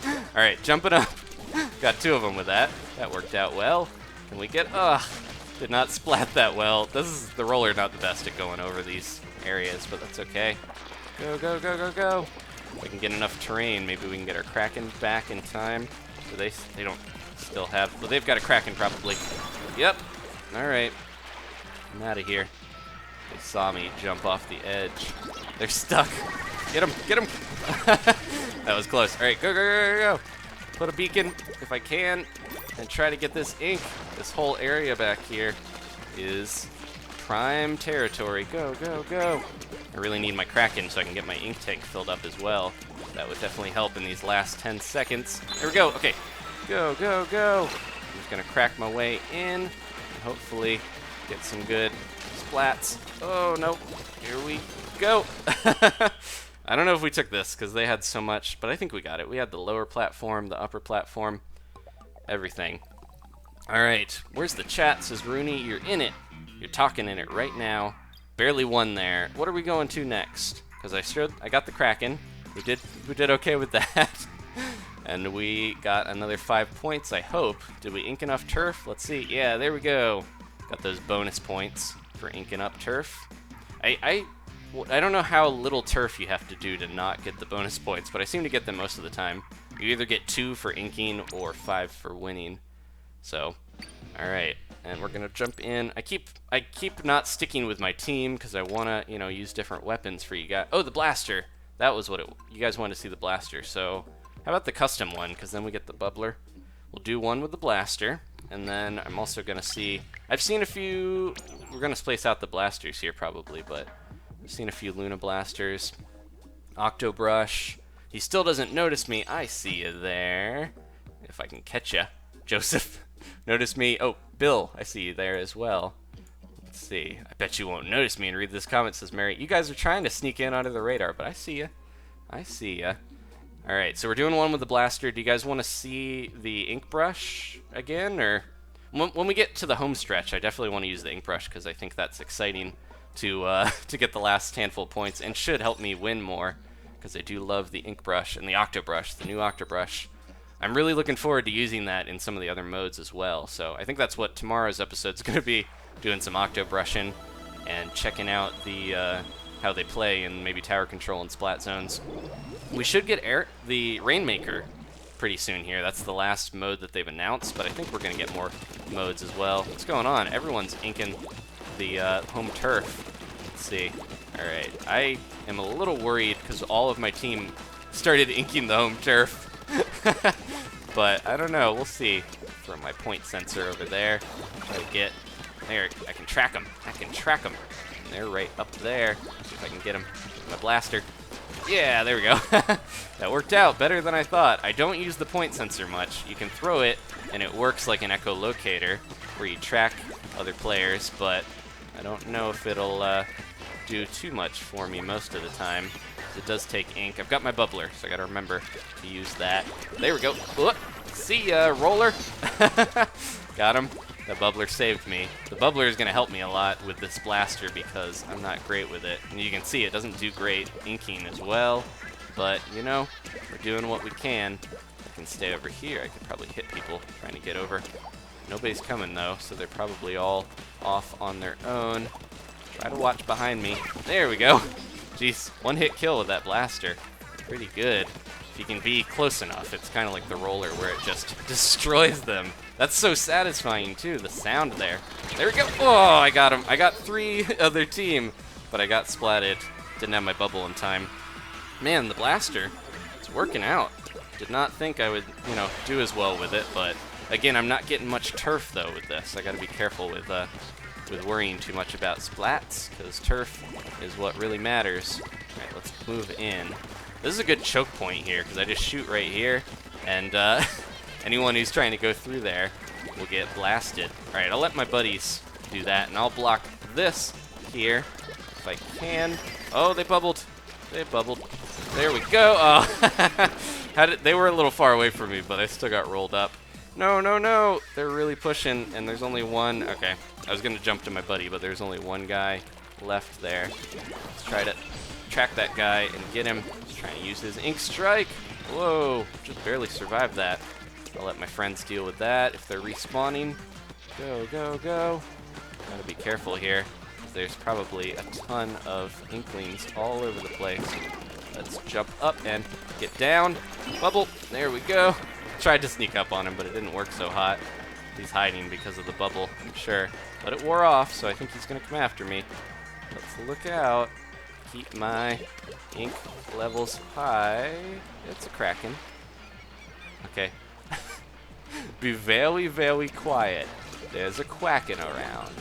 All right, jumping up. Got 2 of them with that. That worked out well. Can we get, did not splat that well. This is the roller, not the best at going over these areas, but that's okay. Go, go, go, go, go. If we can get enough terrain, maybe we can get our Kraken back in time. So they don't still have, well, they've got a Kraken probably. Yep. All right. I'm out of here. They saw me jump off the edge. They're stuck. Get them, get them. That was close. All right, go, go, go, go, go. Put a beacon if I can and try to get this ink. This whole area back here is prime territory. Go, go, go. I really need my Kraken so I can get my ink tank filled up as well. That would definitely help in these last 10 seconds. There we go. Okay. Go, go, go. I'm just going to crack my way in and hopefully get some good splats. Oh, no. Here we go. I don't know if we took this because they had so much, but I think we got it. We had the lower platform, the upper platform, everything. All right. Where's the chat? Says Rooney, you're in it. You're talking in it right now. Barely won there. What are we going to next? because I got the Kraken. We did okay with that. And we got another 5 points, I hope. Did we ink enough turf? Let's see. Yeah, there we go. Got those bonus points for inking up turf. I don't know how little turf you have to do to not get the bonus points, but I seem to get them most of the time. You either get 2 for inking or 5 for winning. So, alright. And we're gonna jump in. I keep not sticking with my team because I wanna, use different weapons for you guys. Oh, the blaster. That was what you guys wanted to see, the blaster. So, how about the custom one? Because then we get the bubbler. We'll do one with the blaster, and then I'm also gonna see. I've seen a few. We're gonna space out the blasters here probably, but I've seen a few Luna blasters. Octobrush. He still doesn't notice me. I see you there. If I can catch you, Joseph. Notice me. Oh, Bill. I see you there as well. Let's see. I bet you won't notice me and read this comment. Says Mary. You guys are trying to sneak in under the radar, but I see you. I see you. Alright, so we're doing one with the blaster. Do you guys want to see the ink brush again? Or when we get to the home stretch, I definitely want to use the ink brush because I think that's exciting to get the last handful of points and should help me win more because I do love the ink brush and the Octobrush, the new Octobrush. I'm really looking forward to using that in some of the other modes as well. So I think that's what tomorrow's episode is going to be, doing some Octobrushing and checking out the how they play in maybe tower control and splat zones. We should get the Rainmaker pretty soon here. That's the last mode that they've announced, but I think we're going to get more modes as well. What's going on? Everyone's inking the home turf. Let's see. Alright, I am a little worried because all of my team started inking the home turf. But I don't know. We'll see. Throw my point sensor over there. Try to get... There, I can track them. I can track them. And they're right up there. See if I can get them with my blaster. Yeah, there we go. That worked out better than I thought. I don't use the point sensor much. You can throw it, and it works like an echolocator, where you track other players, but I don't know if it'll do too much for me most of the time. It does take ink. I've got my bubbler, so I gotta remember to use that. There we go. Whoop. See ya, roller. Got him. The bubbler saved me. The bubbler is going to help me a lot with this blaster because I'm not great with it. And you can see it doesn't do great inking as well. But, we're doing what we can. I can stay over here. I could probably hit people trying to get over. Nobody's coming, though, so they're probably all off on their own. Try to watch behind me. There we go. Jeez, one-hit kill with that blaster. Pretty good. If you can be close enough, it's kind of like the roller where it just destroys them. That's so satisfying, too, the sound there. There we go. Oh, I got him. I got 3 other team, but I got splatted. Didn't have my bubble in time. Man, the blaster, it's working out. Did not think I would, do as well with it, but again, I'm not getting much turf, though, with this. I got to be careful with worrying too much about splats, because turf is what really matters. All right, let's move in. This is a good choke point here, because I just shoot right here, and anyone who's trying to go through there will get blasted. Alright, I'll let my buddies do that, and I'll block this here if I can. Oh, they bubbled. They bubbled. There we go. Oh, they were a little far away from me, but I still got rolled up. No, no, no. They're really pushing, and there's only one. Okay, I was going to jump to my buddy, but there's only one guy left there. Let's try to track that guy and get him. He's trying to use his Inkstrike. Whoa, just barely survived that. I'll let my friends deal with that if they're respawning. Go, go, go. Gotta be careful here. There's probably a ton of Inklings all over the place. Let's jump up and get down. Bubble. There we go. Tried to sneak up on him, but it didn't work so hot. He's hiding because of the bubble, I'm sure. But it wore off, so I think he's gonna come after me. Let's look out. Keep my ink levels high. It's a Kraken. Okay. Be very, very quiet. There's a Kraken around.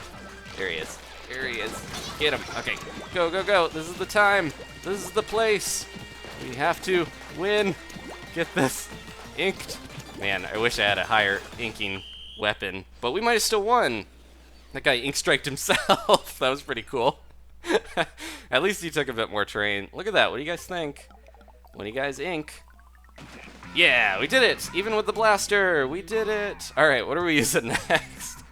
There he is. There he is. Get him. Okay. Go, go, go. This is the time. This is the place. We have to win. Get this inked. Man, I wish I had a higher inking weapon, but we might have still won. That guy Inkstriked himself. That was pretty cool. At least he took a bit more terrain. Look at that. What do you guys think? What do you guys ink? Yeah, we did it! Even with the blaster, we did it! Alright, what are we using next?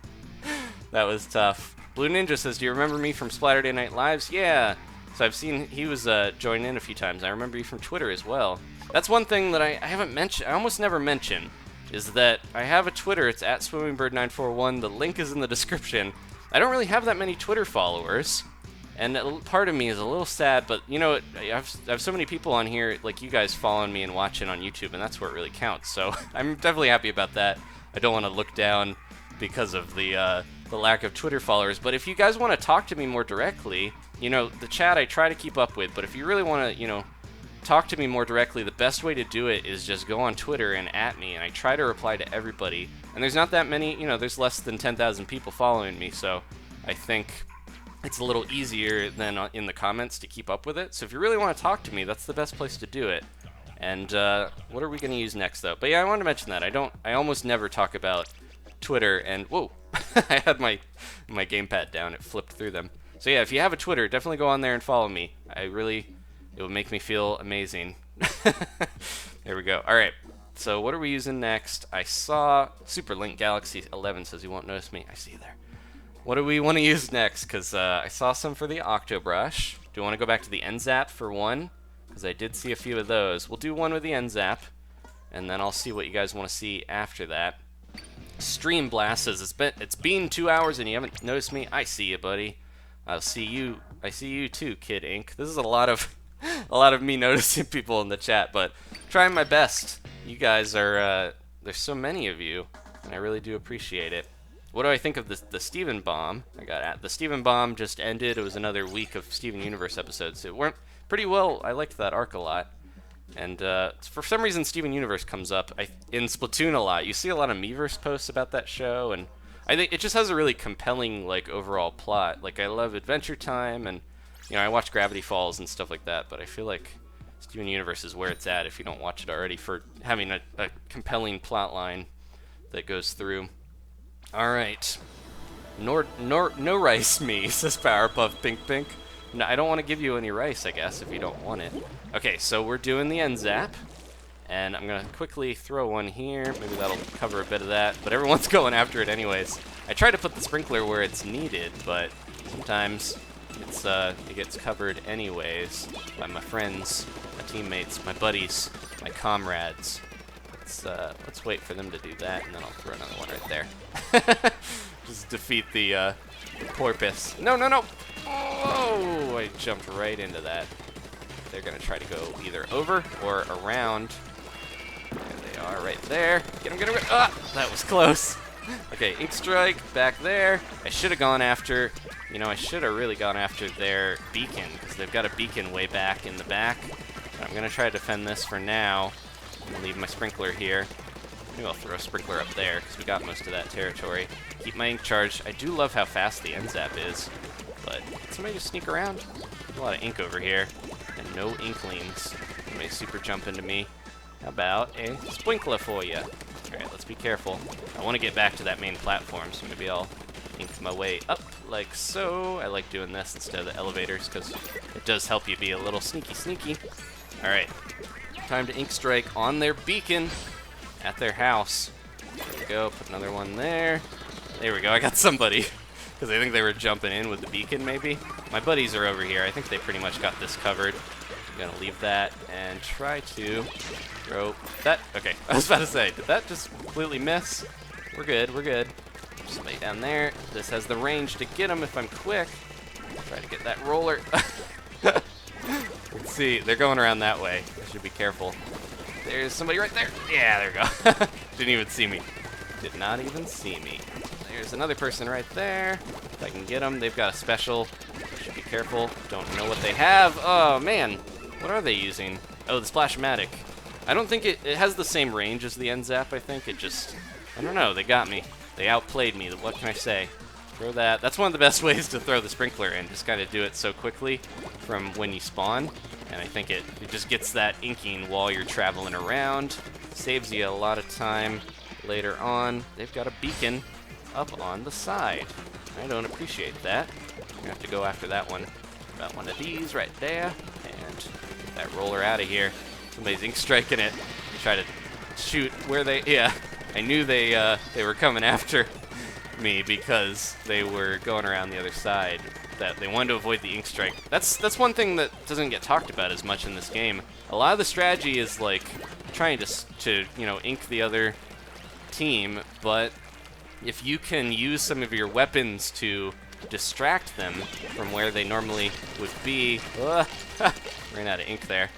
That was tough. Blue Ninja says, do you remember me from Splatterday Night Lives? Yeah, So I've seen he was joined in a few times. I remember you from Twitter as well. That's one thing that I haven't mentioned. I almost never mention is that I have a Twitter. It's at SwimmingBird941. The link is in the description. I don't really have that many Twitter followers, and part of me is a little sad. But you know, I have so many people on here, like you guys, following me and watching on YouTube, and that's where it really counts. So I'm definitely happy about that. I don't want to look down because of the lack of Twitter followers. But if you guys want to talk to me more directly, you know, the chat I try to keep up with, but if you really want to, you know, talk to me more directly, the best way to do it is just go on Twitter and at me, and I try to reply to everybody. And there's not that many, you know, there's less than 10,000 people following me, so I think it's a little easier than in the comments to keep up with it. So if you really want to talk to me, that's the best place to do it. And what are we going to use next, though? But yeah, I wanted to mention that. I almost never talk about Twitter, and whoa, I had my gamepad down. It flipped through them. So yeah, if you have a Twitter, definitely go on there and follow me. It would make me feel amazing. There we go. All right. So what are we using next? I saw Super Link Galaxy 11 says you won't notice me. I see you there. What do we want to use next? Because I saw some for the Octobrush. Do you want to go back to the N-Zap for one? Because I did see a few of those. We'll do one with the N-Zap, and then I'll see what you guys want to see after that. Stream Blast says it's been 2 hours and you haven't noticed me. I see you, buddy. I see you too, Kid Ink. This is a lot of me noticing people in the chat, but trying my best. You guys are there's so many of you, and I really do appreciate it. What do I think of the Steven Bomb? The Steven Bomb just ended. It was another week of Steven Universe episodes. It went pretty well. I liked that arc a lot. And for some reason, Steven Universe comes up in Splatoon a lot. You see a lot of Miiverse posts about that show, and I think it just has a really compelling, like, overall plot. Like, I love Adventure Time, and, you know, I watch Gravity Falls and stuff like that, but I feel like Steven Universe is where it's at if you don't watch it already, for having a compelling plot line that goes through. Alright. No rice me, says Powerpuff Pink Pink. No, I don't want to give you any rice, I guess, if you don't want it. Okay, so we're doing the N-Zap, and I'm going to quickly throw one here. Maybe that'll cover a bit of that, but everyone's going after it anyways. I try to put the sprinkler where it's needed, but sometimes it gets covered anyways by my friends, my teammates, my buddies, my comrades. Let's wait for them to do that, and then I'll throw another one right there. Just defeat the porpoise. No! Oh, I jumped right into that. They're going to try to go either over or around. There they are, right there. Get them. Ah, that was close. Okay, Inkstrike back there. I should have gone after, you know, I should have really gone after their Beakon, because they've got a Beakon way back in the back. But I'm going to try to defend this for now. I'm going to leave my sprinkler here. Maybe I'll throw a sprinkler up there, because we got most of that territory. Keep my ink charged. I do love how fast the N-Zap is. But can somebody just sneak around? There's a lot of ink over here, and no Inklings. Somebody super jump into me. How about a sprinkler for you? Alright, let's be careful. I want to get back to that main platform, so maybe I'll ink my way up like so. I like doing this instead of the elevators, because it does help you be a little sneaky. Alright, time to Inkstrike on their Beakon at their house. There we go, put another one there. There we go, I got somebody. Because I think they were jumping in with the Beakon, maybe. My buddies are over here. I think they pretty much got this covered. I'm going to leave that and try to throw that. Okay, I was about to say, did that just completely miss? We're good. Somebody down there. This has the range to get him if I'm quick. Try to get that roller. Let's see. They're going around that way. I should be careful. There's somebody right there. Yeah, there we go. Didn't even see me. Did not even see me. There's another person right there. If I can get them, they've got a special. Should be careful. Don't know what they have. Oh, man. What are they using? Oh, the Splashmatic. I don't think it has the same range as the N-Zap, I think. It just, I don't know. They got me. They outplayed me. What can I say? Throw that. That's one of the best ways to throw the sprinkler in. Just kind of do it so quickly from when you spawn. And I think it just gets that inking while you're traveling around. Saves you a lot of time later on. They've got a Beakon up on the side. I don't appreciate that. I'm gonna have to go after that one. Got one of these right there, and get that roller out of here. Somebody's ink striking it. Try to shoot where they. Yeah, I knew they were coming after me because they were going around the other side. That they wanted to avoid the Inkstrike. That's one thing that doesn't get talked about as much in this game. A lot of the strategy is like trying to you know, ink the other team, but if you can use some of your weapons to distract them from where they normally would be. Ran out of ink there.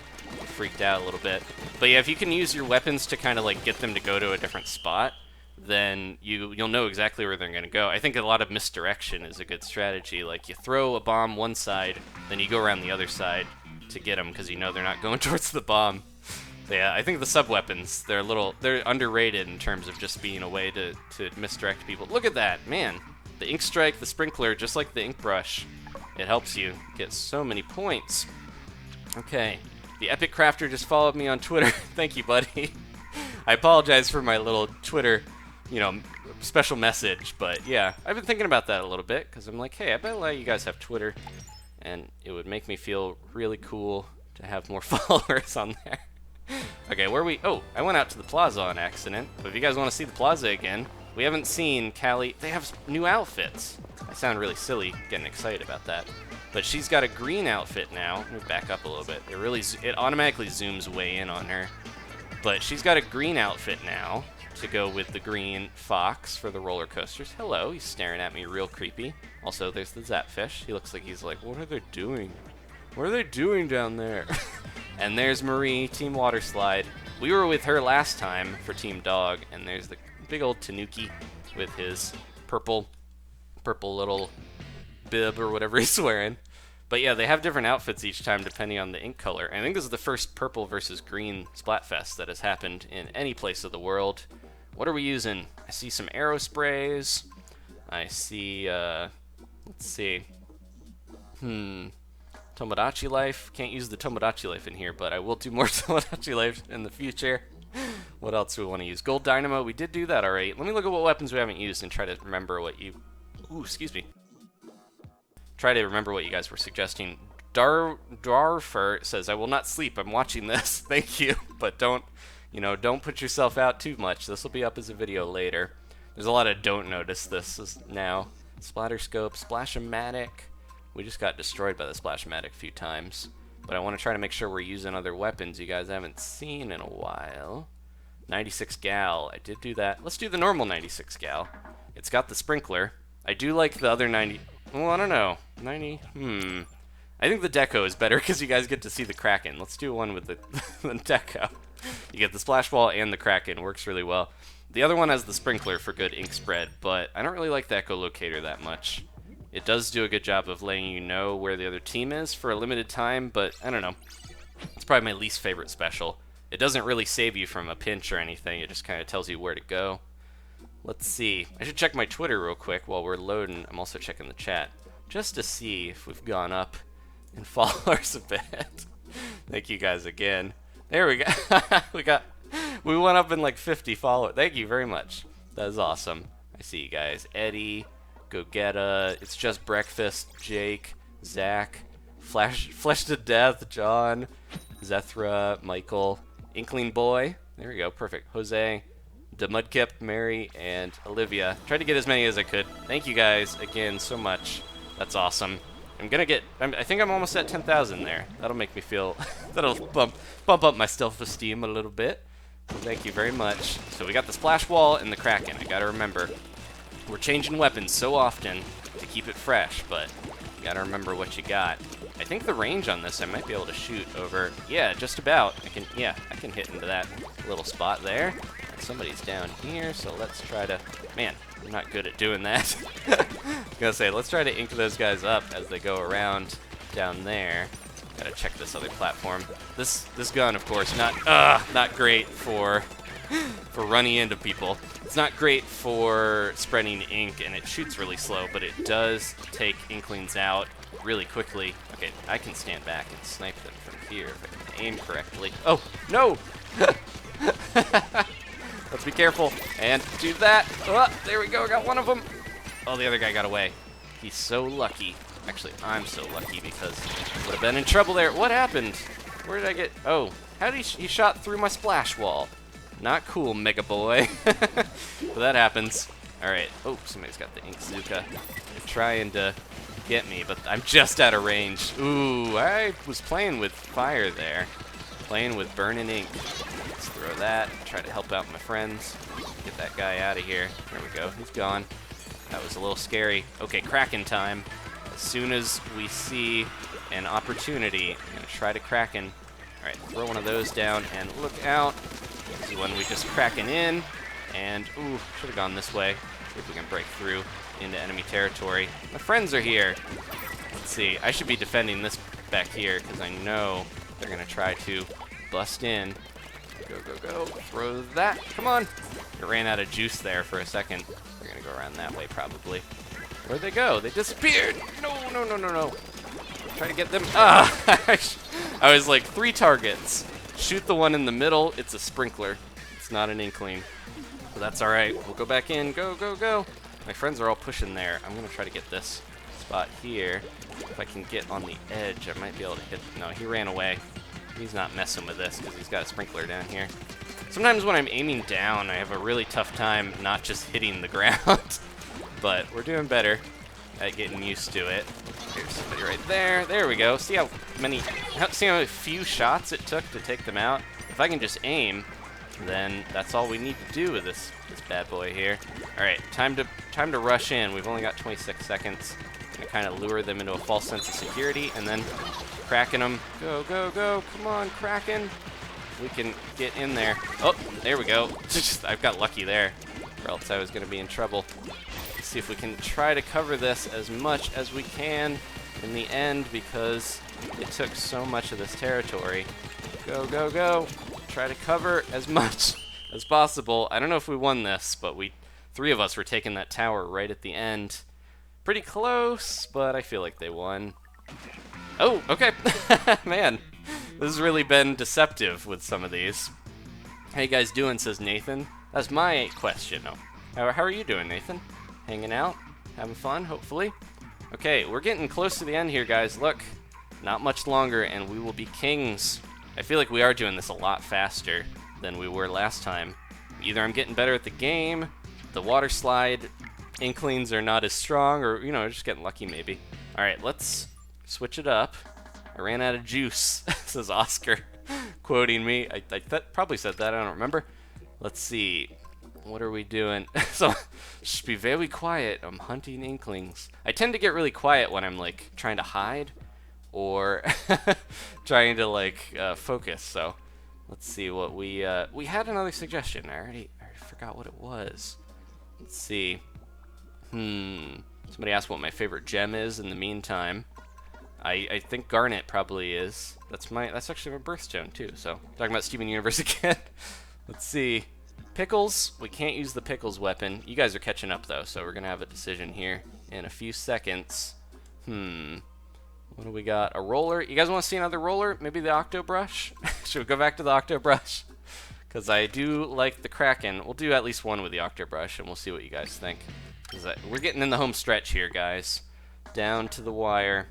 Freaked out a little bit. But yeah, if you can use your weapons to kind of like get them to go to a different spot, then you'll know exactly where they're going to go. I think a lot of misdirection is a good strategy. Like you throw a bomb one side, then you go around the other side to get them because you know they're not going towards the bomb. So yeah, I think the sub-weapons, they're underrated in terms of just being a way to misdirect people. Look at that, man. The Inkstrike, the sprinkler, just like the ink brush, it helps you get so many points. Okay, the Epic Crafter just followed me on Twitter. Thank you, buddy. I apologize for my little Twitter, you know, special message, but yeah, I've been thinking about that a little bit, because I'm like, hey, I bet a lot of you guys have Twitter, and it would make me feel really cool to have more followers on there. Okay, where are we? Oh, I went out to the Plaza on accident, but if you guys want to see the Plaza again, we haven't seen Callie. They have new outfits. I sound really silly getting excited about that. But she's got a green outfit now. Let me back up a little bit. It automatically zooms way in on her. But she's got a green outfit now to go with the green fox for the roller coasters. Hello, he's staring at me real creepy. Also, there's the Zapfish. He looks like he's like, what are they doing? What are they doing down there? And there's Marie, Team Water Slide. We were with her last time for Team Dog, and there's the big old Tanuki with his purple little bib or whatever he's wearing. But yeah, they have different outfits each time depending on the ink color. And I think this is the first purple versus green Splatfest that has happened in any place of the world. What are we using? I see some arrow sprays. I see, let's see. Tomodachi Life. Can't use the Tomodachi Life in here, but I will do more Tomodachi Life in the future. What else do we want to use? Gold Dynamo. We did do that already. Let me look at what weapons we haven't used and try to remember what you... Ooh, excuse me. Try to remember what you guys were suggesting. Darfer says, I will not sleep. I'm watching this. Thank you. But don't put yourself out too much. This will be up as a video later. There's a lot of don't notice this now. Splatterscope, Splash-O-Matic. We just got destroyed by the Splash-O-Matic a few times. But I want to try to make sure we're using other weapons you guys haven't seen in a while. 96 Gal. I did do that. Let's do the normal 96 Gal. It's got the sprinkler. I do like the other 90... Well, I don't know. 90... I think the deco is better because you guys get to see the Kraken. Let's do one with the deco. You get the splash wall and the Kraken. Works really well. The other one has the sprinkler for good ink spread, but I don't really like the echolocator that much. It does do a good job of letting you know where the other team is for a limited time, but I don't know. It's probably my least favorite special. It doesn't really save you from a pinch or anything. It just kind of tells you where to go. Let's see. I should check my Twitter real quick while we're loading. I'm also checking the chat just to see if we've gone up in followers a bit. Thank you guys again. There we go. We went up in like 50 followers. Thank you very much. That is awesome. I see you guys. Eddie, Gogeta, It's Just Breakfast, Jake, Zach, Flesh to Death, John, Zethra, Michael, Inkling Boy. There we go. Perfect. Jose, Mudkip, Mary, and Olivia. Tried to get as many as I could. Thank you guys again so much. That's awesome. I think I'm almost at 10,000 there. That'll make me feel, that'll bump up my self-esteem a little bit. So thank you very much. So we got the splash wall and the Kraken. I gotta remember, we're changing weapons so often to keep it fresh, but you gotta remember what you got. I think the range on this, I might be able to shoot over, yeah, just about. I can hit into that little spot there. Somebody's down here, so let's try to, man, I'm not good at doing that. I was gonna say, let's try to ink those guys up as they go around down there. Gotta check this other platform. This gun, of course, not great for running into people. It's not great for spreading ink, and it shoots really slow, but it does take Inklings out really quickly. Okay, I can stand back and snipe them from here if I can aim correctly. Oh, no! Let's be careful and do that. Oh, there we go, got one of them. Oh, the other guy got away. He's so lucky. Actually, I'm so lucky because would have been in trouble there. What happened? Where did I get? Oh, how did he shot through my splash wall? Not cool, Mega Boy. But that happens. Alright. Oh, somebody's got the Inkzuka. They're trying to get me, but I'm just out of range. Ooh, I was playing with fire there. Playing with burning ink. Let's throw that. Try to help out my friends. Get that guy out of here. There we go. He's gone. That was a little scary. Okay, Kraken time. As soon as we see an opportunity, I'm going to try to Kraken. Alright, throw one of those down and look out. This is when we just Kraken in. And, ooh, should have gone this way. See if we can break through into enemy territory. My friends are here. Let's see. I should be defending this back here because I know they're going to try to bust in. Go, go, go. Throw that. Come on. I ran out of juice there for a second. They're going to go around that way probably. Where'd they go? They disappeared. No, no, no, no, no. Try to get them. Ah! I was like 3 targets. Shoot the one in the middle. It's a sprinkler. It's not an Inkling. But that's alright. We'll go back in. Go, go, go. My friends are all pushing there. I'm going to try to get this spot here. If I can get on the edge, I might be able to hit. No, he ran away. He's not messing with this because he's got a sprinkler down here. Sometimes when I'm aiming down, I have a really tough time not just hitting the ground. But we're doing better at getting used to it. There's somebody right there. There we go. See how few shots it took to take them out? If I can just aim, then that's all we need to do with this bad boy here. All right, time to rush in. We've only got 26 seconds. Gonna kind of lure them into a false sense of security, and then Kraken them. Go, go, go! Come on, Kraken! We can get in there. Oh, there we go. I've got lucky there, or else I was gonna be in trouble. Let's see if we can try to cover this as much as we can in the end, because it took so much of this territory. Go, go, go! Try to cover as much as possible. I don't know if we won this, but 3 of us were taking that tower right at the end. Pretty close, but I feel like they won. Oh, okay. Man, this has really been deceptive with some of these. How you guys doing, says Nathan. That's my question. Oh, how are you doing, Nathan? Hanging out? Having fun, hopefully? Okay, we're getting close to the end here, guys. Look, not much longer, and we will be kings. I feel like we are doing this a lot faster than we were last time. Either I'm getting better at the game, the water slide Inklings are not as strong, or, you know, just getting lucky maybe. Alright, let's switch it up. I ran out of juice, says Oscar, quoting me. I probably said that, I don't remember. Let's see. What are we doing? So, just be very quiet. I'm hunting Inklings. I tend to get really quiet when I'm, like, trying to hide or trying to, like, focus. So, let's see what we had another suggestion. I already forgot what it was. Let's see. Somebody asked what my favorite gem is in the meantime. I think Garnet probably is. That's actually my birthstone too. So talking about Steven Universe again. Let's see. Pickles. We can't use the pickles weapon. You guys are catching up though, so we're gonna have a decision here in a few seconds. What do we got? A roller. You guys want to see another roller? Maybe the Octobrush? Should we go back to the Octobrush? Because I do like the Kraken. We'll do at least one with the Octobrush, and we'll see what you guys think. We're getting in the home stretch here, guys. Down to the wire.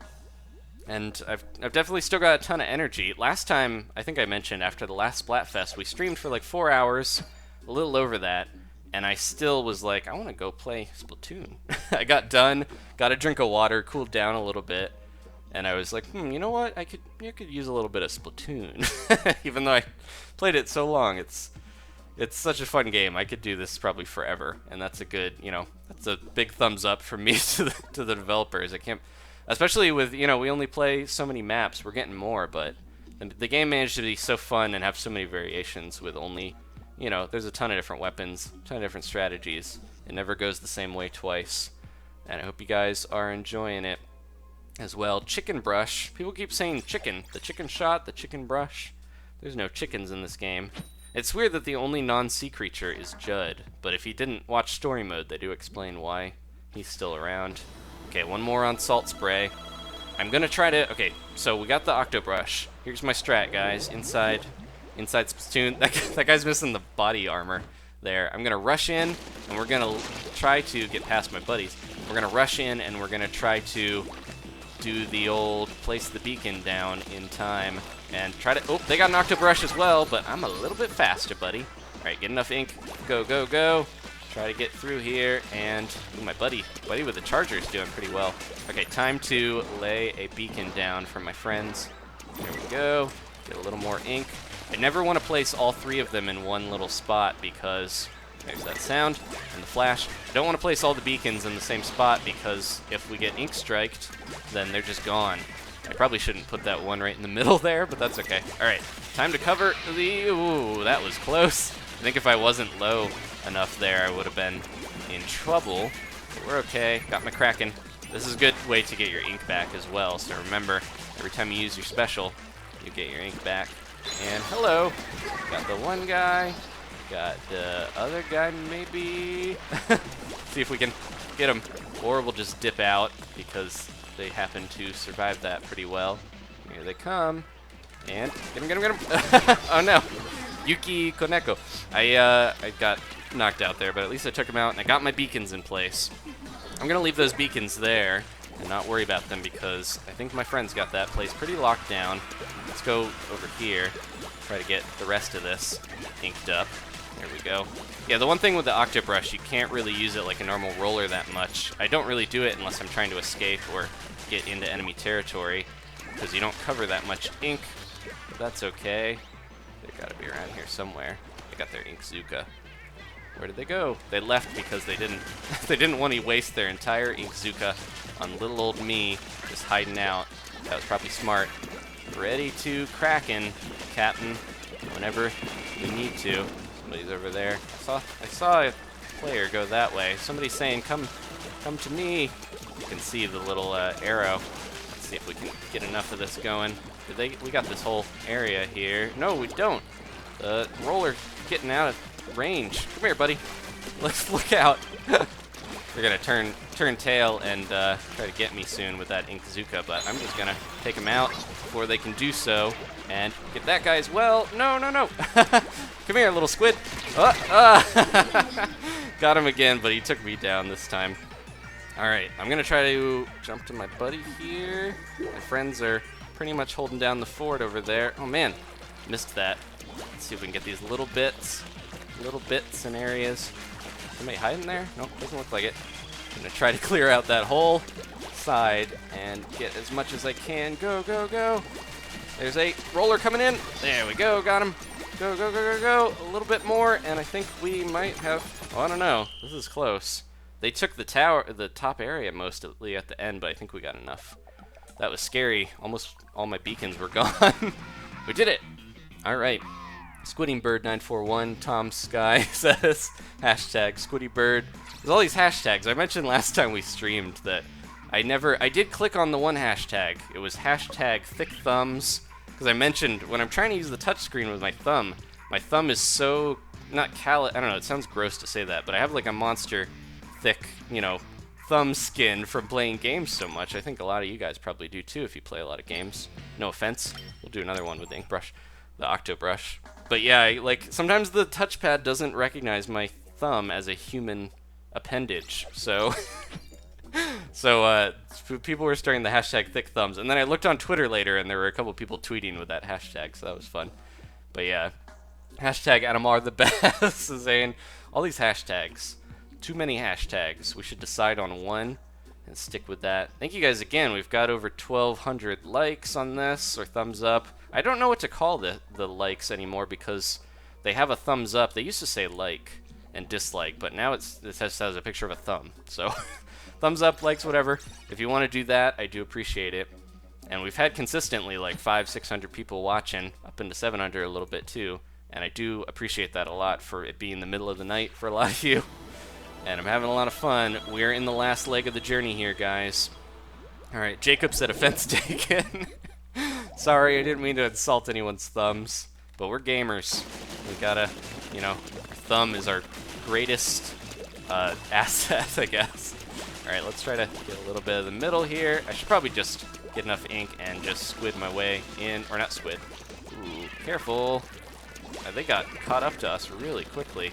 And I've definitely still got a ton of energy. Last time, I think I mentioned, after the last Splatfest, we streamed for like 4 hours, a little over that, and I still was like, I want to go play Splatoon. I got done, got a drink of water, cooled down a little bit, and I was like, you know what? I could use a little bit of Splatoon. Even though I played it so long, it's such a fun game. I could do this probably forever, and that's a good, that's a big thumbs up from me to the developers. I can't, especially with, we only play so many maps. We're getting more, but the game managed to be so fun and have so many variations with only, there's a ton of different weapons, a ton of different strategies. It never goes the same way twice, and I hope you guys are enjoying it as well. Chicken brush. People keep saying chicken. The chicken shot, the chicken brush. There's no chickens in this game. It's weird that the only non-sea creature is Judd, but if you didn't watch story mode, they do explain why he's still around. Okay, one more on salt spray. I'm gonna try to, okay, so we got the Octobrush. Here's my strat, guys, inside Splatoon. That guy's missing the body armor there. I'm gonna rush in, and we're gonna try to get past my buddies. We're gonna rush in, and we're gonna try to do the old place the beacon down in time and try to, oh, they got an Octobrush as well, but I'm a little bit faster, buddy. All right, get enough ink. Go, go, go. Try to get through here, and ooh, my buddy with the charger is doing pretty well. Okay, time to lay a beacon down for my friends. There we go. Get a little more ink. I never want to place all 3 of them in one little spot because there's that sound and the flash. I don't want to place all the beacons in the same spot because if we get Inkstriked, then they're just gone. I probably shouldn't put that one right in the middle there, but that's okay. All right, time to cover the... Ooh, that was close. I think if I wasn't low enough there, I would have been in trouble. But we're okay. Got my Kraken. This is a good way to get your ink back as well. So remember, every time you use your special, you get your ink back. And hello. Got the one guy. Got the other guy, maybe. See if we can get him. Or we'll just dip out because they happen to survive that pretty well. Here they come. And get him. Oh no. Yuki Koneko. I got knocked out there, but at least I took him out and I got my beacons in place. I'm gonna leave those beacons there and not worry about them because I think my friends got that place pretty locked down. Let's go over here, try to get the rest of this inked up. There we go. Yeah, the one thing with the Octobrush, you can't really use it like a normal roller that much. I don't really do it unless I'm trying to escape or get into enemy territory because you don't cover that much ink. But that's okay. They gotta be around here somewhere. They got their Inkzuka. Where did they go? They left because they didn't want to waste their entire Inkzuka on little old me just hiding out. That was probably smart. Ready to Kraken, Captain, whenever we need to. Somebody's over there. I saw a player go that way. Somebody's saying, come to me. You can see the little arrow. Let's see if we can get enough of this going. We got this whole area here. No, we don't. The roller's getting out of range. Come here, buddy. Let's look out. They're gonna turn tail and try to get me soon with that Inkzuka, but I'm just gonna take them out before they can do so and get that guy as well. No. Come here, little squid. Got him again, but he took me down this time. All right, I'm gonna try to jump to my buddy here. My friends are pretty much holding down the fort over there. Oh man, missed that. Let's see if we can get these little bits and areas. Somebody hiding there? Nope, doesn't look like it. I'm gonna try to clear out that whole side and get as much as I can. Go. There's a roller coming in. There we go, got him. Go. A little bit more, and I think we might have, oh, I don't know. This is close. They took the top area mostly at the end, but I think we got enough. That was scary. Almost all my beacons were gone. We did it. All right. SquiddyBird941, Tom Sky says, hashtag SquiddyBird. There's all these hashtags. I mentioned last time we streamed that I did click on the one hashtag. It was hashtag thick thumbs, because I mentioned when I'm trying to use the touchscreen with my thumb is so, not callous, I don't know, it sounds gross to say that, but I have like a monster thick, thumb skin from playing games so much. I think a lot of you guys probably do too if you play a lot of games. No offense. We'll do another one with the Inkbrush, the Octobrush. But yeah, sometimes the touchpad doesn't recognize my thumb as a human appendage. So people were starting the hashtag thick thumbs, and then I looked on Twitter later and there were a couple people tweeting with that hashtag, so that was fun. But yeah, hashtag Adamar the best is saying all these hashtags. Too many hashtags. We should decide on one and stick with that. Thank you guys again. We've got over 1,200 likes on this, or thumbs up. I don't know what to call the likes anymore because they have a thumbs up. They used to say like and dislike, but now it has a picture of a thumb. So thumbs up, likes, whatever. If you want to do that, I do appreciate it. And we've had consistently like 500-600 people watching, up into 700 a little bit too. And I do appreciate that a lot for it being the middle of the night for a lot of you. And I'm having a lot of fun. We're in the last leg of the journey here, guys. All right, Jacob said offense taken. Sorry, I didn't mean to insult anyone's thumbs, but we're gamers. We gotta, our thumb is our greatest asset, I guess. All right, let's try to get a little bit of the middle here. I should probably just get enough ink and just squid my way in, or not squid. Ooh, careful. They got caught up to us really quickly.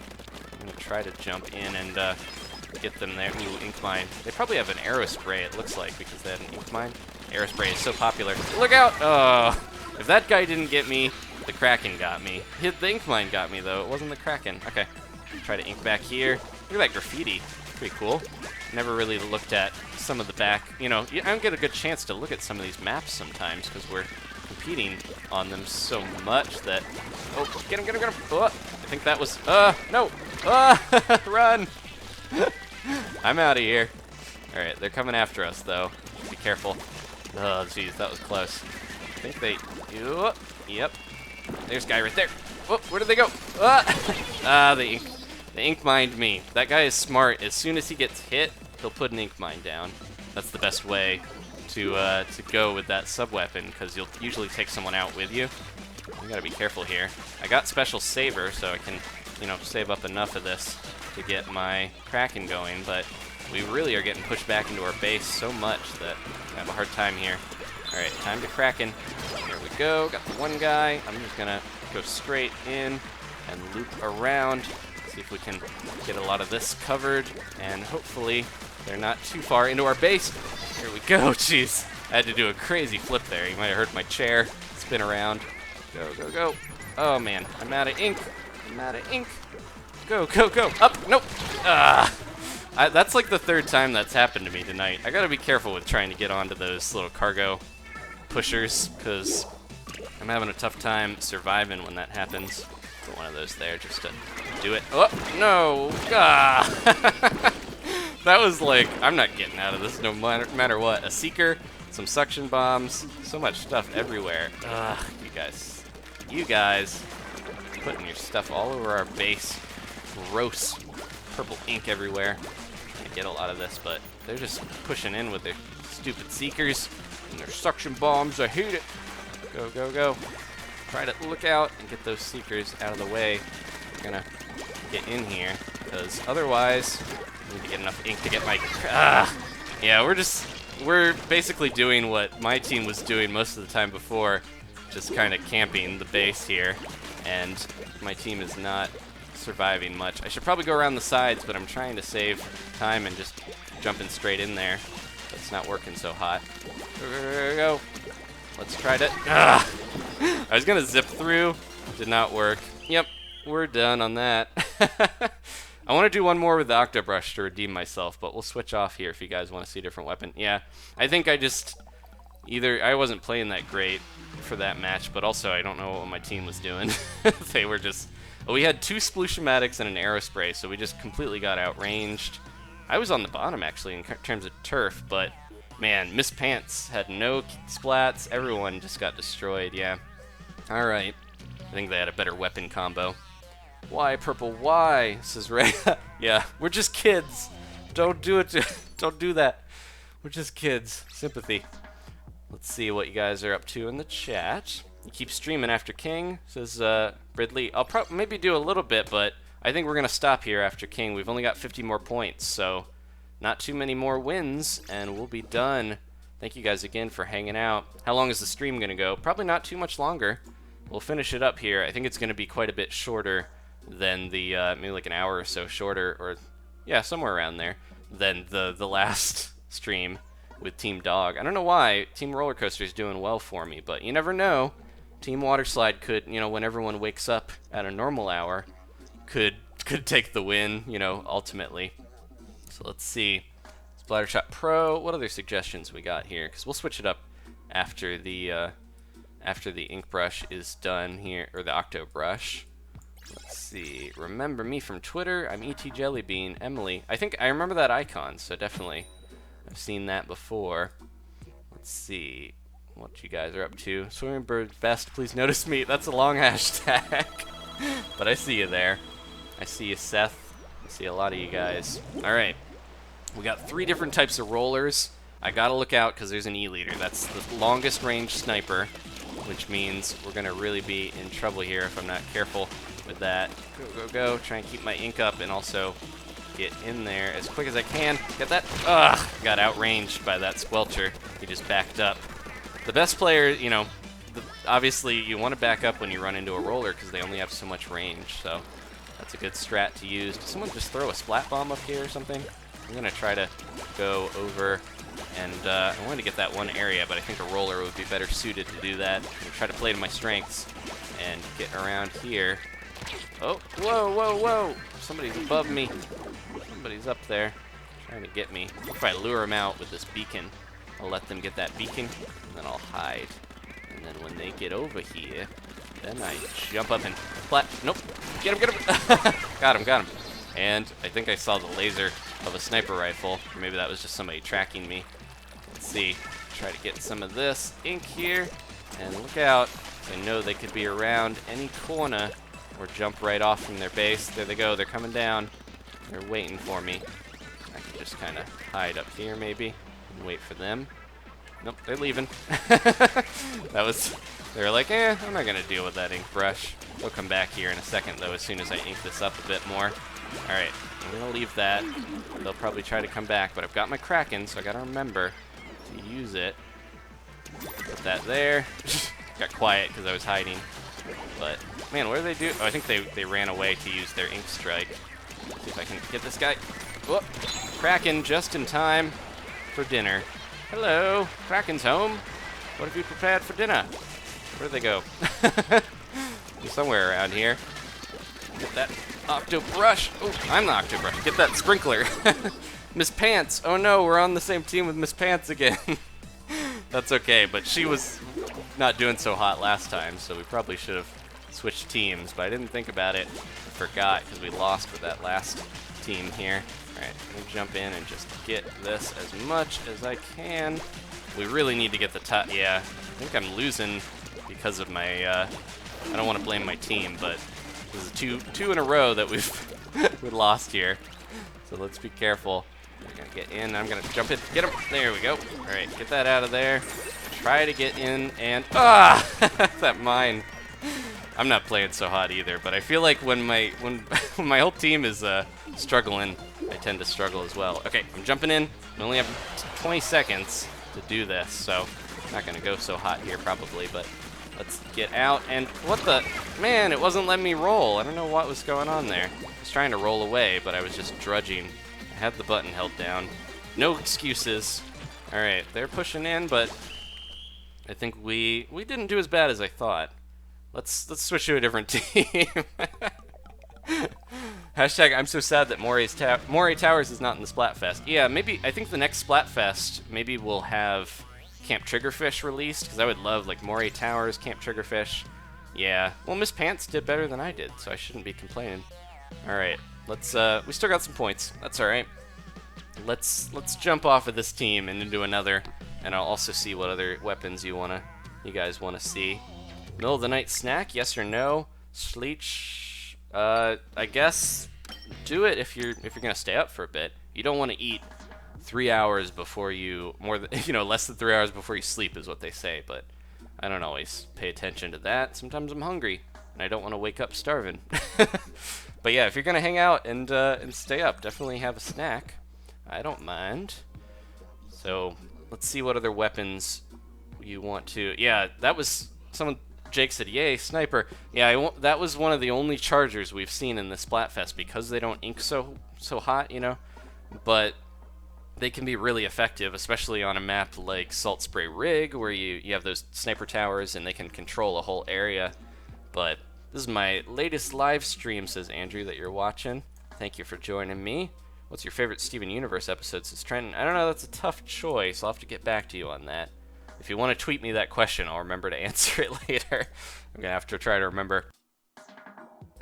I'm gonna try to jump in and get them there. Ooh, ink mine. They probably have an arrow spray, it looks like, because they had an ink mine. Arrow spray is so popular. Look out! Oh, if that guy didn't get me, the Kraken got me. The ink mine got me, though. It wasn't the Kraken. Okay. Try to ink back here. Look at that graffiti. Pretty cool. Never really looked at some of the back. You know, I don't get a good chance to look at some of these maps sometimes because we're competing on them so much that... Oh, get him, get him, get him! Oh, I think that was... no! Run! I'm out of here. Alright, they're coming after us, though. Be careful. Oh, jeez, that was close. I think they... Yep. There's a guy right there. Oh, where did they go? They ink mined me. That guy is smart. As soon as he gets hit, he'll put an ink mine down. That's the best way to go with that sub-weapon, because you'll usually take someone out with you. You gotta be careful here. I got special saver, so I can, you know, save up enough of this to get my Kraken going, but we really are getting pushed back into our base so much that I have a hard time here. Alright, time to Kraken. Here we go. Got the one guy. I'm just gonna go straight in and loop around. See if we can get a lot of this covered, and hopefully they're not too far into our base. Here we go. Jeez. I had to do a crazy flip there. You might have heard my chair spin around. Go, go, go. Oh, man. I'm out of ink. I'm out of ink. Go, go, go. Up. Nope. That's like the third time that's happened to me tonight. I gotta be careful with trying to get onto those little cargo pushers, because I'm having a tough time surviving when that happens. Put one of those there just to do it. Oh, no. That was like, I'm not getting out of this no matter what. A seeker, some suction bombs, so much stuff everywhere. You guys, putting your stuff all over our base. Gross. Purple ink everywhere. Can't get a lot of this, but they're just pushing in with their stupid seekers and their suction bombs. I hate it. Go, go, go. Try to look out and get those seekers out of the way. We're gonna get in here, because otherwise, I need to get enough ink to get my... Yeah, we're basically doing what my team was doing most of the time before, just kind of camping the base here, and my team is not surviving much. I should probably go around the sides, but I'm trying to save time and just jumping straight in there. That's not working so hot. Go. Let's try to... I was going to zip through. Did not work. Yep, we're done on that. I want to do one more with the Octobrush to redeem myself, but we'll switch off here if you guys want to see a different weapon. Yeah, I think I just... Either I wasn't playing that great for that match, but also I don't know what my team was doing. They were just... Well, we had 2 Splooshamatics and an Aerospray, so we just completely got outranged. I was on the bottom, actually, in terms of turf, but, man, Miss Pants had no splats. Everyone just got destroyed, yeah. Alright. I think they had a better weapon combo. Why, Purple, why? Says Ray. Yeah, we're just kids. Don't do it. Don't do that. We're just kids. Sympathy. Let's see what you guys are up to in the chat. You keep streaming after King, says Ridley. I'll maybe do a little bit, but I think we're going to stop here after King. We've only got 50 more points, so not too many more wins, and we'll be done. Thank you guys again for hanging out. How long is the stream going to go? Probably not too much longer. We'll finish it up here. I think it's going to be quite a bit shorter than the, maybe like an hour or so shorter, or, yeah, somewhere around there, than the last stream with Team Dog. I don't know why. Team Roller Coaster is doing well for me, but you never know. Team Waterslide could, you know, when everyone wakes up at a normal hour, could take the win, you know, ultimately. So let's see. Splattershot Pro. What other suggestions we got here? Because we'll switch it up after the ink brush is done here, or the Octobrush. Let's see. Remember me from Twitter. I'm ET Jellybean. Emily. I think I remember that icon, so definitely I've seen that before. Let's see what you guys are up to. Swimming Bird Best, please notice me. That's a long hashtag. But I see you there. I see you, Seth. I see a lot of you guys. Alright. We got 3 different types of rollers. I gotta look out because there's an E-leader. That's the longest range sniper, which means we're gonna really be in trouble here if I'm not careful with that. Go, go, go. Try and keep my ink up and also get in there as quick as I can. Get that? Ugh! Got outranged by that squelcher. He just backed up. The best player, you know, obviously you want to back up when you run into a roller because they only have so much range, so that's a good strat to use. Did someone just throw a splat bomb up here or something? I'm going to try to go over, and I want to get that one area, but I think a roller would be better suited to do that. I'm going to try to play to my strengths and get around here. Oh, whoa, whoa, whoa. Somebody's above me. Somebody's up there trying to get me. If I lure them out with this beacon, I'll let them get that beacon, and then I'll hide. And then when they get over here, then I jump up and nope. Get him, get him. Got him, got him. And I think I saw the laser of a sniper rifle. Or maybe that was just somebody tracking me. Let's see. Try to get some of this ink here. And look out. I know they could be around any corner or jump right off from their base. There they go. They're coming down. They're waiting for me. I can just kind of hide up here maybe and wait for them. Nope, they're leaving. They were like, I'm not going to deal with that ink brush. They'll come back here in a second, though, as soon as I ink this up a bit more. All right, I'm going to leave that. They'll probably try to come back, but I've got my Kraken, so I got to remember to use it. Put that there. Got quiet because I was hiding. But, man, what do they do? Oh, I think they ran away to use their Inkstrike. See if I can get this guy. Whoop. Kraken just in time for dinner. Hello, Kraken's home. What have you prepared for dinner? Where'd they go? They're somewhere around here. Get that Octobrush. Oh, I'm the Octobrush. Get that sprinkler. Miss Pants. Oh no, we're on the same team with Miss Pants again. That's okay, but she was not doing so hot last time, so we probably should have switched teams, but I didn't think about it. I forgot because we lost with that last team here. Alright, I'm gonna jump in and just get this as much as I can. We really need to get the top. Yeah, I think I'm losing because of my, I don't want to blame my team, but this is two in a row that we lost here. So let's be careful. I'm gonna get in, I'm gonna jump in, get him. There we go. Alright, get that out of there. Try to get in and, that mine. I'm not playing so hot either, but I feel like when my my whole team is struggling, I tend to struggle as well. Okay, I'm jumping in. I only have 20 seconds to do this, so I'm not gonna go so hot here probably, but let's get out. And what the man, it wasn't letting me roll. I don't know what was going on there. I was trying to roll away, but I was just drudging. I had the button held down. No excuses. All right, they're pushing in, but I think we didn't do as bad as I thought. Let's switch to a different team. Hashtag I'm so sad that Moray Towers is not in the Splatfest. Yeah, maybe, I think the next Splatfest, maybe we'll have Camp Triggerfish released, because I would love, like, Moray Towers, Camp Triggerfish. Yeah, well, Miss Pants did better than I did, so I shouldn't be complaining. Alright, let's, we still got some points. That's alright. Let's jump off of this team and into another, and I'll also see what other weapons you guys wanna see. Middle of the night snack, yes or no? Sleech, I guess do it if you're gonna stay up for a bit. You don't want to eat 3 hours before you, less than 3 hours before you sleep is what they say, but I don't always pay attention to that. Sometimes I'm hungry and I don't want to wake up starving. But yeah, if you're gonna hang out and stay up, definitely have a snack. I don't mind. So let's see what other weapons you want to. Yeah, that was someone. Jake said, yay, sniper. Yeah, that was one of the only chargers we've seen in the Splatfest because they don't ink so hot, but they can be really effective, especially on a map like Salt Spray Rig, where you have those sniper towers and they can control a whole area. But this is my latest live stream, says Andrew, that you're watching. Thank you for joining me. What's your favorite Steven Universe episode, says Trenton? I don't know, that's a tough choice. I'll have to get back to you on that. If you want to tweet me that question, I'll remember to answer it later. I'm going to have to try to remember.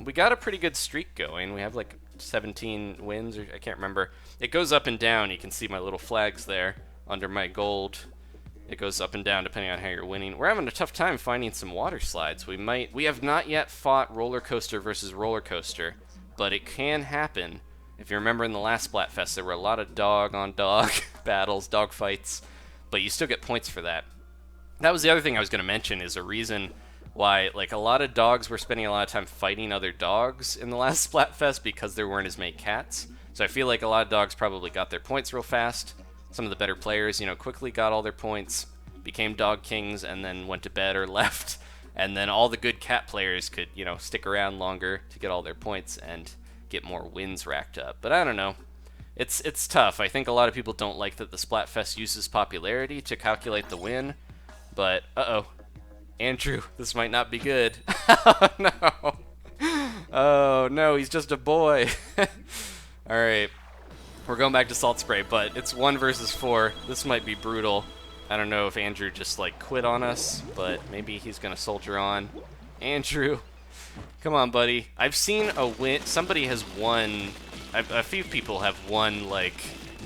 We got a pretty good streak going. We have like 17 wins, or I can't remember. It goes up and down. You can see my little flags there under my gold. It goes up and down depending on how you're winning. We're having a tough time finding some water slides. We have not yet fought roller coaster versus roller coaster, but it can happen. If you remember in the last Splatfest, there were a lot of dog-on-dog battles, dog fights. But you still get points for that. That was the other thing I was going to mention, is a reason why, like, a lot of dogs were spending a lot of time fighting other dogs in the last Splatfest because there weren't as many cats. So I feel like a lot of dogs probably got their points real fast. Some of the better players, quickly got all their points, became dog kings, and then went to bed or left. And then all the good cat players could, stick around longer to get all their points and get more wins racked up. But I don't know. It's tough. I think a lot of people don't like that the Splatfest uses popularity to calculate the win, but Andrew, this might not be good. Oh no. Oh, no, he's just a boy. All right. We're going back to Salt Spray, but it's 1 versus 4. This might be brutal. I don't know if Andrew just, like, quit on us, but maybe he's going to soldier on. Andrew, come on, buddy. I've seen a win. Somebody has won. A few people have won, like,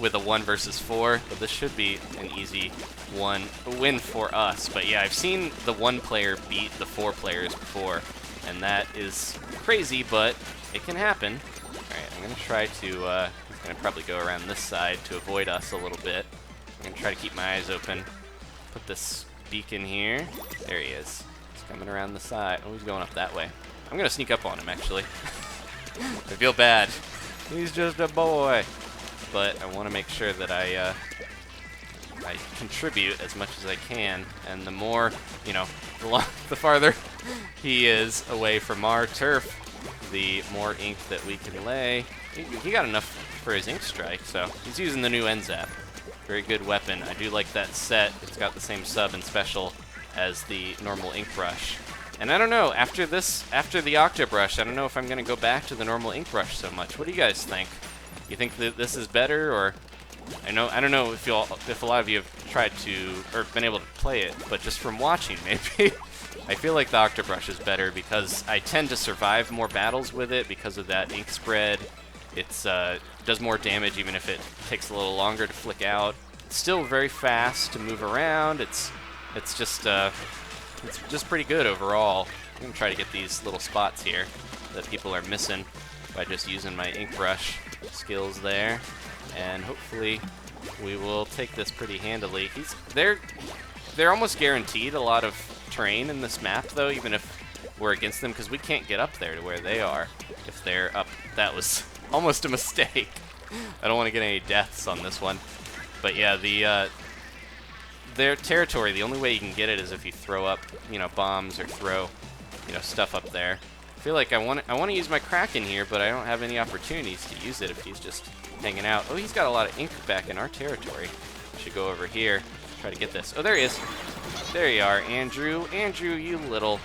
with a 1 versus 4, but this should be an easy win for us. But yeah, I've seen the 1 player beat the 4 players before, and that is crazy, but it can happen. Alright, I'm going to try to, he's going to probably go around this side to avoid us a little bit. I'm going to try to keep my eyes open. Put this Beakon here. There he is. He's coming around the side. Oh, he's going up that way. I'm going to sneak up on him, actually. I feel bad. He's just a boy. But I want to make sure that I contribute as much as I can. And the more, you know, the farther he is away from our turf, the more ink that we can lay. He got enough for his Inkstrike, so he's using the new N-Zap. Very good weapon. I do like that set. It's got the same sub and special as the normal Inkbrush. And I don't know, after the Octobrush, I don't know if I'm going to go back to the normal Inkbrush so much. What do you guys think? You think that this is better, or I don't know if a lot of you have tried to or been able to play it, but just from watching, maybe I feel like the Octobrush is better because I tend to survive more battles with it because of that ink spread. It's does more damage even if it takes a little longer to flick out. It's still very fast to move around. It's just pretty good overall. I'm gonna try to get these little spots here that people are missing by just using my ink brush skills there, and hopefully we will take this pretty handily. They're almost guaranteed a lot of terrain in this map though, even if we're against them, because we can't get up there to where they are if they're up. That was almost a mistake. I don't want to get any deaths on this one, but yeah, their territory, the only way you can get it is if you throw up, you know, bombs or throw, you know, stuff up there. I feel like I want to use my Kraken here, but I don't have any opportunities to use it if he's just hanging out. Oh, he's got a lot of ink back in our territory. I should go over here, try to get this. Oh, there he is. There you are, Andrew. Andrew, you little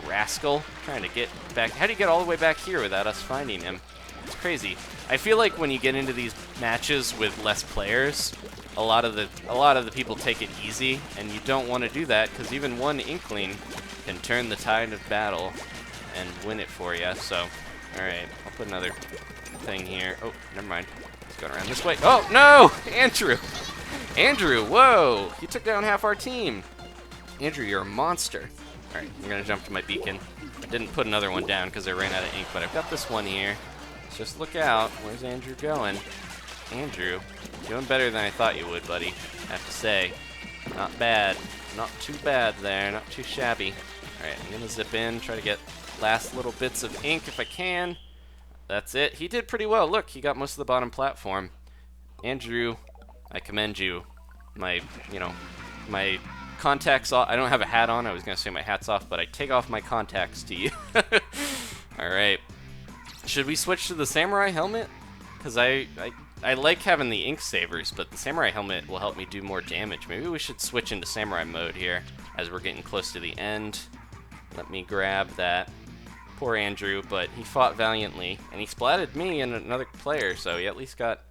rascal. Trying to get back. How do you get all the way back here without us finding him? It's crazy. I feel like when you get into these matches with less players, a lot of the people take it easy, and you don't want to do that because even one Inkling can turn the tide of battle and win it for you. So, all right, I'll put another thing here. Oh, never mind. He's going around this way. Oh no, Andrew! Andrew, whoa! He took down half our team. Andrew, you're a monster. All right, I'm gonna jump to my Beakon. I didn't put another one down because I ran out of ink, but I've got this one here. Just look out. Where's Andrew going? Andrew, doing better than I thought you would, buddy. I have to say. Not bad. Not too bad there. Not too shabby. Alright, I'm going to zip in, try to get last little bits of ink if I can. That's it. He did pretty well. Look, he got most of the bottom platform. Andrew, I commend you. My contacts off. I don't have a hat on. I was going to say my hat's off, but I take off my contacts to you. Alright. Should we switch to the samurai helmet? Because I like having the ink savers, but the samurai helmet will help me do more damage. Maybe we should switch into samurai mode here as we're getting close to the end. Let me grab that. Poor Andrew, but he fought valiantly, and he splatted me and another player, so he at least got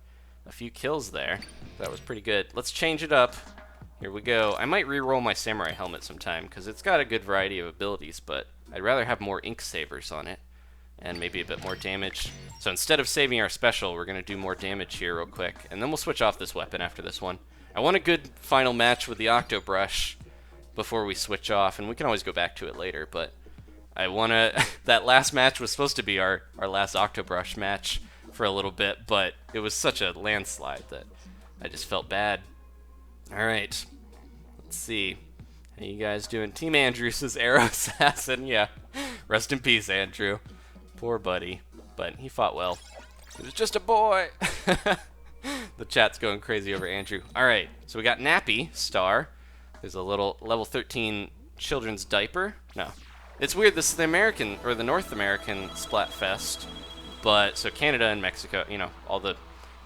a few kills there. That was pretty good. Let's change it up. Here we go. I might re-roll my samurai helmet sometime, because it's got a good variety of abilities, but I'd rather have more ink savers on it, and maybe a bit more damage. So instead of saving our special, we're going to do more damage here real quick, and then we'll switch off this weapon after this one. I want a good final match with the Octobrush before we switch off, and we can always go back to it later, but I want to... that last match was supposed to be our last Octobrush match for a little bit, but it was such a landslide that I just felt bad. Alright, let's see. How you guys doing? Team Andrew says Arrow Assassin. Yeah, rest in peace, Andrew. Poor buddy, but he fought well. He was just a boy. The chat's going crazy over Andrew. Alright, so we got Nappy, Star. There's a little level 13 children's diaper. No. It's weird, this is the American, or the North American Splatfest, but, so Canada and Mexico, you know, all the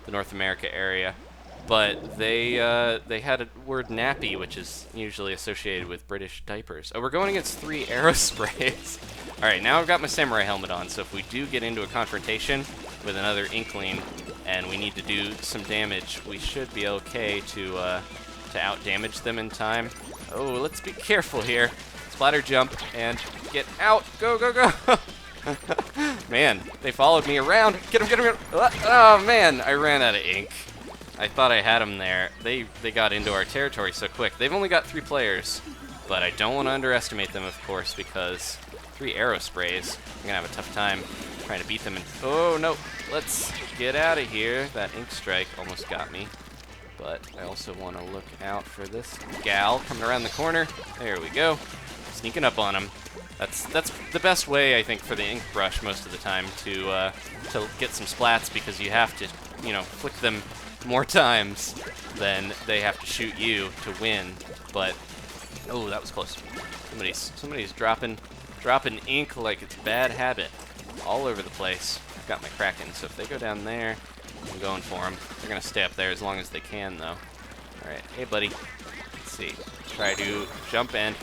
North America area, but they had a word nappy, which is usually associated with British diapers. Oh, we're going against 3 arrow sprays. Alright, now I've got my samurai helmet on, so if we do get into a confrontation with another Inkling and we need to do some damage, we should be okay to out-damage them in time. Oh, let's be careful here. Splatter jump and get out. Go, go, go. Man, they followed me around. Get him, get him, get him. Oh, man, I ran out of ink. I thought I had them there. They got into our territory so quick. They've only got 3 players, but I don't want to underestimate them, of course, because 3 arrow sprays. I'm going to have a tough time trying to beat them. Oh, no. Let's get out of here. That Inkstrike almost got me. But I also want to look out for this gal coming around the corner. There we go. Sneaking up on him. That's the best way, I think, for the Inkbrush most of the time to get some splats, because you have to, flick them more times than they have to shoot you to win. But oh, that was close. Somebody's dropping ink like it's a bad habit all over the place. I've got my Kraken, so if they go down there, I'm going for them. They're gonna stay up there as long as they can, though. All right, hey buddy. Let's see. Try to jump in.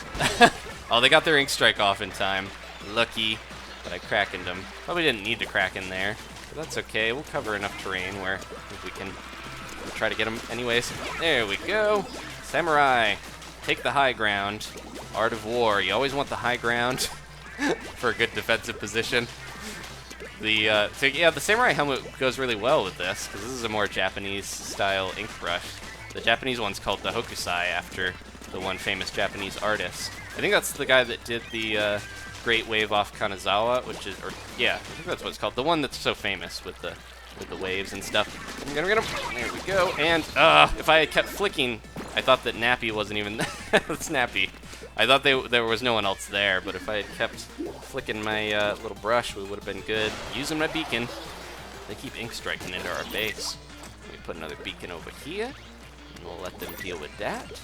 Oh, they got their Inkstrike off in time. Lucky, but I Krakened them. Probably didn't need to Kraken there, but that's okay. We'll cover enough terrain where we can try to get them anyways. There we go. Samurai, take the high ground. Art of War. You always want the high ground for a good defensive position. The samurai helmet goes really well with this, because this is a more Japanese-style ink brush. The Japanese one's called the Hokusai, after the one famous Japanese artist. I think that's the guy that did the Great Wave off Kanazawa, I think that's what it's called. The one that's so famous with the waves and stuff. I'm gonna get him. There we go. And if I had kept flicking, I thought that Nappy wasn't even Snappy. I thought there was no one else there, but if I had kept flicking my little brush, we would have been good. Using my beacon. They keep ink striking into our base. Let me put another beacon over here, and we'll let them deal with that.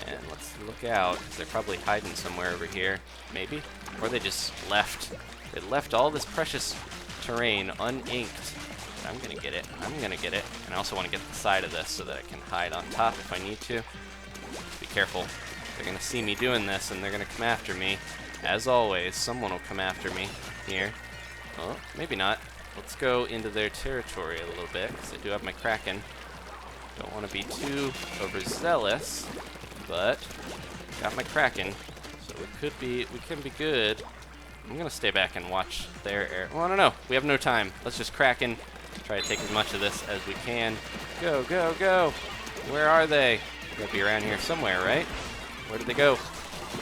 And let's look out, because they're probably hiding somewhere over here, maybe? Or they just left. They left all this precious terrain uninked. But I'm gonna get it. I'm gonna get it. And I also want to get the side of this so that I can hide on top if I need to. Just be careful. They're gonna see me doing this, and they're gonna come after me. As always, someone will come after me here. Oh, maybe not. Let's go into their territory a little bit, because I do have my Kraken. Don't want to be too overzealous, but got my Kraken, so we can be good. I'm gonna stay back and watch their air. Well, I don't know. We have no time. Let's just Kraken. Try to take as much of this as we can. Go, go, go! Where are they? They'll be around here somewhere, right? Where did they go?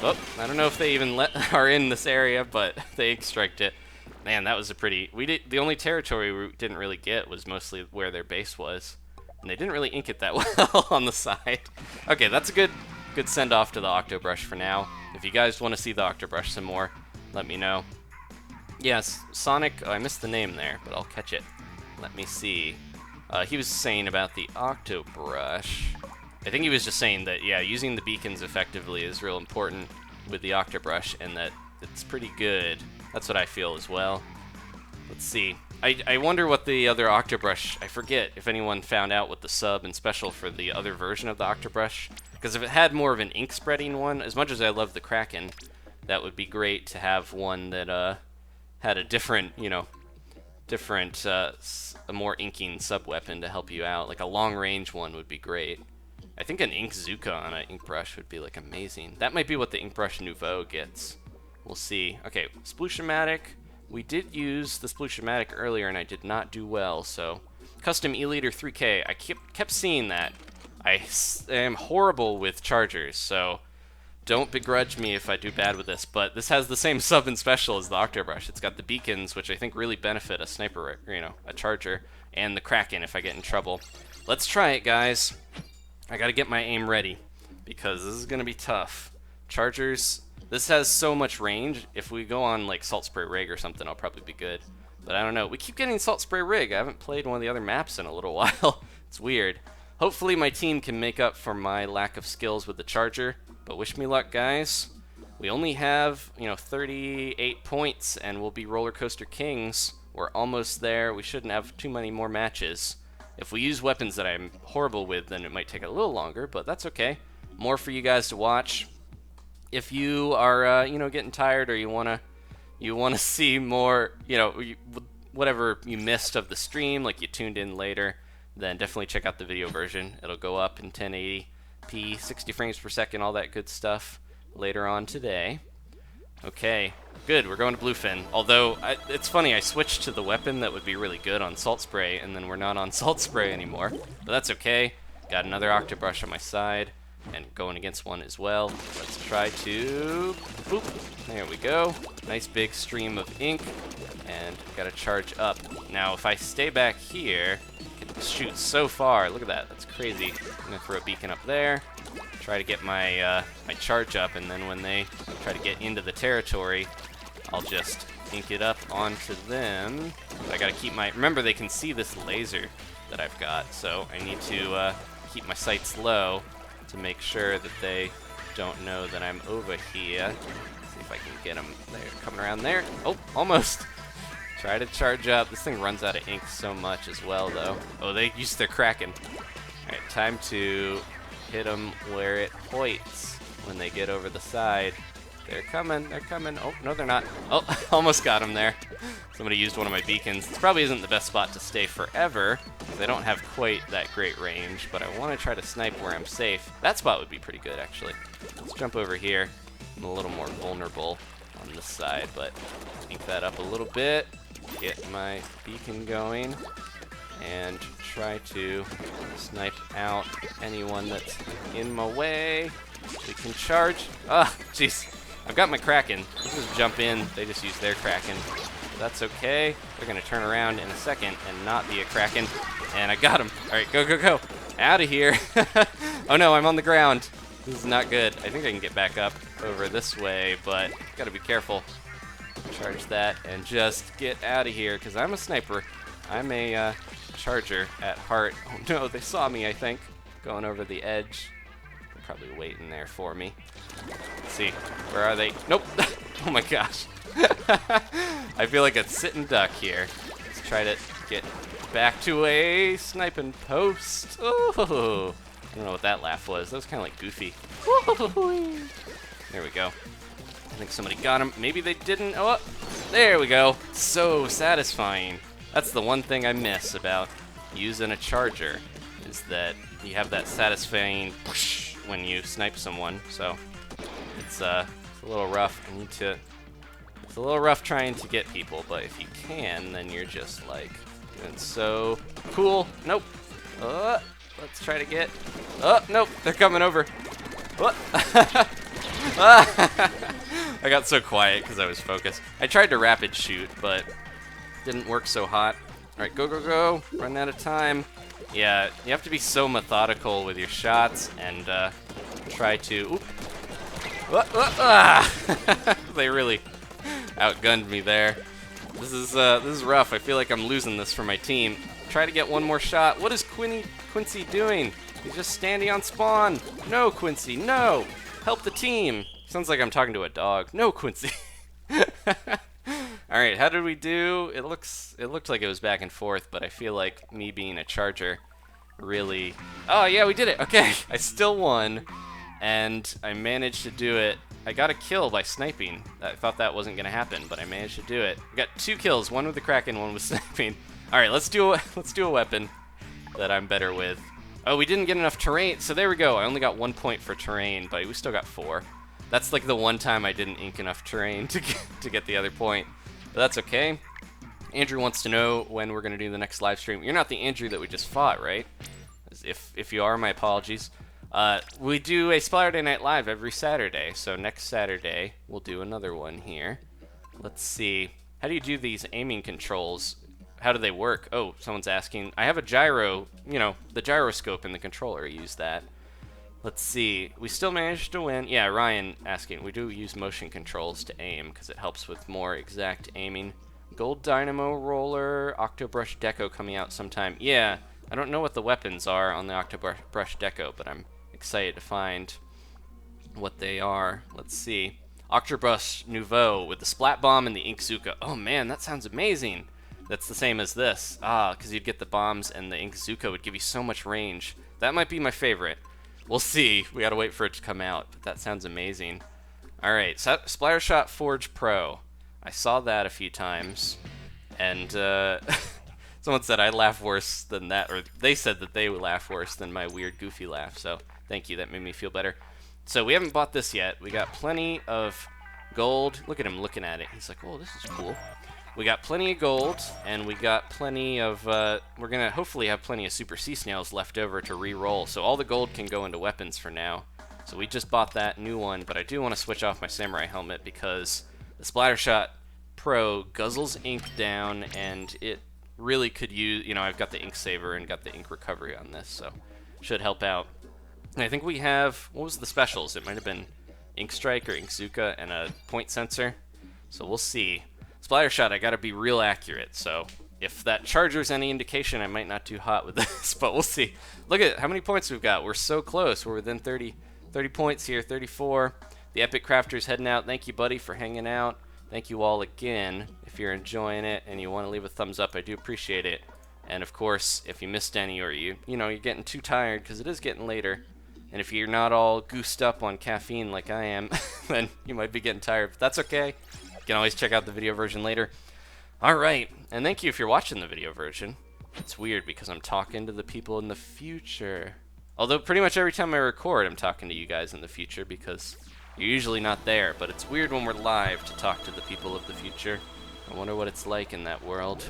Oh, I don't know if they even are in this area, but they striked it. Man, that was a pretty... The only territory we didn't really get was mostly where their base was. And they didn't really ink it that well on the side. Okay, that's a good send-off to the Octobrush for now. If you guys want to see the Octobrush some more, let me know. Yes, Sonic... Oh, I missed the name there, but I'll catch it. Let me see. He was saying about the Octobrush... I think he was just saying that, yeah, using the beacons effectively is real important with the Octobrush, and that it's pretty good. That's what I feel as well. Let's see. I wonder what the other Octobrush... I forget if anyone found out what the sub and special for the other version of the Octobrush. Because if it had more of an ink spreading one, as much as I love the Kraken, that would be great to have one that had a different, a more inking sub-weapon to help you out. Like a long-range one would be great. I think an Ink Zuka on an ink brush would be like amazing. That might be what the Ink Brush Nouveau gets. We'll see. Okay, Splushiomatic. We did use the Splushiomatic earlier and I did not do well, so... Custom E-Liter 3K. I kept seeing that. I am horrible with chargers, so don't begrudge me if I do bad with this, but this has the same sub and special as the Octobrush. It's got the beacons, which I think really benefit a sniper, a charger, and the Kraken if I get in trouble. Let's try it, guys. I gotta get my aim ready, because this is gonna be tough. Chargers, this has so much range. If we go on like Salt Spray Rig or something, I'll probably be good. But I don't know. We keep getting Salt Spray Rig. I haven't played one of the other maps in a little while. It's weird. Hopefully my team can make up for my lack of skills with the charger. But wish me luck, guys. We only have, 38 points, and we'll be Roller Coaster Kings. We're almost there. We shouldn't have too many more matches. If we use weapons that I'm horrible with, then it might take a little longer, but that's okay. More for you guys to watch. If you are, getting tired or you want to, you want to see more, you know, whatever you missed of the stream, like you tuned in later, then definitely check out the video version. It'll go up in 1080p, 60 frames per second, all that good stuff later on today. Okay, good, we're going to Bluefin. Although, it's funny, I switched to the weapon that would be really good on Salt Spray, and then we're not on Salt Spray anymore. But that's okay. Got another Octobrush on my side, and going against one as well. Let's try to... boop. There we go. Nice big stream of ink, and gotta charge up. Now, if I stay back here, I can shoot so far. Look at that, that's crazy. I'm gonna throw a beacon up there. Try to get my my charge up, and then when they try to get into the territory, I'll just ink it up onto them. But I gotta keep my... remember, they can see this laser that I've got, so I need to keep my sights low to make sure that they don't know that I'm over here. See if I can get them. They're coming around there. Oh, almost. Try to charge up. This thing runs out of ink so much as well, though. Oh, they used their Kraken. All right, time to hit them where it hoits when they get over the side. They're coming, they're coming. Oh, no, they're not. Oh, almost got them there. Somebody used one of my beacons. This probably isn't the best spot to stay forever, because I don't have quite that great range, but I want to try to snipe where I'm safe. That spot would be pretty good, actually. Let's jump over here. I'm a little more vulnerable on this side, but ink that up a little bit. Get my beacon going, and try to snipe out anyone that's in my way. We can charge. Ah, jeez. I've got my Kraken. Let's just jump in. They just use their Kraken. That's okay. They're going to turn around in a second and not be a Kraken. And I got him. All right, go, go, go. Out of here. Oh, no, I'm on the ground. This is not good. I think I can get back up over this way, but got to be careful. Charge that and just get out of here, because I'm a sniper. I'm a charger at heart. Oh, no, they saw me, I think, going over the edge. They're probably waiting there for me. Let's see. Where are they? Nope. Oh, my gosh. I feel like a sitting duck here. Let's try to get back to a sniping post. Oh, I don't know what that laugh was. That was kind of like goofy. There we go. I think somebody got him. Maybe they didn't. Oh, there we go. So satisfying. That's the one thing I miss about using a charger, is that you have that satisfying whoosh when you snipe someone. So it's a little rough. It's a little rough trying to get people, but if you can, then you're just like doing so cool. Nope. Let's try to get. Oh, nope. They're coming over. What? I got so quiet because I was focused. I tried to rapid shoot, but didn't work so hot. All right, go, go, go. Running out of time. Yeah, you have to be so methodical with your shots and try to... Oop. They really outgunned me there. This is rough. I feel like I'm losing this for my team. Try to get one more shot. What is Quincy doing? He's just standing on spawn. No, Quincy, no. Help the team. Sounds like I'm talking to a dog. No, Quincy. All right, how did we do? It looked like it was back and forth, but I feel like me being a charger really... Oh, yeah, we did it. Okay, I still won, and I managed to do it. I got a kill by sniping. I thought that wasn't going to happen, but I managed to do it. I got 2 kills, one with the Kraken, one with sniping. All right, let's do a weapon that I'm better with. Oh, we didn't get enough terrain, so there we go. I only got 1 point for terrain, but we still got 4. That's like the one time I didn't ink enough terrain to get the other point. But that's okay. Andrew wants to know when we're going to do the next live stream. You're not the Andrew that we just fought, right? If you are, my apologies. We do a Saturday Night Live every Saturday, so next Saturday we'll do another one here. Let's see. How do you do these aiming controls? How do they work? Oh, someone's asking. I have a gyro, you know, the gyroscope in the controller. I use that. Let's see. We still managed to win. Yeah, Ryan asking. We do use motion controls to aim because it helps with more exact aiming. Gold Dynamo Roller, Octobrush Deco coming out sometime. Yeah, I don't know what the weapons are on the Octobrush Deco, but I'm excited to find what they are. Let's see. Octobrush Nouveau with the Splat Bomb and the Inkzuka. Oh man, that sounds amazing. That's the same as this. Ah, because you'd get the bombs and the Inkzuka would give you so much range. That might be my favorite. We'll see. We gotta wait for it to come out, but that sounds amazing. Alright, Splattershot Forge Pro. I saw that a few times, and someone said I laugh worse than that, or they said that they would laugh worse than my weird, goofy laugh, so thank you, that made me feel better. So we haven't bought this yet. We got plenty of gold. Look at him looking at it. He's like, oh, this is cool. We got plenty of gold, and we got plenty of, we're going to hopefully have plenty of Super Sea Snails left over to re-roll, so all the gold can go into weapons for now. So we just bought that new one, but I do want to switch off my Samurai helmet because the Splattershot Pro guzzles ink down, and it really could use, you know, I've got the ink saver and got the ink recovery on this, so should help out. And I think we have, what was the specials? It might have been Inkstrike or Inkzuka and a point sensor, so we'll see. Splattershot, I gotta be real accurate, so if that charger's any indication, I might not do hot with this, but we'll see. Look at how many points we've got. We're so close. We're within 30 points here, 34. The Epic Crafter's heading out. Thank you, buddy, for hanging out. Thank you all again. If you're enjoying it and you want to leave a thumbs up, I do appreciate it. And of course, if you missed any or you're getting too tired because it is getting later, and if you're not all goosed up on caffeine like I am, then you might be getting tired, but that's okay. You can always check out the video version later. Alright, and thank you if you're watching the video version. It's weird because I'm talking to the people in the future. Although pretty much every time I record, I'm talking to you guys in the future because you're usually not there. But it's weird when we're live to talk to the people of the future. I wonder what it's like in that world.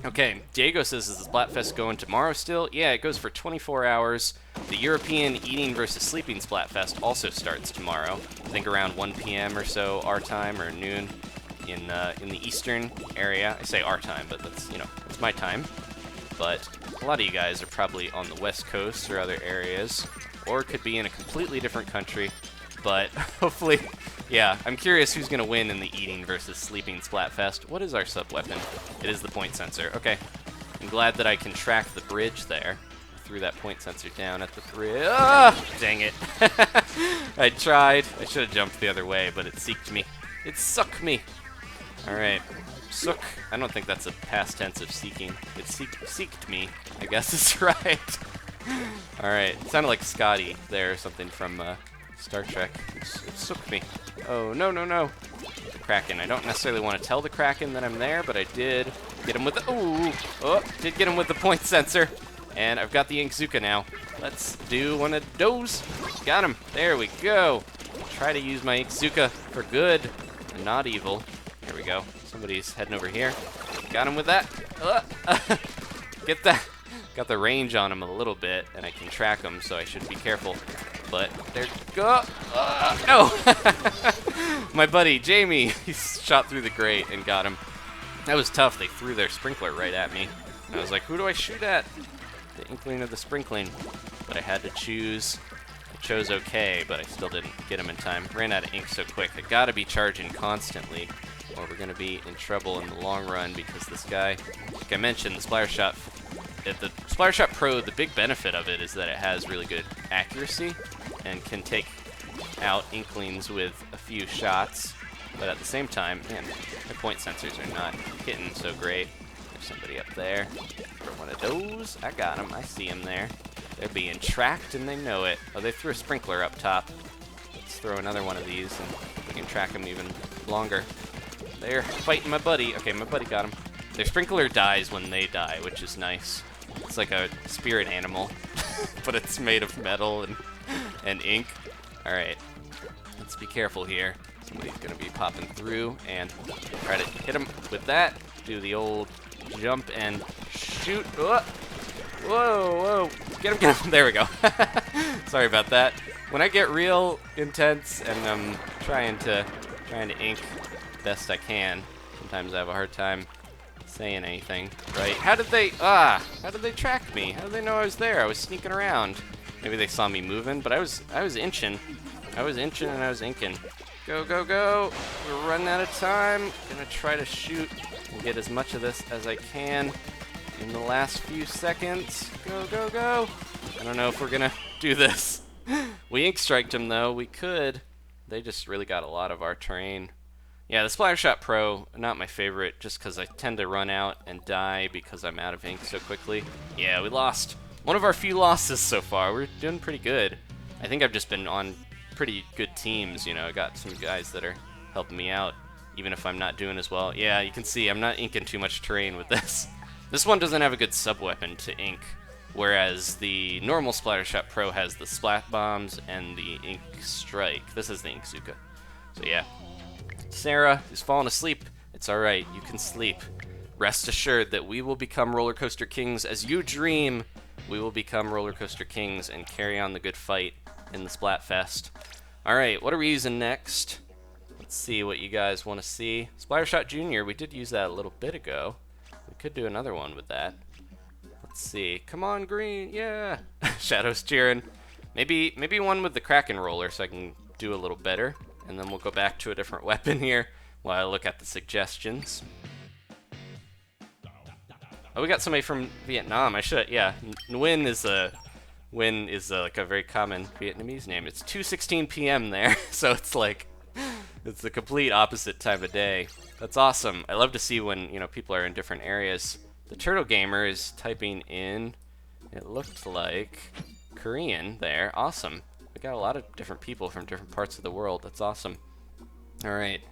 Okay, Diego says, is the Splatfest going tomorrow still? Yeah, it goes for 24 hours. The European Eating versus Sleeping Splatfest also starts tomorrow. I think around 1 p.m. or so our time, or noon in the eastern area. I say our time, but that's, you know, it's my time. But a lot of you guys are probably on the West Coast or other areas, or could be in a completely different country. But hopefully, yeah, I'm curious who's going to win in the Eating versus Sleeping Splatfest. What is our sub-weapon? It is the point sensor. Okay. I'm glad that I can track the bridge there. I threw that point sensor down at the bridge. Ah! Dang it. I tried. I should have jumped the other way, but it seeked me. It sucked me. Alright. Sook. I don't think that's a past tense of seeking. It seeked me, I guess is right. Alright. It sounded like Scotty there or something from Star Trek. It sook me. Oh, no, no, no. The Kraken. I don't necessarily want to tell the Kraken that I'm there, but I did get him with the... Ooh! Oh, did get him with the point sensor. And I've got the Inkzuka now. Let's do one of those. Got him. There we go. Try to use my Inkzuka for good and not evil. There we go. Somebody's heading over here. Got him with that. Get that. Got the range on him a little bit, and I can track him, so I should be careful. But there go. No! My buddy, Jamie, he shot through the grate and got him. That was tough. They threw their sprinkler right at me. And I was like, who do I shoot at? The Inkling or the Sprinkling? But I had to choose. I chose okay, but I still didn't get him in time. Ran out of ink so quick. I gotta be charging constantly, or we're going to be in trouble in the long run, because this guy, like I mentioned, the Splattershot Pro, the big benefit of it is that it has really good accuracy and can take out Inklings with a few shots, but at the same time, man, my point sensors are not hitting so great. There's somebody up there. For one of those, I got him. I see him there. They're being tracked and they know it. Oh, they threw a sprinkler up top. Let's throw another one of these and we can track them even longer. They're fighting my buddy. Okay, my buddy got him. Their sprinkler dies when they die, which is nice. It's like a spirit animal, but it's made of metal and ink. Alright, let's be careful here. Somebody's going to be popping through, and try to hit him with that. Do the old jump and shoot. Whoa, whoa, get him. There we go. Sorry about that. When I get real intense and I'm trying to ink best I can, sometimes I have a hard time saying anything, right? How did they track me? How did they know I was there? I was sneaking around. Maybe they saw me moving, but I was inching. I was inching and I was inking. Go, go, go. We're running out of time. Gonna try to shoot and get as much of this as I can in the last few seconds. Go, go, go. I don't know if we're gonna do this. We Inkstriked them though. We could. They just really got a lot of our terrain. Yeah, the Splattershot Pro, not my favorite, just because I tend to run out and die because I'm out of ink so quickly. Yeah, we lost. One of our few losses so far. We're doing pretty good. I think I've just been on pretty good teams, you know. I got some guys that are helping me out. even if I'm not doing as well. Yeah, you can see I'm not inking too much terrain with this. This one doesn't have a good sub-weapon to ink, whereas the normal Splattershot Pro has the Splat Bombs and the Inkstrike. This is the Inkzuka. So yeah. Sarah is falling asleep. It's alright, you can sleep. Rest assured that we will become Roller Coaster Kings as you dream. We will become Roller Coaster Kings and carry on the good fight in the Splatfest. Alright, what are we using next? Let's see what you guys want to see. Splattershot Jr., we did use that a little bit ago. We could do another one with that. Let's see. Come on, green. Yeah. Shadow's cheering. Maybe one with the Kraken roller so I can do a little better. And then we'll go back to a different weapon here while I look at the suggestions. Oh, we got somebody from Vietnam. I should, yeah. Nguyen is like a very common Vietnamese name. It's 2:16 p.m. there, so it's like it's the complete opposite time of day. That's awesome. I love to see when, you know, people are in different areas. The Turtle Gamer is typing in, it looked like Korean there. Awesome. We got a lot of different people from different parts of the world. That's awesome. All right.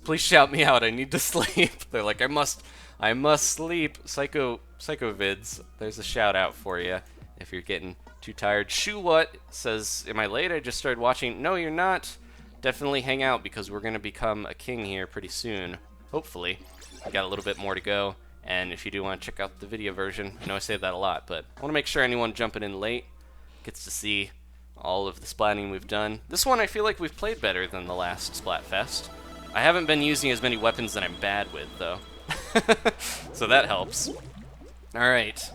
Please shout me out. I need to sleep. They're like, I must sleep. Psychovids. There's a shout out for you if you're getting too tired. Shu What says, am I late? I just started watching. No, you're not. Definitely hang out because we're going to become a king here pretty soon. Hopefully. We got a little bit more to go. And if you do want to check out the video version, I know I say that a lot, but I want to make sure anyone jumping in late gets to see all of the splatting we've done. This one I feel like we've played better than the last Splatfest. I haven't been using as many weapons that I'm bad with, though. So that helps. Alright.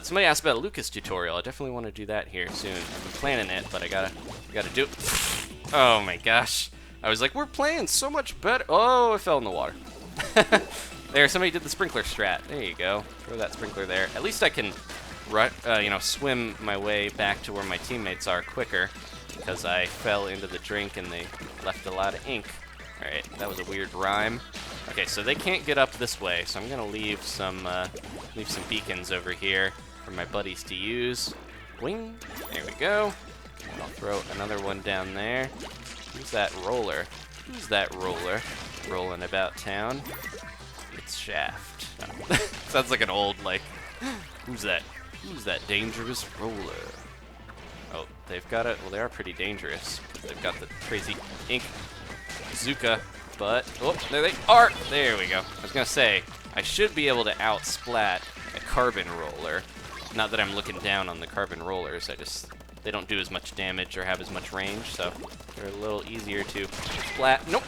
Somebody asked about a Lucas tutorial. I definitely want to do that here soon. I've been planning it, but I gotta do it. Oh my gosh. I was like, we're playing so much better. Oh, I fell in the water. There, somebody did the sprinkler strat. There you go. Throw that sprinkler there. At least I can, you know, swim my way back to where my teammates are quicker because I fell into the drink and they left a lot of ink. All right, that was a weird rhyme. Okay, so they can't get up this way, so I'm gonna leave some beacons over here for my buddies to use. Wing. There we go. And I'll throw another one down there. Who's that roller? Who's that roller rolling about town? It's Shaft. No. Sounds like an old, like, who's that? Who's that dangerous roller? Oh, they've got it. Well, they are pretty dangerous. They've got the crazy ink Zuka, but, oh, there they are. There we go. I was going to say, I should be able to outsplat a carbon roller. Not that I'm looking down on the carbon rollers. They don't do as much damage or have as much range, so they're a little easier to splat. Nope,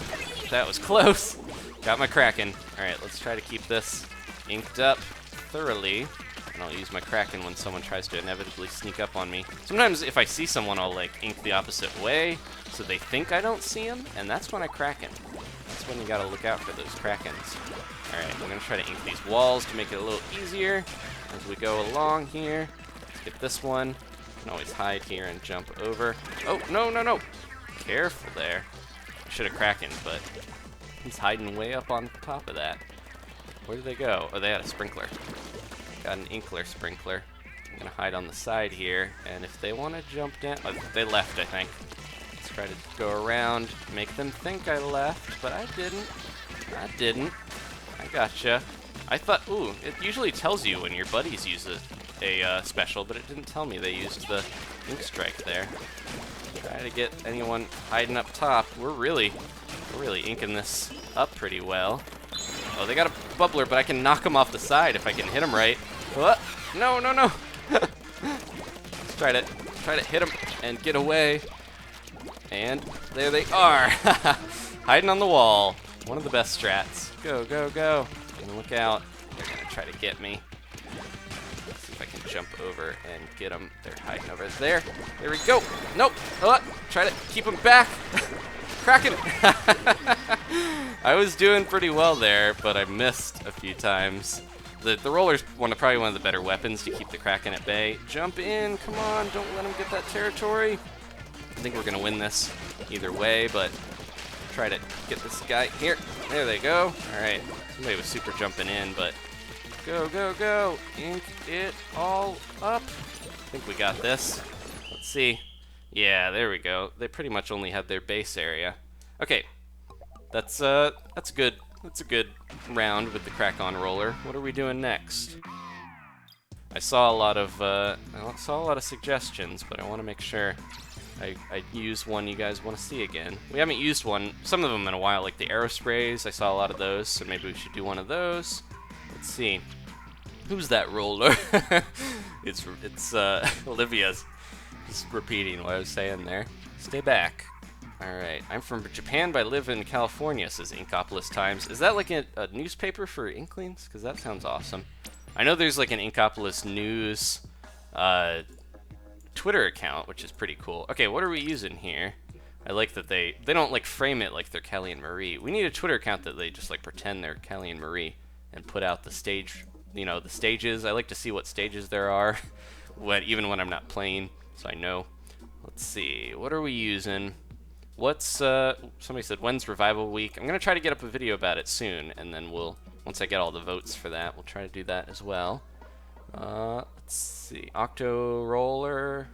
that was close. Got my Kraken. All right, let's try to keep this inked up thoroughly. And I'll use my Kraken when someone tries to inevitably sneak up on me. Sometimes if I see someone, I'll like ink the opposite way so they think I don't see them, and that's when I Kraken. That's when you gotta look out for those Krakens. All right, I'm gonna try to ink these walls to make it a little easier as we go along here. Let's get this one. I can always hide here and jump over. Oh, no, no, no. Careful there. I should have Kraken, but he's hiding way up on top of that. Where did they go? Oh, they had a sprinkler. Got an Inkler sprinkler. I'm gonna hide on the side here, and if they want to jump down, oh, they left, I think. Let's try to go around, make them think I left, but I didn't. I gotcha. I thought, ooh, it usually tells you when your buddies use a special, but it didn't tell me they used the Inkstrike there. Try to get anyone hiding up top. We're really inking this up pretty well. Oh, they got a bubbler, but I can knock them off the side if I can hit them right. What? No, no, no. Let's try to hit them and get away. And there they are. Hiding on the wall. One of the best strats. Go, go, go. And look out. They're going to try to get me. Let's see if I can jump over and get them. They're hiding over there. There we go. Nope. Try to keep them back. Kraken! I was doing pretty well there, but I missed a few times. The roller's probably one of the better weapons to keep the Kraken at bay. Jump in, come on, don't let him get that territory. I think we're gonna win this either way, but try to get this guy here. There they go. All right, somebody was super jumping in, but go, go, go. Ink it all up. I think we got this. Let's see. Yeah, there we go. They pretty much only had their base area. Okay, That's good. That's a good round with the Kraken roller. What are we doing next? I saw a lot of suggestions, but I want to make sure I use one you guys want to see again. We haven't used some of them in a while, like the Aerosprays. I saw a lot of those, so maybe we should do one of those. Let's see. Who's that roller? it's Olivia's. Just repeating what I was saying there. Stay back. Alright, I'm from Japan, but I live in California, says Inkopolis Times. Is that like a newspaper for Inklings? Because that sounds awesome. I know there's like an Inkopolis News Twitter account, which is pretty cool. Okay, what are we using here? I like that they don't like frame it like they're Kelly and Marie. We need a Twitter account that they just like pretend they're Kelly and Marie and put out the stage, the stages. I like to see what stages there are, even when I'm not playing, so I know. Let's see, what are we using? Somebody said, when's Revival Week? I'm going to try to get up a video about it soon, and then once I get all the votes for that, we'll try to do that as well. Let's see, Octobrush,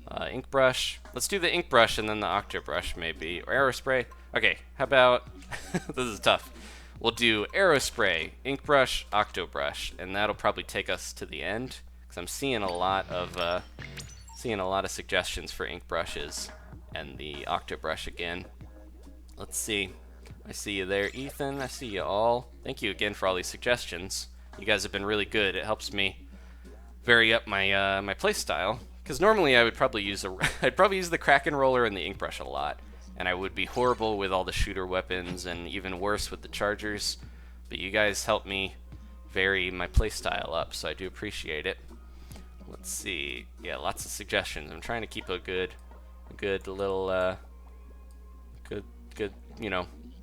Inkbrush. Let's do the Inkbrush and then the Octobrush maybe, or Aerospray. Okay, how about, this is tough. We'll do Aerospray, Inkbrush, Octobrush, and that'll probably take us to the end, because I'm seeing a lot of suggestions for Inkbrushes. And the Octobrush again. Let's see. I see you there, Ethan. I see you all. Thank you again for all these suggestions. You guys have been really good. It helps me vary up my my playstyle. Because normally I would probably use I'd probably use the Kraken roller and the Inkbrush a lot, and I would be horrible with all the shooter weapons and even worse with the chargers. But you guys help me vary my playstyle up, so I do appreciate it. Let's see. Yeah, lots of suggestions. I'm trying to keep a good little good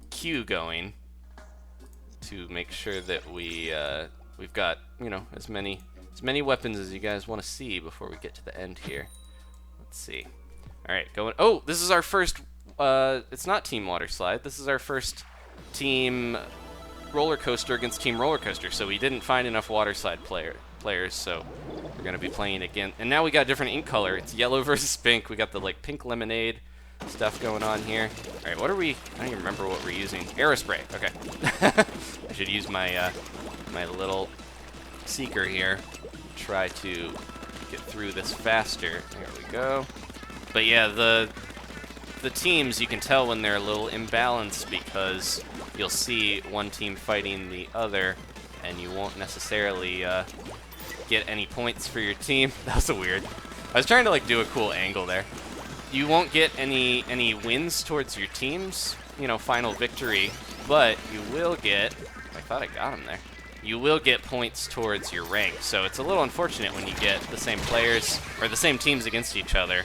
queue going to make sure that we've got as many weapons as you guys want to see before we get to the end here. Let's see. All right, going. Oh, this is our first. It's not Team Water Slide. This is our first team roller coaster against Team Roller Coaster. So we didn't find enough Water Slide players, so we're gonna be playing again. And now we got a different ink color. It's yellow versus pink. We got the like pink lemonade stuff going on here. All right, what are we? I don't even remember what we're using. Aerospray. Okay. I should use my my little seeker here. Try to get through this faster. There we go. But yeah, the teams, you can tell when they're a little imbalanced because you'll see one team fighting the other, and you won't necessarily get any points for your team. That was weird. I was trying to like do a cool angle there. You won't get any wins towards your team's, final victory, but you will get. I thought I got him there. You will get points towards your rank. So it's a little unfortunate when you get the same players or the same teams against each other,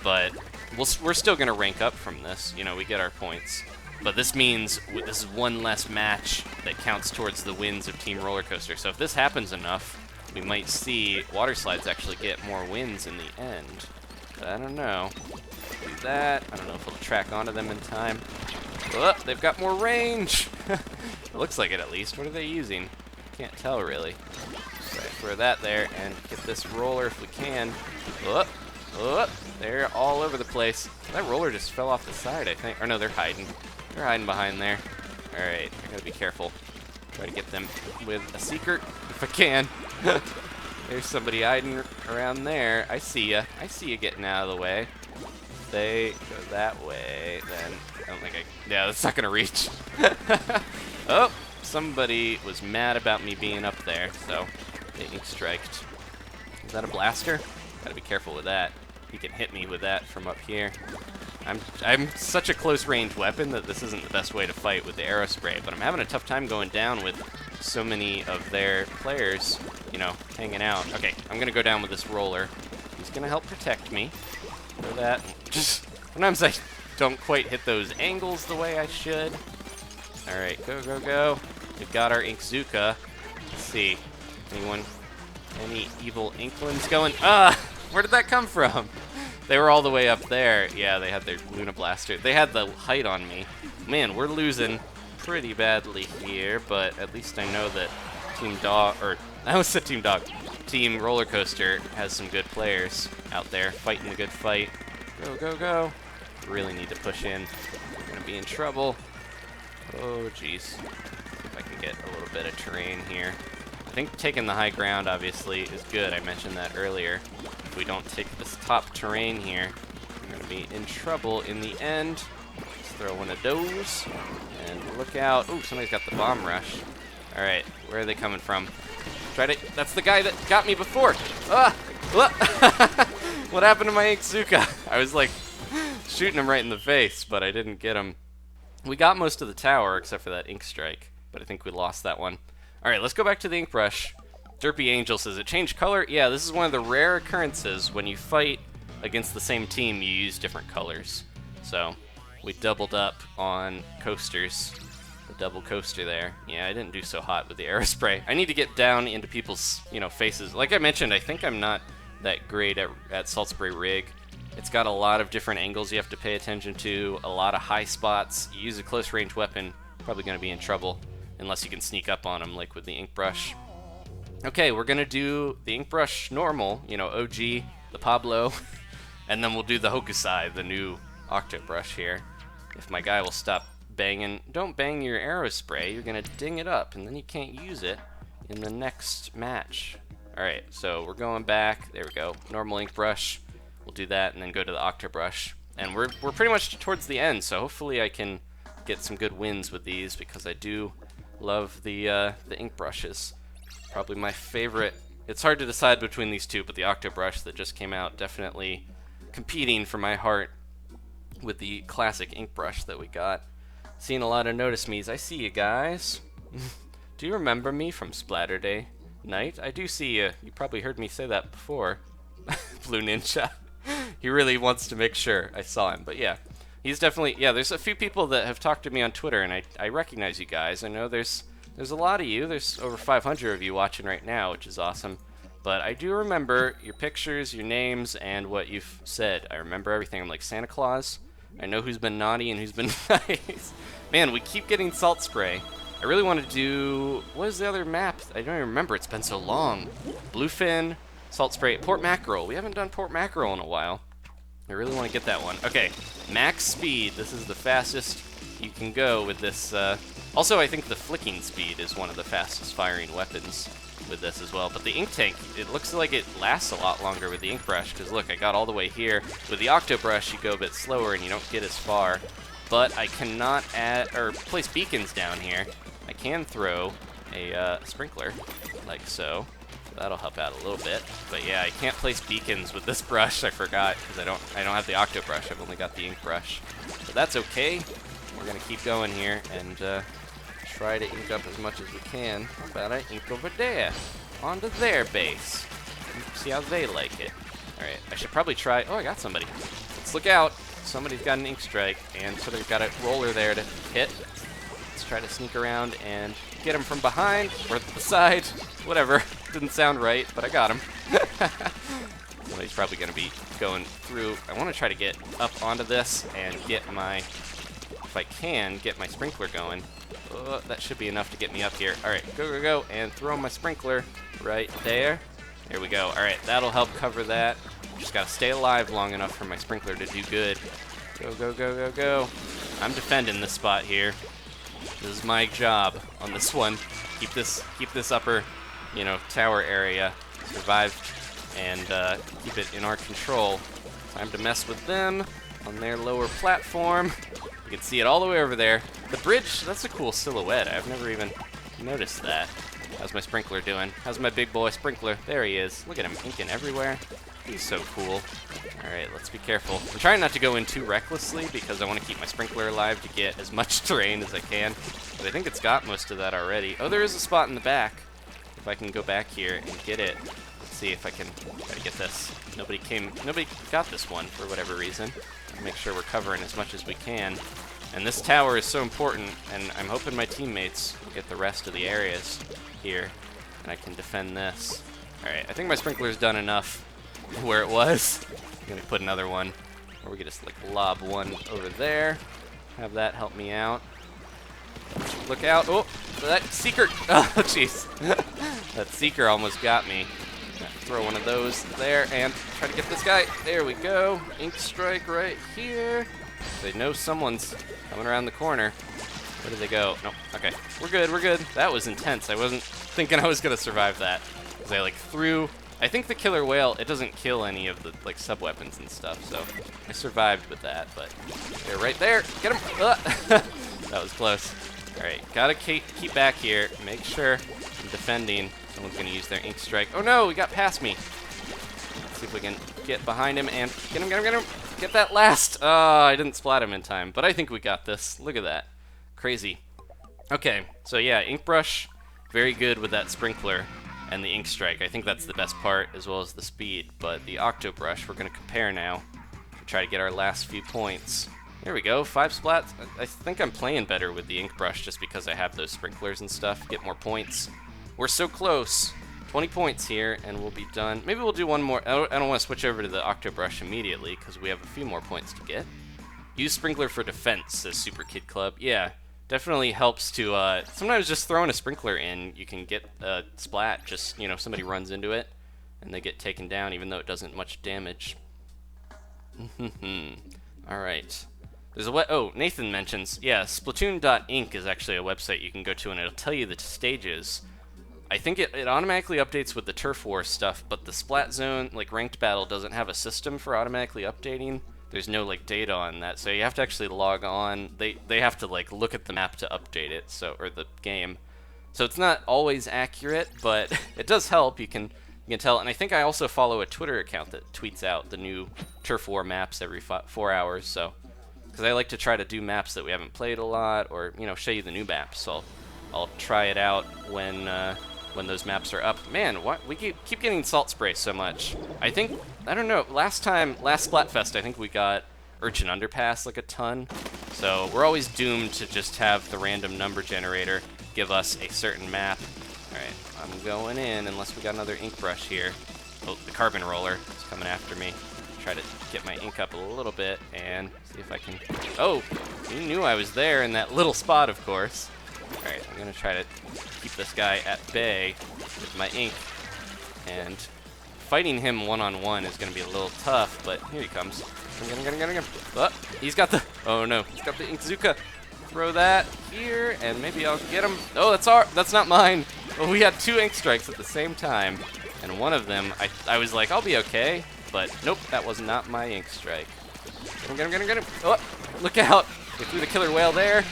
but we're still gonna rank up from this. We get our points. But this means this is one less match that counts towards the wins of Team Roller Coaster. So if this happens enough, we might see Water Slides actually get more wins in the end. But I don't know. Do that. I don't know if it'll track onto them in time. Oh, they've got more range! It looks like it at least. What are they using? Can't tell really. So throw that there and get this roller if we can. Oh, oh, they're all over the place. That roller just fell off the side, I think. Or no, they're hiding. They're hiding behind there. Alright, I gotta be careful. Try to get them with a secret if I can. There's somebody hiding around there. I see ya. I see you getting out of the way. If they go that way, then I don't think yeah, that's not gonna reach. Oh, somebody was mad about me being up there, so they Inkstriked. Is that a blaster? Gotta be careful with that. He can hit me with that from up here. I'm such a close range weapon that this isn't the best way to fight with the Aerospray, but I'm having a tough time going down with so many of their players, hanging out. Okay, I'm gonna go down with this roller. He's gonna help protect me. For that. Sometimes I don't quite hit those angles the way I should. Alright, go, go, go. We've got our Inkzuka. Let's see. Any evil Inklings going? Where did that come from? They were all the way up there. Yeah, they had their Luna Blaster. They had the height on me. Man, we're losing pretty badly here, but at least I know that Team Dog, or I almost said Team Dog, Team Roller Coaster has some good players out there fighting a good fight. Go, go, go. Really need to push in. I'm gonna gonna be in trouble. Oh, jeez. See if I can get a little bit of terrain here. I think taking the high ground, obviously, is good. I mentioned that earlier. If we don't take this top terrain here, we're gonna be in trouble in the end. Let's throw one of those. And look out. Oh, somebody's got the bomb rush. All right, where are they coming from? Try to. That's the guy that got me before. Ah! What happened to my Inkzuka? I was like shooting him right in the face, but I didn't get him. We got most of the tower except for that Inkstrike, but I think we lost that one. All right, let's go back to the Inkbrush. Derpy Angel says it changed color. Yeah, this is one of the rare occurrences when you fight against the same team, you use different colors. So we doubled up on coasters. The double coaster there. Yeah, I didn't do so hot with the aerospray. I need to get down into people's, faces. Like I mentioned, I think I'm not that great at salt spray rig. It's got a lot of different angles you have to pay attention to, a lot of high spots. You use a close range weapon, probably going to be in trouble unless you can sneak up on them like with the Inkbrush. Okay, we're going to do the Inkbrush normal, OG, the Pablo, and then we'll do the Hokusai, the new Octobrush here. If my guy will stop banging. Don't bang your aerospray, you're gonna ding it up and then you can't use it in the next match. Alright, so we're going back. There we go. Normal Inkbrush. We'll do that and then go to the Octobrush. And we're pretty much towards the end, so hopefully I can get some good wins with these because I do love the Inkbrushes. Probably my favorite. It's hard to decide between these two, but the Octobrush that just came out definitely competing for my heart with the classic Inkbrush that we got. Seen a lot of Notice Me's. I see you guys. Do you remember me from Splatter Day night? I do see you. You probably heard me say that before. Blue Ninja. He really wants to make sure I saw him. But yeah, he's definitely... Yeah, there's a few people that have talked to me on Twitter, and I recognize you guys. I know there's a lot of you. There's over 500 of you watching right now, which is awesome. But I do remember your pictures, your names, and what you've said. I remember everything. I'm like Santa Claus. I know who's been naughty and who's been nice. Man, we keep getting salt spray. I really want to do... What is the other map? I don't even remember. It's been so long. Bluefin, salt spray, Port Mackerel. We haven't done Port Mackerel in a while. I really want to get that one. Okay, max speed. This is the fastest you can go with this. Also, I think the flicking speed is one of the fastest firing weapons with this as well. But the ink tank, it looks like it lasts a lot longer with the Inkbrush, because look, I got all the way here. With the Octobrush, you go a bit slower and you don't get as far. But I cannot add or place beacons down here. I can throw a sprinkler, like so. That'll help out a little bit. But yeah, I can't place beacons with this brush. I forgot, because I don't have the Octobrush. I've only got the Inkbrush. But that's okay. We're gonna keep going here and try to ink up as much as we can. How about I ink over there, onto their base? See how they like it. All right, I should probably try. Oh, I got somebody. Let's look out. Somebody's got an Inkstrike, and so they've got a roller there to hit. Let's try to sneak around and get him from behind or the side. Whatever. Didn't sound right, but I got him. Somebody's probably going to be going through. I want to try to get up onto this and get my, if I can, get my sprinkler going. That should be enough to get me up here. All right, go, go, go, and throw my sprinkler right there. There we go. All right, that'll help cover that. Just got to stay alive long enough for my sprinkler to do good. Go, go, go, go, go. I'm defending this spot here. This is my job on this one. Keep this upper, tower area survived and keep it in our control. Time to mess with them on their lower platform. You can see it all the way over there. The bridge, that's a cool silhouette. I've never even noticed that. How's my sprinkler doing? How's my big boy sprinkler? There he is. Look at him inking everywhere. He's so cool. Alright, let's be careful. I'm trying not to go in too recklessly because I want to keep my sprinkler alive to get as much terrain as I can. But I think it's got most of that already. Oh, there is a spot in the back. If I can go back here and get it. Let's see if I can try to get this. Nobody got this one for whatever reason. Make sure we're covering as much as we can. And this tower is so important, and I'm hoping my teammates will get the rest of the areas here, and I can defend this. Alright, I think my sprinkler's done enough where it was. I'm going to put another one, or we could just lob one over there. Have that help me out. Look out. Oh, that Seeker. Oh, jeez. That Seeker almost got me. Throw one of those there and try to get this guy. There we go. Inkstrike right here. They know someone's coming around the corner. Where did they go? No. Okay. We're good. We're good. That was intense. I wasn't thinking I was going to survive that. Because I, like, threw... I think the killer whale, it doesn't kill any of the, like, sub-weapons and stuff, so I survived with that, but they're right there. Get him! That was close. Alright, gotta keep back here. Make sure I'm defending. Someone's going to use their Inkstrike. Oh, no! He got past me. Let's see if we can get behind him and get him, get him, get him! Get that last! I didn't splat him in time, but I think we got this. Look at that. Crazy. Okay, so yeah, Inkbrush, very good with that sprinkler. And the Inkstrike, I think that's the best part, as well as the speed. But the Octobrush, we're going to compare now to try to get our last few points. There we go, 5 splats. I think I'm playing better with the Inkbrush just because I have those sprinklers and stuff, get more points. We're so close. 20 points here, and we'll be done. Maybe we'll do one more. I don't want to switch over to the Octobrush immediately, because we have a few more points to get. Use sprinkler for defense, says Super Kid Club. Yeah. Definitely helps to, sometimes just throwing a sprinkler in, you can get a splat, just, you know, somebody runs into it, and they get taken down, even though it doesn't much damage. Alright. There's a oh, Nathan mentions, yeah, Splatoon.ink is actually a website you can go to, and it'll tell you the stages. I think it automatically updates with the Turf War stuff, but the Splat Zone, like, Ranked Battle doesn't have a system for automatically updating. There's no, like, data on that, so you have to actually log on. They have to, like, look at the map to update it, so, or the game. So it's not always accurate, but it does help. You can tell. And I think I also follow a Twitter account that tweets out the new Turf War maps every 4 hours. So, because I like to try to do maps that we haven't played a lot, or, you know, show you the new maps. So I'll try it out when those maps are up. Man, what we keep getting salt spray so much. I think, I don't know, last Splatfest, I think we got Urchin Underpass like a ton. So we're always doomed to just have the random number generator give us a certain map. Alright, I'm going in unless we got another Inkbrush here. Oh, the carbon roller is coming after me. Try to get my ink up a little bit and see if I can... Oh, he knew I was there in that little spot, of course. Alright, I'm going to try to keep this guy at bay with my ink. And fighting him one-on-one is going to be a little tough, but here he comes. Get him. Oh, he's got the... Oh, no. He's got the Inkzooka. Throw that here, and maybe I'll get him. Oh, that's not mine. Well, we had 2 Inkstrikes at the same time, and one of them, I was like, I'll be okay, but nope, that was not my Inkstrike. Get him. Oh, look out. They threw the killer whale there.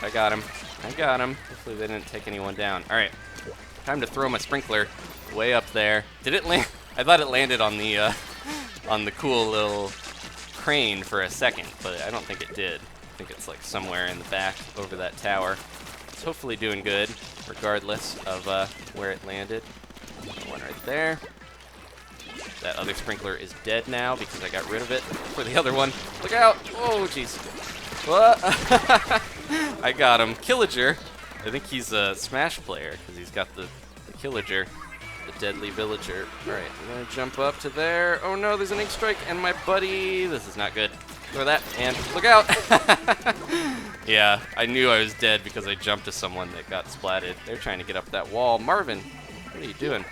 I got him. Hopefully they didn't take anyone down. All right, time to throw my sprinkler way up there. Did it land? I thought it landed on the cool little crane for a second, but I don't think it did. I think it's like somewhere in the back over that tower. It's hopefully doing good, regardless of where it landed. One right there. That other sprinkler is dead now because I got rid of it for the other one. Look out! Oh, jeez. I got him. Killager. I think he's a Smash player because he's got the Killager, the deadly villager. Alright, I'm going to jump up to there. Oh no, there's an Inkstrike and my buddy. This is not good. Throw that and look out! Yeah, I knew I was dead because I jumped to someone that got splatted. They're trying to get up that wall. Marvin, what are you doing?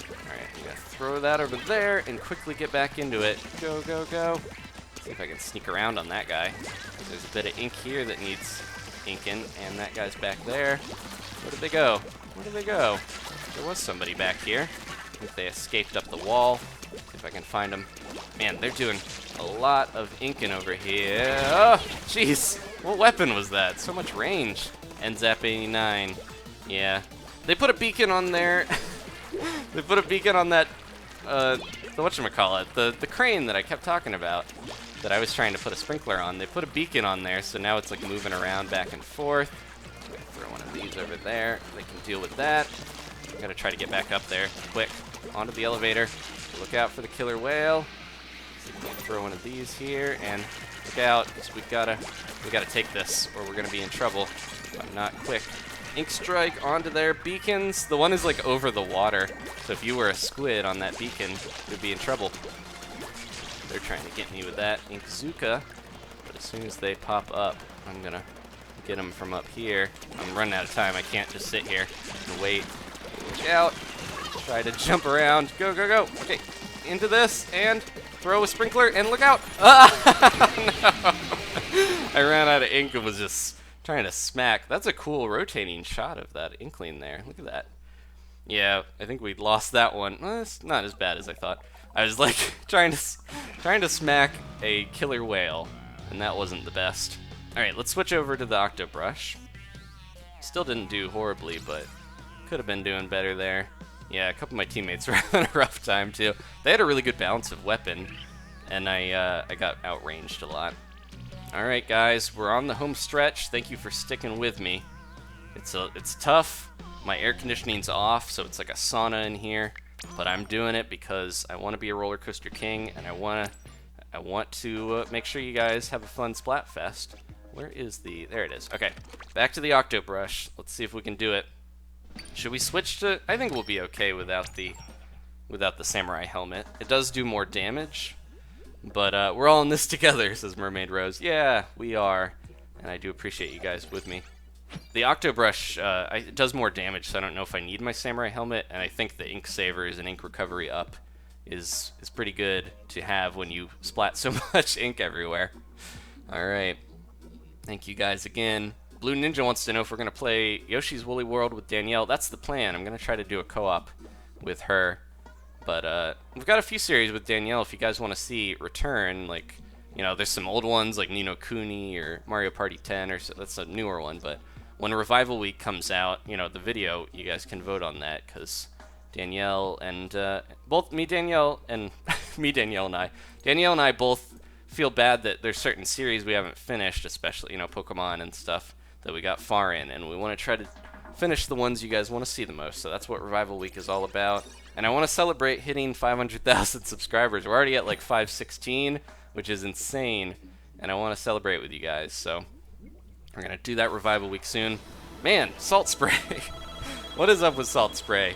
Alright, I'm going to throw that over there and quickly get back into it. Go, go, go. See if I can sneak around on that guy. There's a bit of ink here that needs inking, and that guy's back there. Where did they go? There was somebody back here. I think they escaped up the wall. See if I can find them. Man, they're doing a lot of inking over here. Oh, jeez. What weapon was that? So much range. N-Zap 89. Yeah. They put a beacon on there. They put a beacon on that, whatchamacallit, the crane that I kept talking about, that I was trying to put a sprinkler on. They put a beacon on there, so now it's like moving around back and forth. I'm gonna throw one of these over there. They can deal with that. I'm gonna try to get back up there quick. Onto the elevator. Look out for the killer whale. See if we can throw one of these here, and look out, because we gotta take this, or we're gonna be in trouble if I'm not quick. Inkstrike onto their beacons. The one is like over the water, so if you were a squid on that beacon, you'd be in trouble. They're trying to get me with that Inkzooka, but as soon as they pop up, I'm gonna get them from up here. I'm running out of time. I can't just sit here and wait. Look out. Try to jump around. Go, go, go. Okay, into this, and throw a sprinkler, and look out. No. I ran out of ink and was just trying to smack. That's a cool rotating shot of that Inkling there. Look at that. Yeah, I think we lost that one. Well, it's not as bad as I thought. I was like trying to smack a killer whale, and that wasn't the best. All right, let's switch over to the Octobrush. Still didn't do horribly, but could have been doing better there. Yeah, a couple of my teammates were having a rough time too. They had a really good balance of weapon, and I got outranged a lot. All right, guys, we're on the home stretch. Thank you for sticking with me. It's tough. My air conditioning's off, so it's like a sauna in here. But I'm doing it because I want to be a roller coaster king, and I want to make sure you guys have a fun Splatfest. Where is the? There it is. Okay, back to the Octobrush. Let's see if we can do it. Should we switch to? I think we'll be okay without the samurai helmet. It does do more damage, but we're all in this together, says Mermaid Rose. Yeah, we are, and I do appreciate you guys with me. The Octobrush, it does more damage, so I don't know if I need my samurai helmet, and I think the ink savers and ink recovery up is pretty good to have when you splat so much ink everywhere. Alright, thank you guys again. Blue Ninja wants to know if we're going to play Yoshi's Woolly World with Danielle. That's the plan. I'm going to try to do a co-op with her, but we've got a few series with Danielle if you guys want to see return, like, you know, there's some old ones like Ni no Kuni or Mario Party 10, or so, that's a newer one, but when Revival Week comes out, you know, the video, you guys can vote on that, because Danielle and, both Danielle and I both feel bad that there's certain series we haven't finished, especially, you know, Pokemon and stuff that we got far in, and we want to try to finish the ones you guys want to see the most, so that's what Revival Week is all about. And I want to celebrate hitting 500,000 subscribers. We're already at like 516, which is insane, and I want to celebrate with you guys, so we're going to do that Revival Week soon. Man, Salt Spray. What is up with Salt Spray?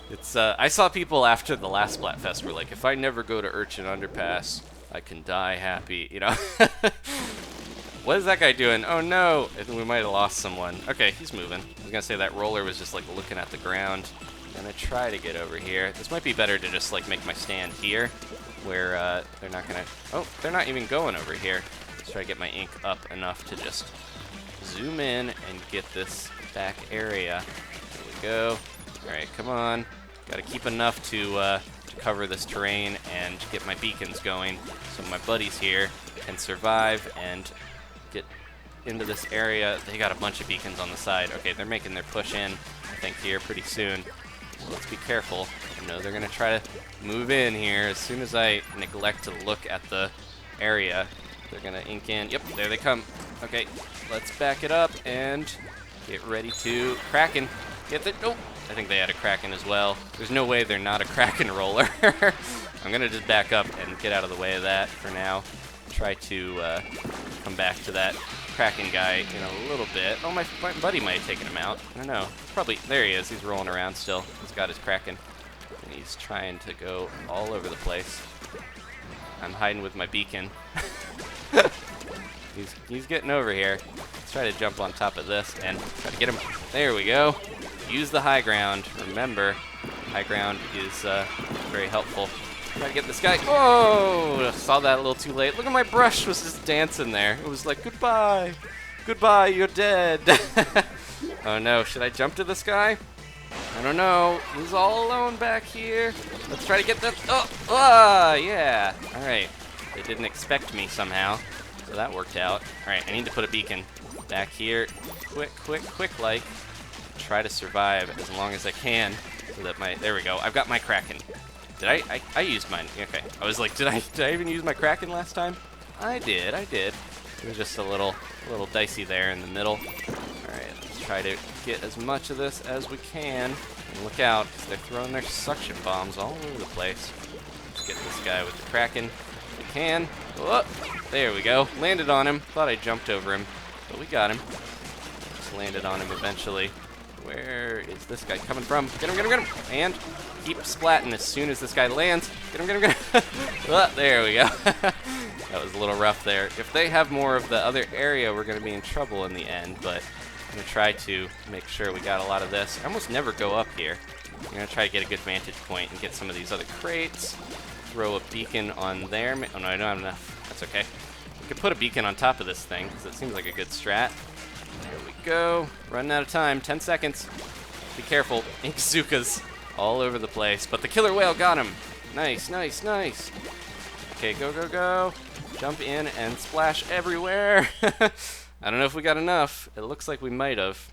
It's I saw people after the last Splatfest were like, if I never go to Urchin Underpass, I can die happy, you know? What is that guy doing? Oh no, I think we might have lost someone. Okay, he's moving. I was going to say that roller was just like looking at the ground. I'm going to try to get over here. This might be better to just like make my stand here, where they're not going to... Oh, they're not even going over here. Let's try to get my ink up enough to just zoom in and get this back area. There we go. Alright, come on. Gotta keep enough to cover this terrain and get my beacons going so my buddies here can survive and get into this area. They got a bunch of beacons on the side. Okay, they're making their push in, I think, here pretty soon. Let's be careful. I know they're gonna try to move in here. As soon as I neglect to look at the area, they're gonna ink in. Yep, there they come. Okay, let's back it up and get ready to Kraken. Get the... Oh, I think they had a Kraken as well. There's no way they're not a Kraken roller. I'm gonna just back up and get out of the way of that for now. Try to come back to that Kraken guy in a little bit. Oh, my buddy might have taken him out. I don't know. Probably, there he is. He's rolling around still. He's got his Kraken. And he's trying to go all over the place. I'm hiding with my beacon. He's getting over here. Let's try to jump on top of this and try to get him. There we go. Use the high ground. Remember, high ground is very helpful. Try to get this guy. Oh, saw that a little too late. Look at my brush was just dancing there. It was like, goodbye. Goodbye, you're dead. Oh no, should I jump to this guy? I don't know. He's all alone back here. Let's try to get that. Oh, yeah. All right. They didn't expect me somehow, so that worked out. All right, I need to put a beacon back here. Quick, like. Try to survive as long as I can so that my... There we go. I've got my Kraken. Did I used mine. Okay. I was like, did I even use my Kraken last time? I did. It was just a little dicey there in the middle. Alright, let's try to get as much of this as we can. And look out, because they're throwing their suction bombs all over the place. Let's get this guy with the Kraken. If we can. Oh, there we go. Landed on him. Thought I jumped over him, but we got him. Just landed on him eventually. Where is this guy coming from? Get him! And keep splatting as soon as this guy lands. Get him! Oh, there we go. That was a little rough there. If they have more of the other area, we're going to be in trouble in the end, but I'm going to try to make sure we got a lot of this. I almost never go up here. I'm going to try to get a good vantage point and get some of these other crates. Throw a beacon on there. Oh no, I don't have enough. That's okay. could put a beacon on top of this thing, because it seems like a good strat. There we go. Running out of time. 10 seconds. Be careful. Inkzuka's all over the place. But the killer whale got him. Nice, nice, nice. Okay, go, go, go. Jump in and splash everywhere. I don't know if we got enough. It looks like we might have.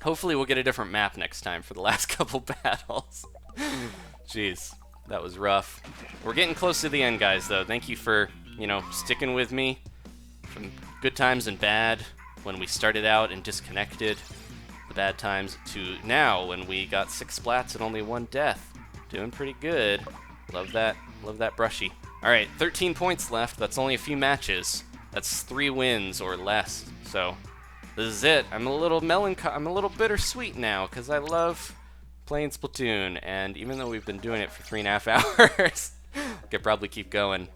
Hopefully we'll get a different map next time for the last couple battles. Jeez, that was rough. We're getting close to the end, guys, though. Thank you for, you know, sticking with me from good times and bad when we started out and disconnected, the bad times, to now when we got 6 splats and only 1 death. Doing pretty good. Love that brushy. All right, 13 points left. That's only a few matches. That's 3 wins or less. So this is it. I'm a little bittersweet now because I love playing Splatoon, and even though we've been doing it for 3.5 hours, I could probably keep going.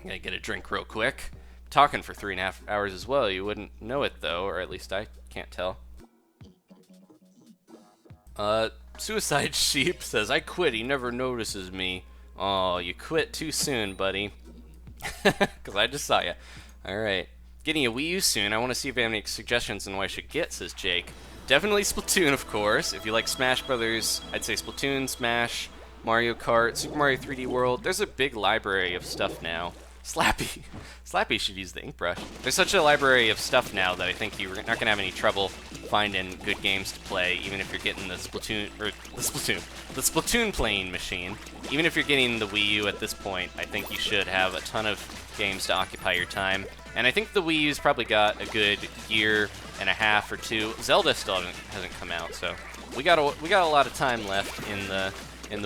Gotta get a drink real quick. Talking for 3.5 hours as well. You wouldn't know it though, or at least I can't tell. Suicide Sheep says, I quit, he never notices me. Oh, you quit too soon, buddy. Because I just saw you. Alright. Getting a Wii U soon. I want to see if you have any suggestions on what I should get, says Jake. Definitely Splatoon, of course. If you like Smash Brothers, I'd say Splatoon, Smash, Mario Kart, Super Mario 3D World. There's a big library of stuff now. Slappy. Slappy should use the ink brush. There's such a library of stuff now that I think you're not going to have any trouble finding good games to play, even if you're getting the Splatoon playing machine. Even if you're getting the Wii U at this point, I think you should have a ton of games to occupy your time. And I think the Wii U's probably got a good year and a half or 2. Zelda still hasn't come out, so we got a lot of time left in the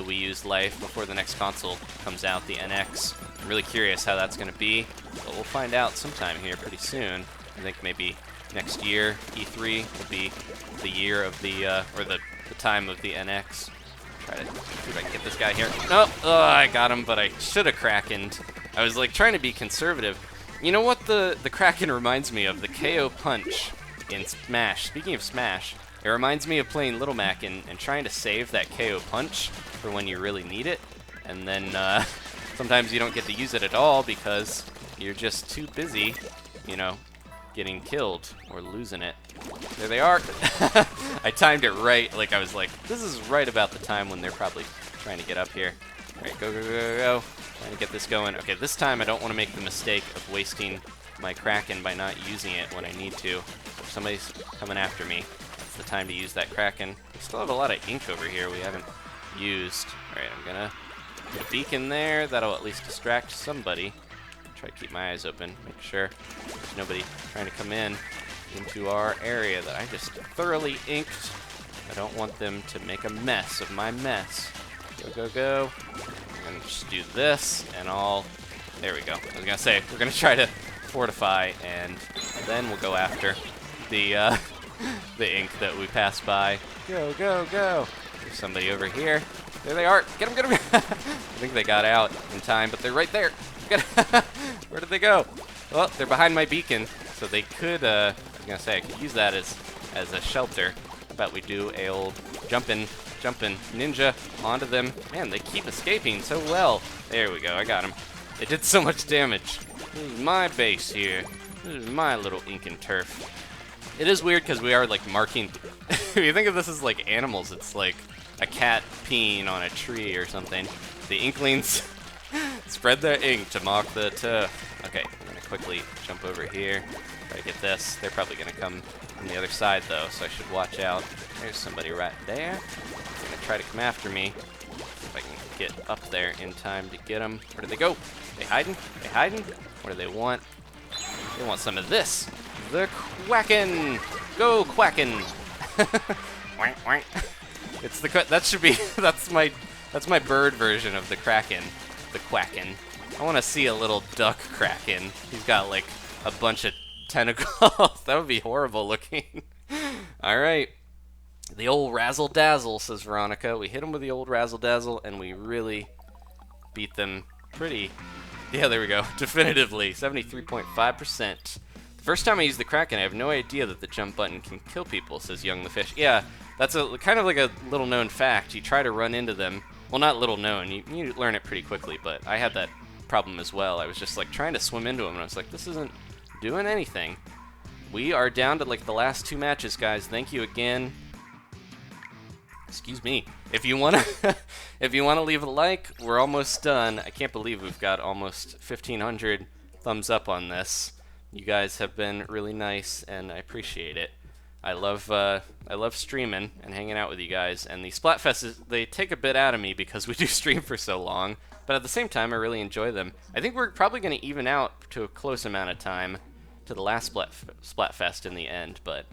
Wii U's life before the next console comes out, the NX. I'm really curious how that's going to be, but we'll find out sometime here pretty soon. I think maybe next year, E3 will be the year of the time of the NX. Try to see if I can get this guy here. No, I got him, but I should have Krakened. I was like trying to be conservative. You know what the Kraken reminds me of? The KO punch in Smash. Speaking of Smash, it reminds me of playing Little Mac and trying to save that KO punch for when you really need it, and then sometimes you don't get to use it at all because you're just too busy, you know, getting killed or losing it. There they are. I timed it right. Like, I was like, this is right about the time when they're probably trying to get up here. All right, go, go, go, go, go. Trying to get this going. Okay, this time I don't want to make the mistake of wasting my Kraken by not using it when I need to. If somebody's coming after me, it's the time to use that Kraken. We still have a lot of ink over here we haven't used. All right, I'm gonna put a beacon there. That'll at least distract somebody. Try to keep my eyes open, make sure there's nobody trying to come into our area that I just thoroughly inked. I don't want them to make a mess of my mess. Go, go, go. I'm gonna just do this and all. There we go. I was gonna say, we're gonna try to fortify and then we'll go after the ink that we passed by. Go, go, go. There's somebody over here. There they are. Get them, get them. I think they got out in time, but they're right there. Where did they go? Well, they're behind my beacon, so they could, I was gonna say, I could use that as a shelter. How about we do a old jumpin' ninja onto them. Man, they keep escaping so well. There we go, I got them. They did so much damage. This is my base here. This is my little ink and turf. It is weird because we are like marking, if you think of this as like animals, it's like a cat peeing on a tree or something. The Inklings spread their ink to mark the turf. Okay, I'm gonna quickly jump over here. Try to get this. They're probably gonna come from the other side though, so I should watch out. There's somebody right there. They're gonna try to come after me. If I can get up there in time to get them. Where did they go? They hiding? They hiding? What do they want? They want some of this. The Quacken! Go Quacken! Wank, wank. It's the that's my bird version of the Kraken, the Quacken. I want to see a little duck Kraken. He's got like a bunch of tentacles. That would be horrible looking. All right, the old razzle dazzle, says Veronica. We hit him with the old razzle dazzle, and we really beat them pretty. Yeah, there we go. Definitively, 73.5%. The first time I used the Kraken, I have no idea that the jump button can kill people, says Young the Fish. Yeah, that's a kind of like a little known fact. You try to run into them. Well, not little known. You learn it pretty quickly, but I had that problem as well. I was just like trying to swim into him, and I was like, this isn't doing anything. We are down to like the last 2 matches, guys. Thank you again. Excuse me. If you wanna, if you wanna leave a like, we're almost done. I can't believe we've got almost 1,500 thumbs up on this. You guys have been really nice, and I appreciate it. I love streaming and hanging out with you guys. And the Splatfests, they take a bit out of me because we do stream for so long. But at the same time, I really enjoy them. I think we're probably going to even out to a close amount of time to the last Splatfest in the end. But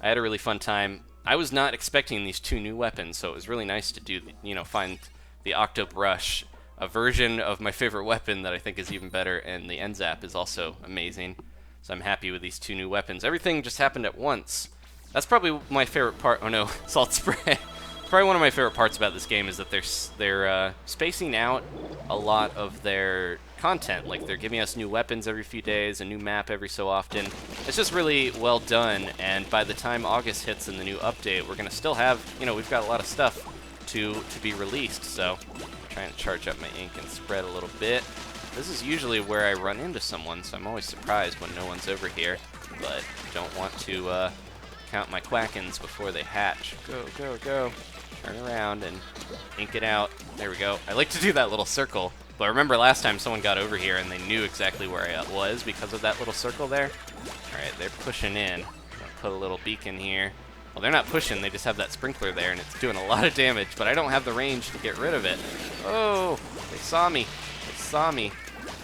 I had a really fun time. I was not expecting these 2 new weapons, so it was really nice to do, find the Octobrush, a version of my favorite weapon that I think is even better, and the N-Zap is also amazing. So I'm happy with these 2 new weapons. Everything just happened at once. That's probably my favorite part. Oh no, salt spray. Probably one of my favorite parts about this game is that they're spacing out a lot of their content. Like, they're giving us new weapons every few days, a new map every so often. It's just really well done, and by the time August hits in the new update, we're going to still have, we've got a lot of stuff to be released. So I'm trying to charge up my ink and spread a little bit. This is usually where I run into someone, so I'm always surprised when no one's over here, but don't want to count my quackins before they hatch. Go, go, go. Turn around and ink it out. There we go. I like to do that little circle, but remember last time someone got over here and they knew exactly where I was because of that little circle there? Alright, they're pushing in. I'll put a little beacon here. Well, they're not pushing, they just have that sprinkler there, and it's doing a lot of damage, but I don't have the range to get rid of it. Oh, they saw me. They saw me.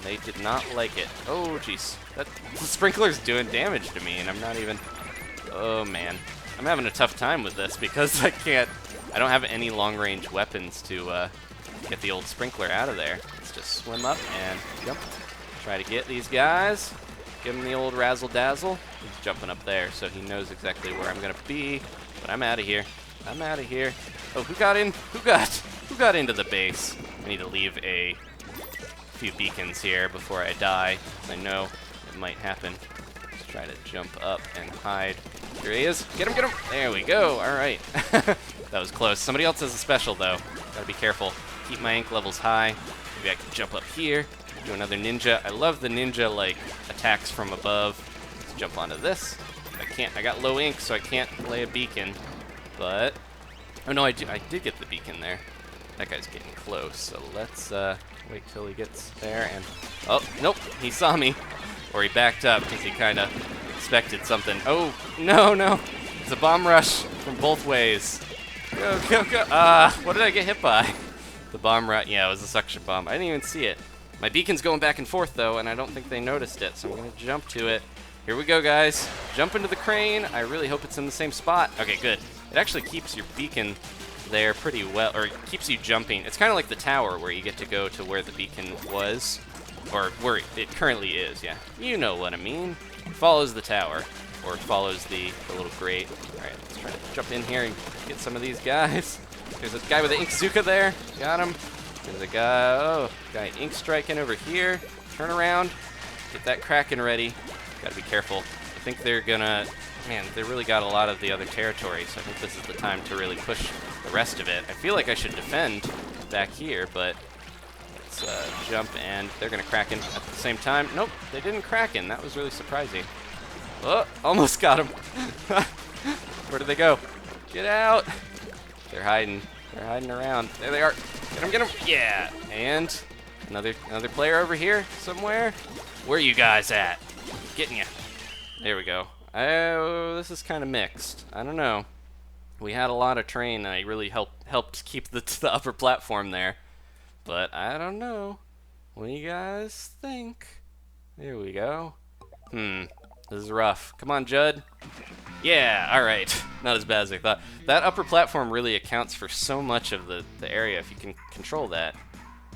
They did not like it. Oh, jeez. The sprinkler's doing damage to me, and I'm not even... Oh, man. I'm having a tough time with this because I don't have any long-range weapons to get the old sprinkler out of there. Let's just swim up and jump. Try to get these guys. Give him the old razzle-dazzle. He's jumping up there, so he knows exactly where I'm going to be. But I'm out of here. I'm out of here. Oh, who got in? Who got into the base? I need to leave a few beacons here before I die. I know it might happen. Let's try to jump up and hide. Here he is. Get him, get him. There we go. All right. That was close. Somebody else has a special, though. Gotta be careful. Keep my ink levels high. Maybe I can jump up here. Do another ninja. I love the ninja, like, attacks from above. Let's jump onto this. I got low ink, so I can't lay a beacon. But... Oh, no, I did get the beacon there. That guy's getting close, so let's wait till he gets there and... Oh, nope, he saw me. Or he backed up because he kind of expected something. Oh, no, no. It's a bomb rush from both ways. Go, go, go. What did I get hit by? The bomb rush. Yeah, it was a suction bomb. I didn't even see it. My beacon's going back and forth, though, and I don't think they noticed it, so I'm going to jump to it. Here we go, guys. Jump into the crane. I really hope it's in the same spot. Okay, good. It actually keeps your beacon there pretty well, or it keeps you jumping. It's kind of like the tower where you get to go to where the beacon was, or where it currently is, yeah. You know what I mean. It follows the tower, or it follows the little grate. All right, let's try to jump in here and get some of these guys. There's a guy with an Inkzuka there. Got him. There's a guy Inkstriking over here. Turn around. Get that Kraken ready. Gotta be careful. I think they're gonna... Man, they really got a lot of the other territory, so I think this is the time to really push the rest of it. I feel like I should defend back here, but let's jump, and they're gonna Kraken at the same time. Nope, they didn't Kraken. That was really surprising. Oh, almost got him. Where did they go? Get out. They're hiding. They're hiding around. There they are. Get them, get them. Yeah. And another player over here somewhere. Where are you guys at? Getting you. There we go. Oh, this is kind of mixed. I don't know. We had a lot of terrain, and I really helped keep the upper platform there. But I don't know. What do you guys think? There we go. This is rough. Come on, Judd. Yeah, alright. Not as bad as I thought. That upper platform really accounts for so much of the area. If you can control that,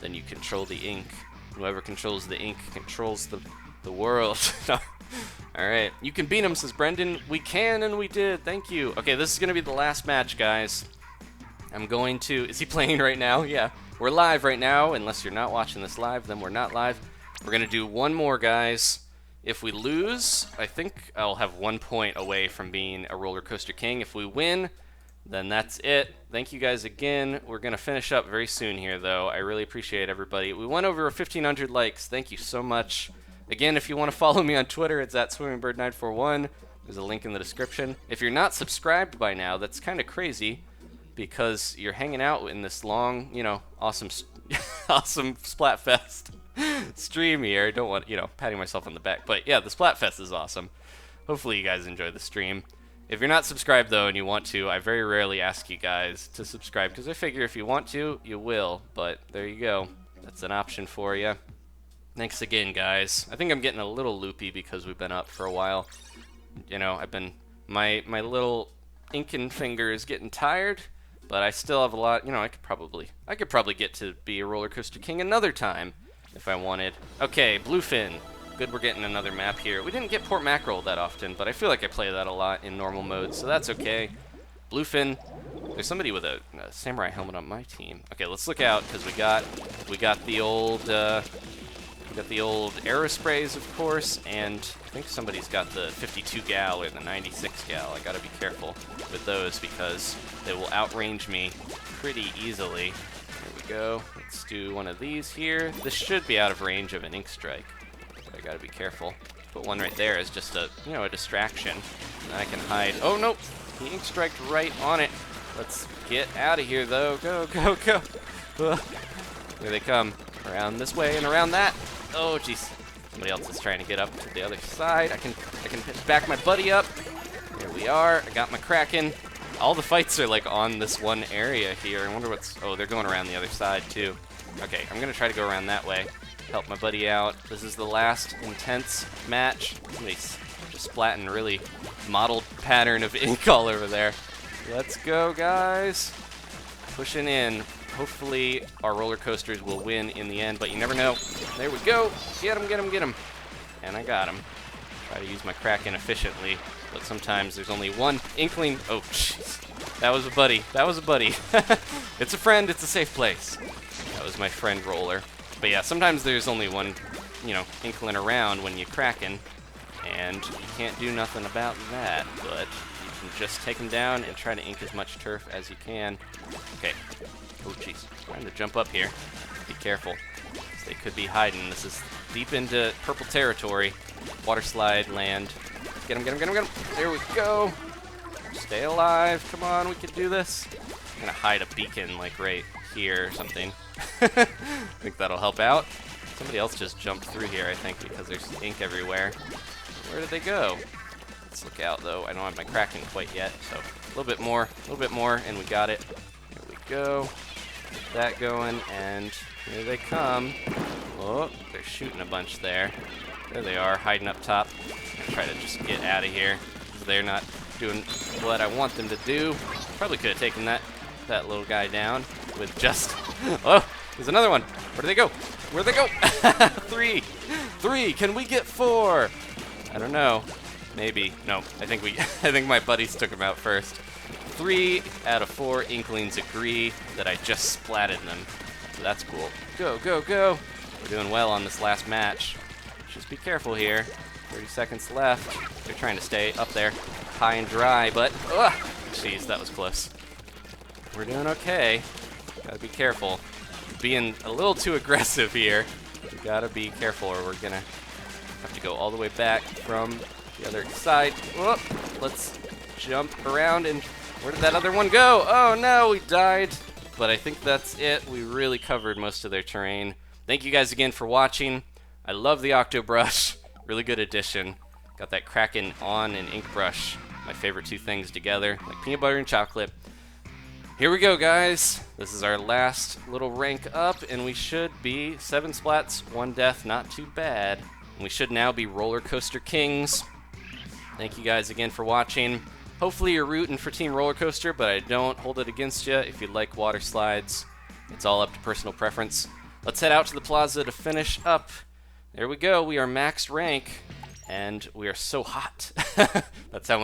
then you control the ink. Whoever controls the ink controls the world. Alright, you can beat him, says Brendan. We can, and we did. Thank you. Okay, this is going to be the last match, guys. I'm going to... Is he playing right now? Yeah. We're live right now. Unless you're not watching this live, then we're not live. We're going to do one more, guys. If we lose, I think I'll have 1 point away from being a roller coaster king. If we win, then that's it. Thank you guys again. We're going to finish up very soon here, though. I really appreciate everybody. We went over 1,500 likes. Thank you so much. Again, if you want to follow me on Twitter, it's at SwimmingBird941. There's a link in the description. If you're not subscribed by now, that's kind of crazy because you're hanging out in this long, awesome, awesome Splatfest stream here. I don't want, patting myself on the back. But yeah, the Splatfest is awesome. Hopefully you guys enjoy the stream. If you're not subscribed, though, and you want to, I very rarely ask you guys to subscribe because I figure if you want to, you will. But there you go. That's an option for you. Thanks again, guys. I think I'm getting a little loopy because we've been up for a while. I've been my little inking finger is getting tired, but I still have a lot. I could probably get to be a roller coaster king another time if I wanted. Okay, Bluefin. Good, we're getting another map here. We didn't get Port Mackerel that often, but I feel like I play that a lot in normal mode, so that's okay. Bluefin. There's somebody with a samurai helmet on my team. Okay, let's look out because we got the old arrow sprays, of course, and I think somebody's got the 52 gal or the 96 gal. I gotta be careful with those because they will outrange me pretty easily. There we go. Let's do one of these here. This should be out of range of an Inkstrike. I gotta be careful. Put one right there as just a distraction. And I can hide. Oh, nope. He Inkstriked right on it. Let's get out of here, though. Go, go, go. Here they come. Around this way and around that. Oh, jeez. Somebody else is trying to get up to the other side. I can back my buddy up. Here we are. I got my Kraken. All the fights are, like, on this one area here. I wonder what's... Oh, they're going around the other side, too. Okay, I'm going to try to go around that way. Help my buddy out. This is the last intense match. Somebody's just splatting really modeled pattern of ink all over there. Let's go, guys. Pushing in. Hopefully our roller coasters will win in the end, but you never know. There we go. Get him, get him, get him. And I got him. Try to use my Kraken efficiently, but sometimes there's only one Inkling. Oh, jeez. That was a buddy. That was a buddy. It's a friend. It's a safe place. That was my friend roller. But yeah, sometimes there's only one, Inkling around when you Kraken, and you can't do nothing about that, but you can just take him down and try to ink as much turf as you can. Okay. Oh, jeez. Trying to jump up here. Be careful. They could be hiding. This is deep into purple territory. Water slide land. Get him, get him, get him, get him. There we go. Stay alive. Come on, we can do this. I'm going to hide a beacon, like, right here or something. I think that'll help out. Somebody else just jumped through here, I think, because there's ink everywhere. Where did they go? Let's look out, though. I don't have my Kraken quite yet, so a little bit more, and we got it. Here we go. Get that going, and here they come. Oh, they're shooting a bunch there. There they are, hiding up top. I'm gonna try to just get out of here. They're not doing what I want them to do. Probably could have taken that little guy down with just... Oh, there's another one. Where do they go? Where'd they go? Three. Can we get 4? I don't know. Maybe. No, I think my buddies took him out first. 3 out of 4 Inklings agree that I just splatted them. So that's cool. Go, go, go. We're doing well on this last match. Just be careful here. 30 seconds left. They're trying to stay up there high and dry, but... Jeez, that was close. We're doing okay. Gotta be careful. Being a little too aggressive here. We gotta be careful or we're gonna have to go all the way back from the other side. Whoop. Let's jump around and... Where did that other one go? Oh no, we died. But I think that's it. We really covered most of their terrain. Thank you guys again for watching. I love the Octobrush. Really good addition. Got that Kraken on and Inkbrush. My favorite two things together, like peanut butter and chocolate. Here we go, guys. This is our last little rank up, and we should be 7 splats, 1 death, not too bad. And we should now be roller coaster kings. Thank you guys again for watching. Hopefully you're rooting for Team Roller Coaster, but I don't hold it against you if you like water slides. It's all up to personal preference. Let's head out to the Plaza to finish up. There we go. We are max rank, and we are so hot. That's how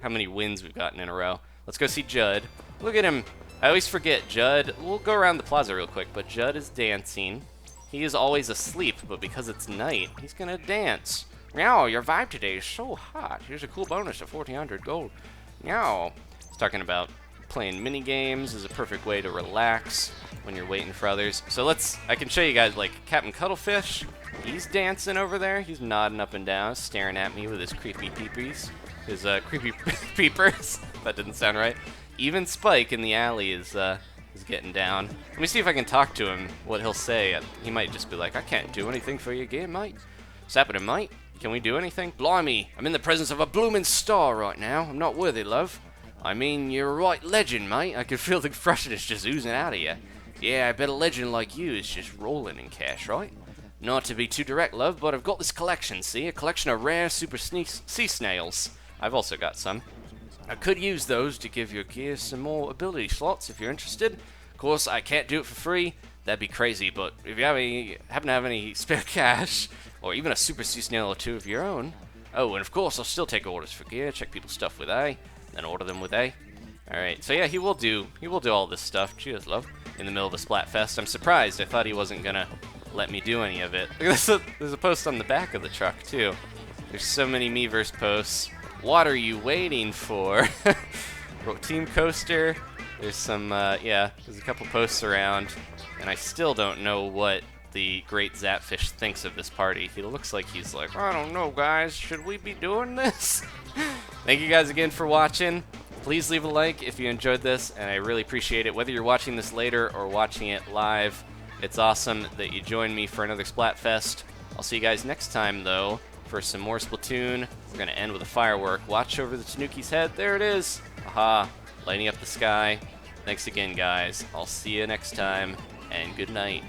many wins we've gotten in a row. Let's go see Judd. Look at him. I always forget Judd. We'll go around the Plaza real quick, but Judd is dancing. He is always asleep, but because it's night, he's gonna dance. Meow, your vibe today is so hot. Here's a cool bonus of 1,400 gold. Meow. He's talking about playing mini games is a perfect way to relax when you're waiting for others. So I can show you guys, like, Captain Cuttlefish. He's dancing over there. He's nodding up and down, staring at me with his creepy peepees. His creepy peepers. That didn't sound right. Even Spike in the alley is getting down. Let me see if I can talk to him, what he'll say. He might just be like, I can't do anything for you again, mate. What's happening, mate? Can we do anything? Blimey, I'm in the presence of a blooming star right now. I'm not worthy, love. I mean, you're a right legend, mate. I can feel the freshness just oozing out of you. Yeah, I bet a legend like you is just rolling in cash, right? Not to be too direct, love, but I've got this collection, see? A collection of rare super sea snails. I've also got some. I could use those to give your gear some more ability slots if you're interested. Of course, I can't do it for free. That'd be crazy, but if you happen to have any spare cash, or even a super sea snail or two of your own. Oh, and of course, I'll still take orders for gear, check people's stuff with A, then order them with A. Alright, so yeah, he will do all this stuff. Cheers, love. In the middle of the Splatfest. I'm surprised. I thought he wasn't gonna let me do any of it. There's a post on the back of the truck, too. There's so many Miiverse posts. What are you waiting for? Team Coaster. There's some, there's a couple posts around, and I still don't know what the great Zapfish thinks of this party. He looks like he's like, I don't know, guys, should we be doing this? Thank you guys again for watching. Please leave a like if you enjoyed this, and I really appreciate it. Whether you're watching this later or watching it live, it's awesome that you joined me for another Splatfest. I'll see you guys next time, though, for some more Splatoon. We're going to end with a firework. Watch over the Tanuki's head. There it is. Aha. Lighting up the sky. Thanks again, guys. I'll see you next time, and good night.